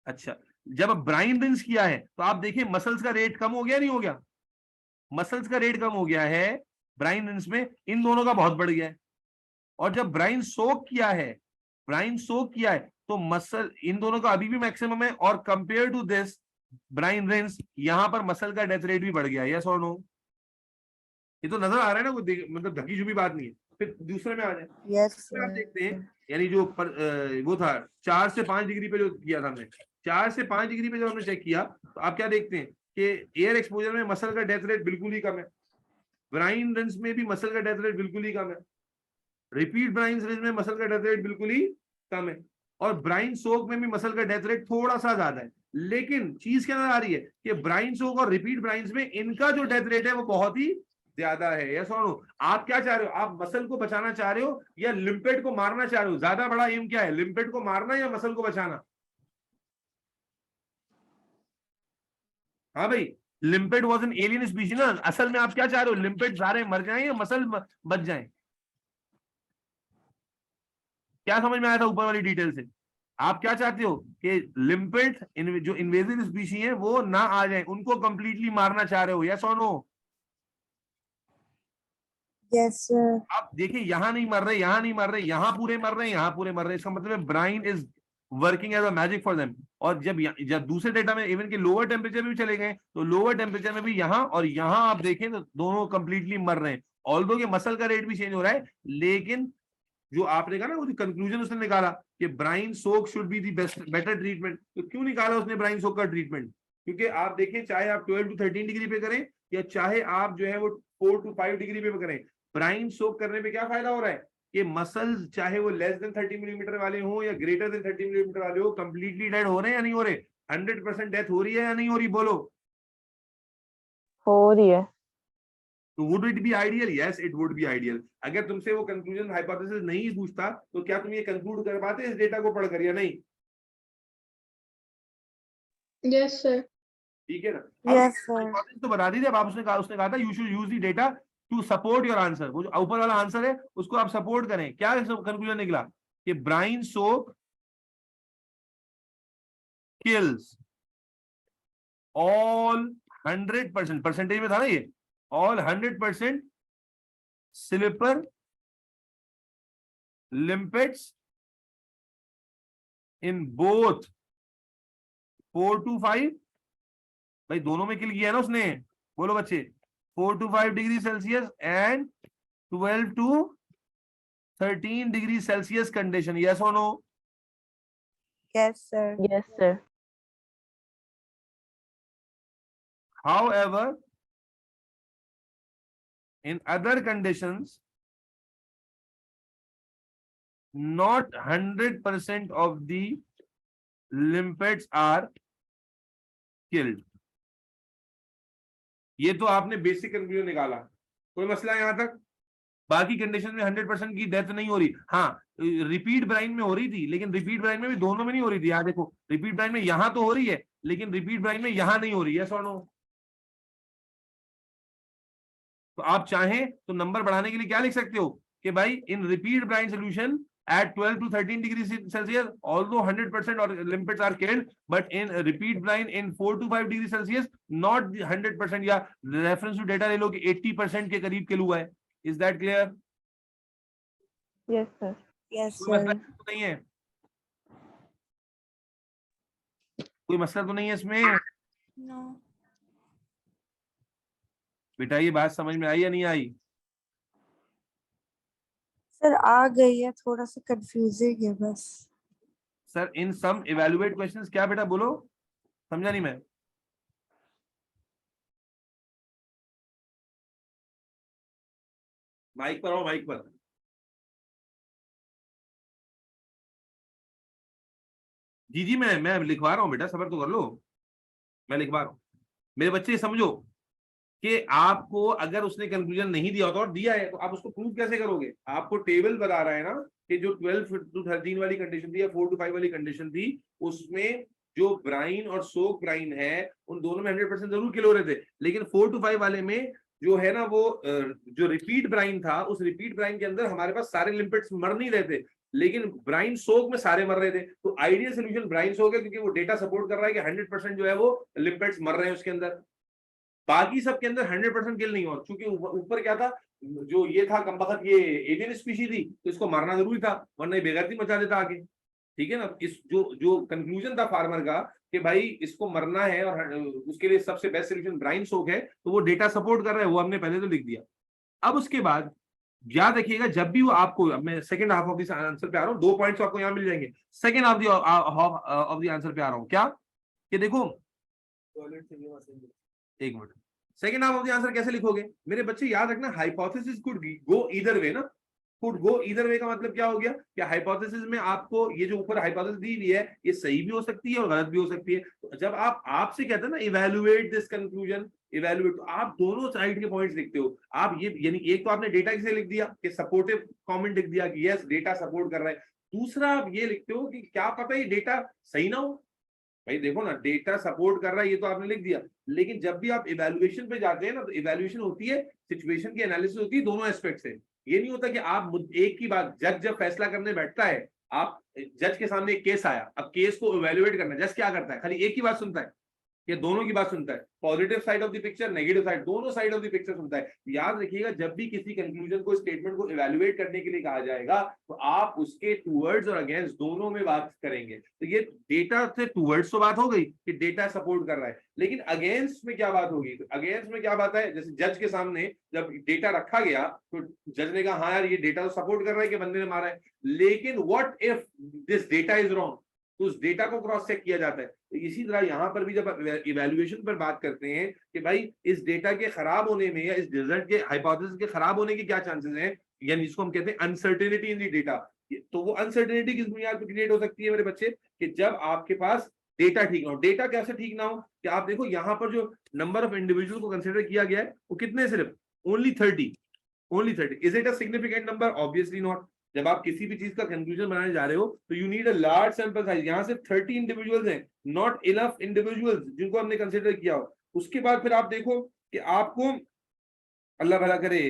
अच्छा, जब ब्राइन रिंस किया है तो आप देखिए मसल्स का रेट कम हो गया, नहीं हो गया? मसल्स का रेट कम हो गया है ब्राइन रिंस में, इन दोनों का बहुत बढ़ गया है। और जब ब्राइन सोक किया है तो मसल इन दोनों का अभी भी मैक्सिमम है, और compare to this brine rinse यहां पर मसल का डेथ रेट भी बढ़ गया है। यस और नो? ये तो नजर आ रहा है ना, कोई मतलब ढकी छुपी बात नहीं है। फिर दूसरे में आ जाए। यस इसमें आप सर। देखते हैं, यानी जो वो था 4 से 5 डिग्री पे जो किया था हमने, 4 से 5 डिग्री पे जब हमने चेक किया तो आप क्या देखते हैं कि एयर एक्सपोजर में मसल का डेथ रेट बिल्कुल ही कम है, ब्राइन रिंस में भी मसल का डेथ रेट बिल्कुल ही कम है, रिपीट ब्राइन रिंस में मसल का डेथ रेट बिल्कुल ही कम है, और ब्राइन सोक में भी मसल का डेथ रेट थोड़ा सा ज्यादा है। लेकिन चीज क्या नजर आ रही है कि ब्राइन सोक और रिपीट ब्राइन्स में इनका जो डेथ रेट है वो बहुत ही ज्यादा है। यस और नो? आप क्या चाह रहे हो, आप मसल को बचाना चाह रहे हो या लिम्पेट को मारना चाह रहे हो? ज्यादा बड़ा एम क्या है, लिम्पेट को मारना या मसल को बचाना? हाँ भाई, limpet was an alien species ना, असल में आप क्या चाह रहे हो, लिम्पेट सारे मर जाएं या मसल बच जाएं? क्या समझ में आया था ऊपर वाली डिटेल से? आप क्या चाहते हो कि लिम्पेट जो इन्वेजिव स्पीशी है वो ना आ जाए, उनको कंप्लीटली मारना चाह रहे हो? यस और नो? Yes sir. आप देखिए, यहां नहीं मर रहे, यहां नहीं मर रहे, यहां पूरे मर रहे हैं, यहां पूरे मर रहे हैं, इसका मतलब है brine is working as a magic for them. और जब दूसरे डेटा में इवन के लोअर टेम्परेचर में भी चले गए तो लोअर टेम्परेचर में भी यहां और यहां आप देखें तो दोनों कंप्लीटली मर रहे हैं। ऑल्दो के मसल का रेट भी चेंज हो रहा है, लेकिन जो आपने कहा ना, वो जो कंक्लूजन उसने निकाला कि brine soak should be the best better treatment, तो क्यों निकाला उसने ब्राइन सोक का ट्रीटमेंट? क्योंकि आप देखिए, चाहे आप 12 to 13 डिग्री पे करें या चाहे आप जो है वो 4 to 5 डिग्री पे करें, ब्राइन सोक करने पे क्या फायदा हो रहा है कि मसल्स चाहे वो लेस देन 30 मिलीमीटर वाले हो या ग्रेटर देन 30 मिलीमीटर वाले हो, कंप्लीटली डेड हो रहे हैं या नहीं हो रहे? 100% डेथ हो रही है या नहीं हो रही? बोलो। हो रही है। तो would it be ideal? Yes, it would be ideal. अगर तुमसे वो कंक्लूजन हाइपोथेसिस नहीं पूछता तो क्या तुम ये कंक्लूड कर पाते इस डेटा को पढ़कर या नहीं? Yes, sir. ठीक है ना? Yes, sir. हाइपोथेसिस तो बता दी थी, अब आप उसने कहा था you should use the data to support your answer. वो जो ऊपर वाला आंसर है उसको आप सपोर्ट करें। क्या कंक्लूजन निकला कि brine soak kills all 100%, percentage में था ना ये, all 100% slipper limpets in both 4 to 5, भाई दोनों में किल किया है ना उसने, बोलो बच्चे, 4 to 5 degree Celsius and 12 to 13 degree Celsius condition. Yes और no? Yes, sir. Yes, sir. However, in other conditions, not 100% of the limpets are killed. ये तो आपने बेसिक कंक्लूजन निकाला, कोई मसला है यहां तक? बाकी कंडीशन में 100% की डेथ नहीं हो रही। हाँ, रिपीट ब्राइन में हो रही थी, लेकिन रिपीट ब्राइन में भी दोनों में नहीं हो रही थी। यहाँ देखो, रिपीट ब्राइन में यहां तो हो रही है, लेकिन रिपीट ब्राइन में यहां नहीं हो रही है। यस और नो? तो आप चाहें तो नंबर बढ़ाने के लिए क्या लिख सकते हो कि भाई in repeat brine solution at 12 to 13 degrees Celsius, although 100% or limpets are killed, but in repeat brine in 4 to 5 degrees Celsius, not 100%, या reference to data ले लो कि 80% के करीब किल हुआ है। Is that clear? Yes, sir. Yes, कोई मसला sir. तो नहीं है? कोई मसला तो नहीं है इसमें? No. बेटा ये बात समझ में आई या नहीं आई? सर आ गई है, थोड़ा सा कंफ्यूजिंग है बस। सर इन सम इवैल्यूएट क्वेश्चंस क्या बेटा, बोलो, समझा नहीं मैं। माइक पर आओ, माइक पर। जी जी, मैं लिखवा रहा हूँ बेटा, सब्र तो कर लो, मैं लिखवा रहा हूँ। मेरे बच्चे समझो कि आपको अगर उसने कंक्लूजन नहीं दिया होता और दिया है तो आप उसको प्रूव कैसे करोगे? आपको टेबल बता रहा है ना कि जो 12 to 13 वाली कंडीशन थी या 4 to 5 वाली कंडीशन थी, उसमें जो ब्राइन और सोक ब्राइन है उन दोनों में 100% जरूर किल हो रहे थे, लेकिन 4 to 5 वाले में जो है ना वो जो रिपीट ब्राइन था, उस रिपीट ब्राइन के अंदर हमारे पास सारे लिम्पेट्स मर नहीं रहे थे, लेकिन ब्राइन सोक में सारे मर रहे थे। तो आइडियल सोल्यूशन ब्राइन सोक है, क्योंकि वो डेटा सपोर्ट कर रहा है कि 100% जो है वो लिम्पेट्स मर रहे हैं उसके अंदर। बाकी सबके अंदर 100% किल नहीं हुआ, क्योंकि ऊपर क्या था, जो ये था कमबख्त, ये एलियन स्पीशी थी, तो इसको मारना जरूरी था, वरना ये बेगैरती मचा देता आगे। ठीक है ना? इस जो कंक्लूजन था फार्मर का कि भाई इसको मरना है और उसके लिए सबसे बेस्ट सोल्यूशन ब्राइन सोक है, तो वो डेटा सपोर्ट कर रहा है, वो हमने पहले तो लिख दिया। अब उसके बाद याद रखिएगा जब भी वो आपको, अब मैं second half of the answer पे आ रहा हूँ, 2 पॉइंट्स आपको यहाँ मिल जाएंगे। Second half of the answer पे आ रहा हूँ क्या, कि देखो एक मिनट, second half of the answer कैसे लिखोगे मेरे बच्चे, याद रखना hypothesis could go either way ना। कुड गो ईदर वे का मतलब क्या हो गया कि हाइपोथेसिस में आपको ये जो ऊपर हाइपोथेसिस दी हुई है ये सही भी हो सकती है और गलत भी हो सकती है। तो जब आप आपसे कहते हैं ना इवैल्यूएट दिस कंक्लूजन, इवैल्यूएट, तो आप दोनों साइड के पॉइंट्स लिखते हो। आप ये यानी एक तो आपने डेटा किसे लिख दिया कि सपोर्टिव कमेंट लिख दिया कि यस डेटा सपोर्ट कर रहा है, दूसरा आप ये लिखते हो कि क्या पता ये डेटा सही ना हो। भाई देखो ना, डेटा सपोर्ट कर रहा है ये तो आपने लिख दिया, लेकिन जब भी आप इवैल्यूएशन पे जाते हैं ना, तो इवैल्यूएशन होती है, सिचुएशन की एनालिसिस होती है दोनों एस्पेक्ट से। ये नहीं होता कि आप एक ही बात, जज जब फैसला करने बैठता है, आप जज के सामने एक केस आया, अब केस को इवैल्यूएट करना, जज क्या करता है, खाली एक ही बात सुनता है, ये दोनों की बात सुनता है, positive side of the picture, negative side, दोनों साइड ऑफ द पिक्चर सुनता है। याद रखिएगा जब भी किसी कंक्लूजन को, स्टेटमेंट को इवैल्यूएट करने के लिए कहा जाएगा, तो आप उसके टूवर्ड्स और अगेंस्ट दोनों में बात करेंगे। तो ये डेटा से टूवर्ड्स तो बात हो गई कि डेटा सपोर्ट कर रहा है, लेकिन अगेंस्ट में क्या बात होगी, तो अगेंस्ट में क्या बात है, जैसे जज के सामने जब डेटा रखा गया तो जज ने कहा हाँ यार ये डेटा तो सपोर्ट कर रहा है कि बंदे ने मारा है, लेकिन what if this data is wrong, तो उस डेटा को क्रॉस चेक किया जाता है। तो इसी तरह यहाँ पर भी जब इवैल्यूएशन पर बात करते हैं कि भाई इस डेटा के खराब होने में या इस रिजल्ट के हाइपोथेसिस के खराब होने के क्या चांसेस हैं, यानी जिसको हम कहते हैं अनसर्टेनिटी इन द डेटा, तो वो अनसर्टेनिटी किस बुनियाद पर क्रिएट हो सकती है मेरे बच्चे, कि जब आपके पास डेटा ठीक ना हो। डेटा कैसे ठीक ना हो, कि आप देखो यहाँ पर जो नंबर ऑफ इंडिविजुअल को कंसिडर किया गया है वो कितने, सिर्फ only 30, only 30। Is it a significant number? Obviously not. जब आप किसी भी चीज का कंक्लूजन बनाने जा रहे हो तो you need a large sample size. यहाँ से 30 इंडिविजुअल्स हैं, नॉट इनफ इंडिविजुअल्स जिनको हमने कंसिडर किया हो। उसके बाद फिर आप देखो कि आपको अल्लाह भला करे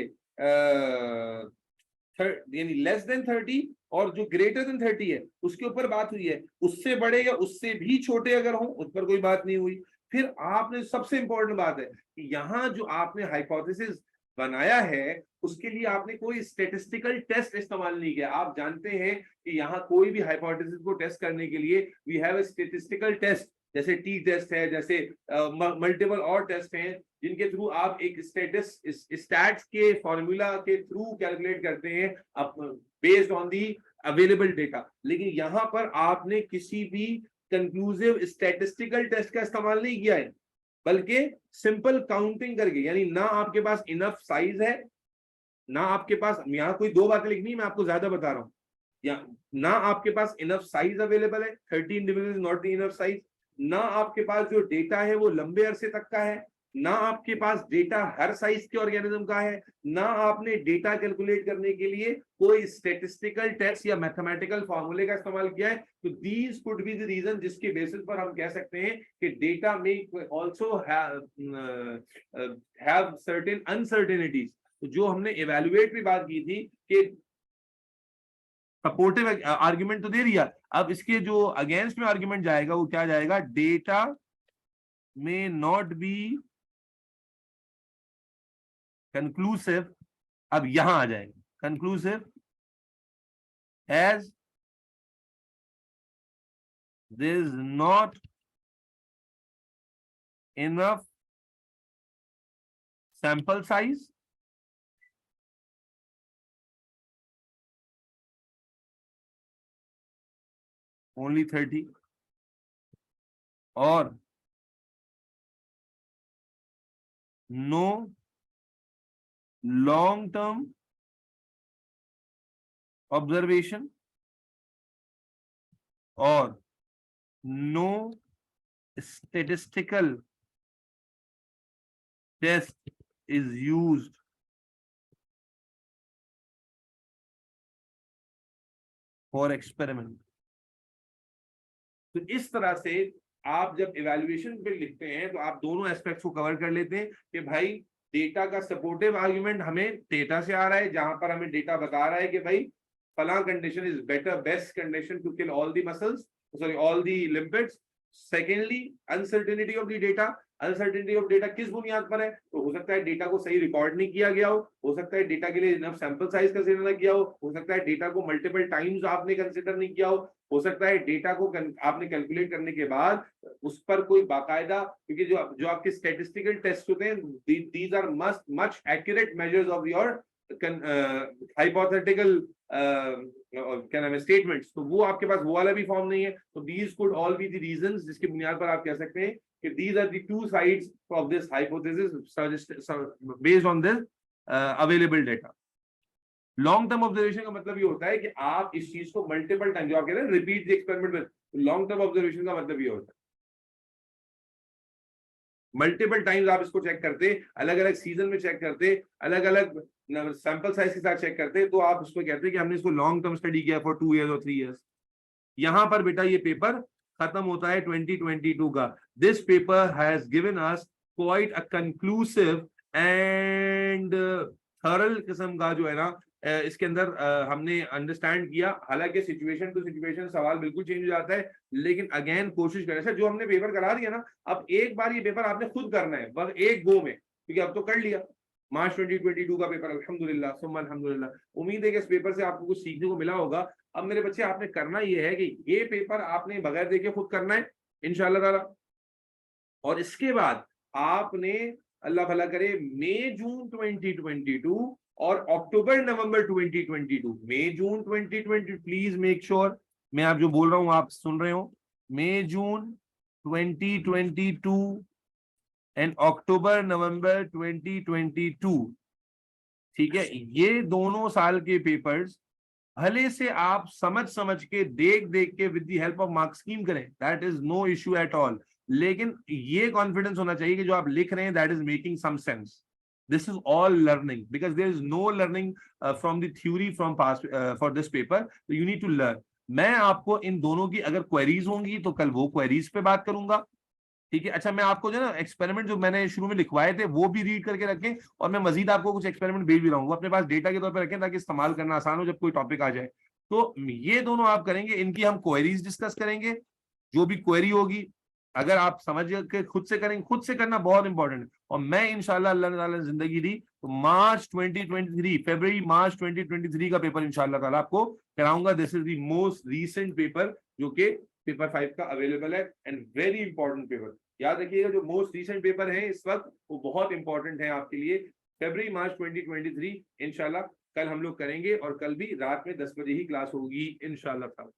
यानी लेस देन 30 और जो ग्रेटर देन 30 है उसके ऊपर बात हुई है, उससे बड़े या उससे भी छोटे अगर हो उस पर कोई बात नहीं हुई। फिर आपने, सबसे इंपॉर्टेंट बात है कि यहाँ जो आपने हाइपोथेसिस बनाया है उसके लिए आपने कोई स्टैटिस्टिकल टेस्ट इस्तेमाल नहीं किया। आप जानते हैं कि यहाँ कोई भी हाइपोथेसिस को टेस्ट करने के लिए we have a statistical test, जैसे टी टेस्ट है, जैसे मल्टीपल और टेस्ट हैं जिनके थ्रू आप एक स्टैट्स के फॉर्मूला के थ्रू कैलकुलेट करते हैं based on the available data. लेकिन यहाँ पर आपने किसी भी कंक्लूसिव स्टैटिस्टिकल टेस्ट का इस्तेमाल नहीं किया है, बल्कि सिंपल काउंटिंग करके, यानी ना आपके पास इनफ साइज है, ना आपके पास, यहाँ कोई दो बातें लिखनी है, मैं आपको ज्यादा बता रहा हूँ, या ना आपके पास इनफ साइज अवेलेबल है, 30 individuals not the enough size, ना आपके पास जो डेटा है वो लंबे अरसे तक का है, ना आपके पास डेटा हर साइज के ऑर्गेनिज्म का है, ना आपने डेटा कैलकुलेट करने के लिए कोई स्टैटिस्टिकल टेस्ट या मैथमेटिकल फॉर्मूले का इस्तेमाल किया है। तो these could be the reason जिसके बेसिस पर हम कह सकते हैं कि डेटा में आल्सो हैव सर्टेन अनसर्टेनिटीज। तो जो हमने इवैल्यूएट भी बात की थी कि सपोर्टिव आर्ग्यूमेंट तो दे दिया, अब इसके जो अगेंस्ट में आर्ग्यूमेंट जाएगा वो क्या जाएगा, डेटा में नॉट बी कंक्लूसिव। अब यहां आ जाएगा conclusive as there is not enough sample size only 30 और no long term observation और no statistical test is used for experiment। तो इस तरह से आप जब इवैल्यूएशन पे लिखते हैं तो आप दोनों एस्पेक्ट्स को कवर कर लेते हैं कि भाई डेटा का सपोर्टिव आर्गुमेंट हमें डेटा से आ रहा है, जहां पर हमें डेटा बता रहा है कि भाई फला condition is better, best condition to kill all the muscles, sorry all the lipids. Secondly uncertainty of the data, uncertainty of data किस बुनियाद पर है, तो हो सकता है डेटा को सही रिकॉर्ड नहीं किया गया हो सकता है डेटा के लिए इनफ सैंपल साइज कंसीडर ना किया हो सकता है डेटा को मल्टीपल टाइम्स आपने कंसीडर नहीं किया हो सकता है डेटा को आपने कैलकुलेट करने के बाद उस पर कोई बाकायदा, क्योंकि जो आपके स्टैटिस्टिकल टेस्ट होते हैं, these are much accurate measures of your hypothetical क्या नाम है स्टेटमेंट्स, तो वो आपके पास वो वाला भी फॉर्म नहीं है। तो these could all be the reasons जिसकी बुनियाद पर आप कह सकते हैं कि these are the two sides of this hypothesis based on this available data. Long term observation का मतलब ये होता है कि आप इस चीज को मल्टीपल टाइम, जो आप कह रहे हैं रिपीट द एक्सपेरिमेंट में, लॉन्ग टर्म ऑब्जर्वेशन का मतलब ये होता है मल्टीपल टाइम्स आप इसको चेक करते, अलग अलग सीजन में चेक करते, अलग अलग सैंपल साइज के साथ चेक करते, तो आप उसको कहते हैं कि हमने इसको लॉन्ग टर्म स्टडी किया फॉर 2 years और 3 years। यहां पर बेटा ये पेपर खत्म होता है 2022 का। This paper has given us quite a conclusive and thorough किस्म का जो है ना इसके अंदर हमने अंडरस्टैंड किया। हालांकि सिचुएशन टू सिचुएशन सवाल बिल्कुल चेंज हो जाता है, लेकिन अगेन कोशिश करें सर, जो हमने पेपर करा दिया ना, अब एक बार ये पेपर आपने खुद करना है बस एक गो में, क्योंकि अब तो कर लिया मार्च 2022 का पेपर, अल्हम्दुलिल्लाह सुम्मा अल्हम्दुलिल्लाह। उम्मीद है कि इस पेपर से आपको कुछ सीखने को मिला होगा। अब मेरे बच्चे आपने करना ये है कि ये पेपर आपने बगैर देखे खुद करना है इंशाअल्लाह ताला, और इसके बाद आपने अल्लाह भला करे मई जून 2022 और अक्टूबर नवंबर 2022, मई जून 2020, प्लीज मेक श्योर मैं आप जो बोल रहा हूं आप सुन रहे हो, मई जून 2022 एंड अक्टूबर नवंबर 2022, ठीक है। ये दोनों साल के पेपर्स भले से आप समझ के देख के with the help of mark scheme करें, that is no issue at all, लेकिन ये कॉन्फिडेंस होना चाहिए कि जो आप लिख रहे हैं that is making some sense. This is all learning because there is no learning from the theory from past for this paper, तो यू नीड टू लर्न। मैं आपको इन दोनों की अगर क्वेरीज होंगी तो कल वो क्वेरीज पे बात करूंगा, ठीक है। अच्छा, मैं आपको जो ना एक्सपेरिमेंट जो मैंने शुरू में लिखवाए थे वो भी रीड करके रखें, और मैं मजीद आपको कुछ एक्सपेरिमेंट भेज भी रहा हूँ, अपने पास डेटा के तौर पर रखें ताकि इस्तेमाल करना आसान हो जब कोई टॉपिक आ जाए। तो ये दोनों आप करेंगे, इनकी हम क्वेरीज डिस्कस करेंगे। जो भी क्वेरी होगी अगर आप समझ के खुद से करेंगे, खुद से करना बहुत इंपॉर्टेंट है। और मैं इंशाल्लाह अल्लाह ताला ने जिंदगी दी तो मार्च 2023 फरवरी मार्च 2023 का पेपर इंशाल्लाह ताला आपको कराऊंगा। This is the most recent paper जो कि पेपर 5 का अवेलेबल है एंड वेरी इंपॉर्टेंट पेपर। याद रखिएगा जो मोस्ट रीसेंट पेपर है इस वक्त वो बहुत इंपॉर्टेंट है आपके लिए। फरवरी मार्च 2023 इंशाल्लाह कल हम लोग करेंगे, और कल भी रात में 10 बजे ही क्लास होगी इंशाल्लाह ताला,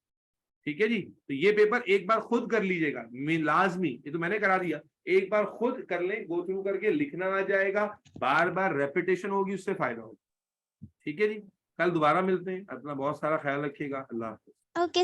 ठीक है जी। तो ये पेपर एक बार खुद कर लीजिएगा, लाजमी, ये तो मैंने करा दिया, एक बार खुद कर लें, गो थ्रू करके लिखना आ जाएगा, बार बार रेपिटेशन होगी, उससे फायदा होगा, ठीक है जी। कल दोबारा मिलते हैं, अपना बहुत सारा ख्याल रखिएगा, अल्लाह हाफिज़। Okay.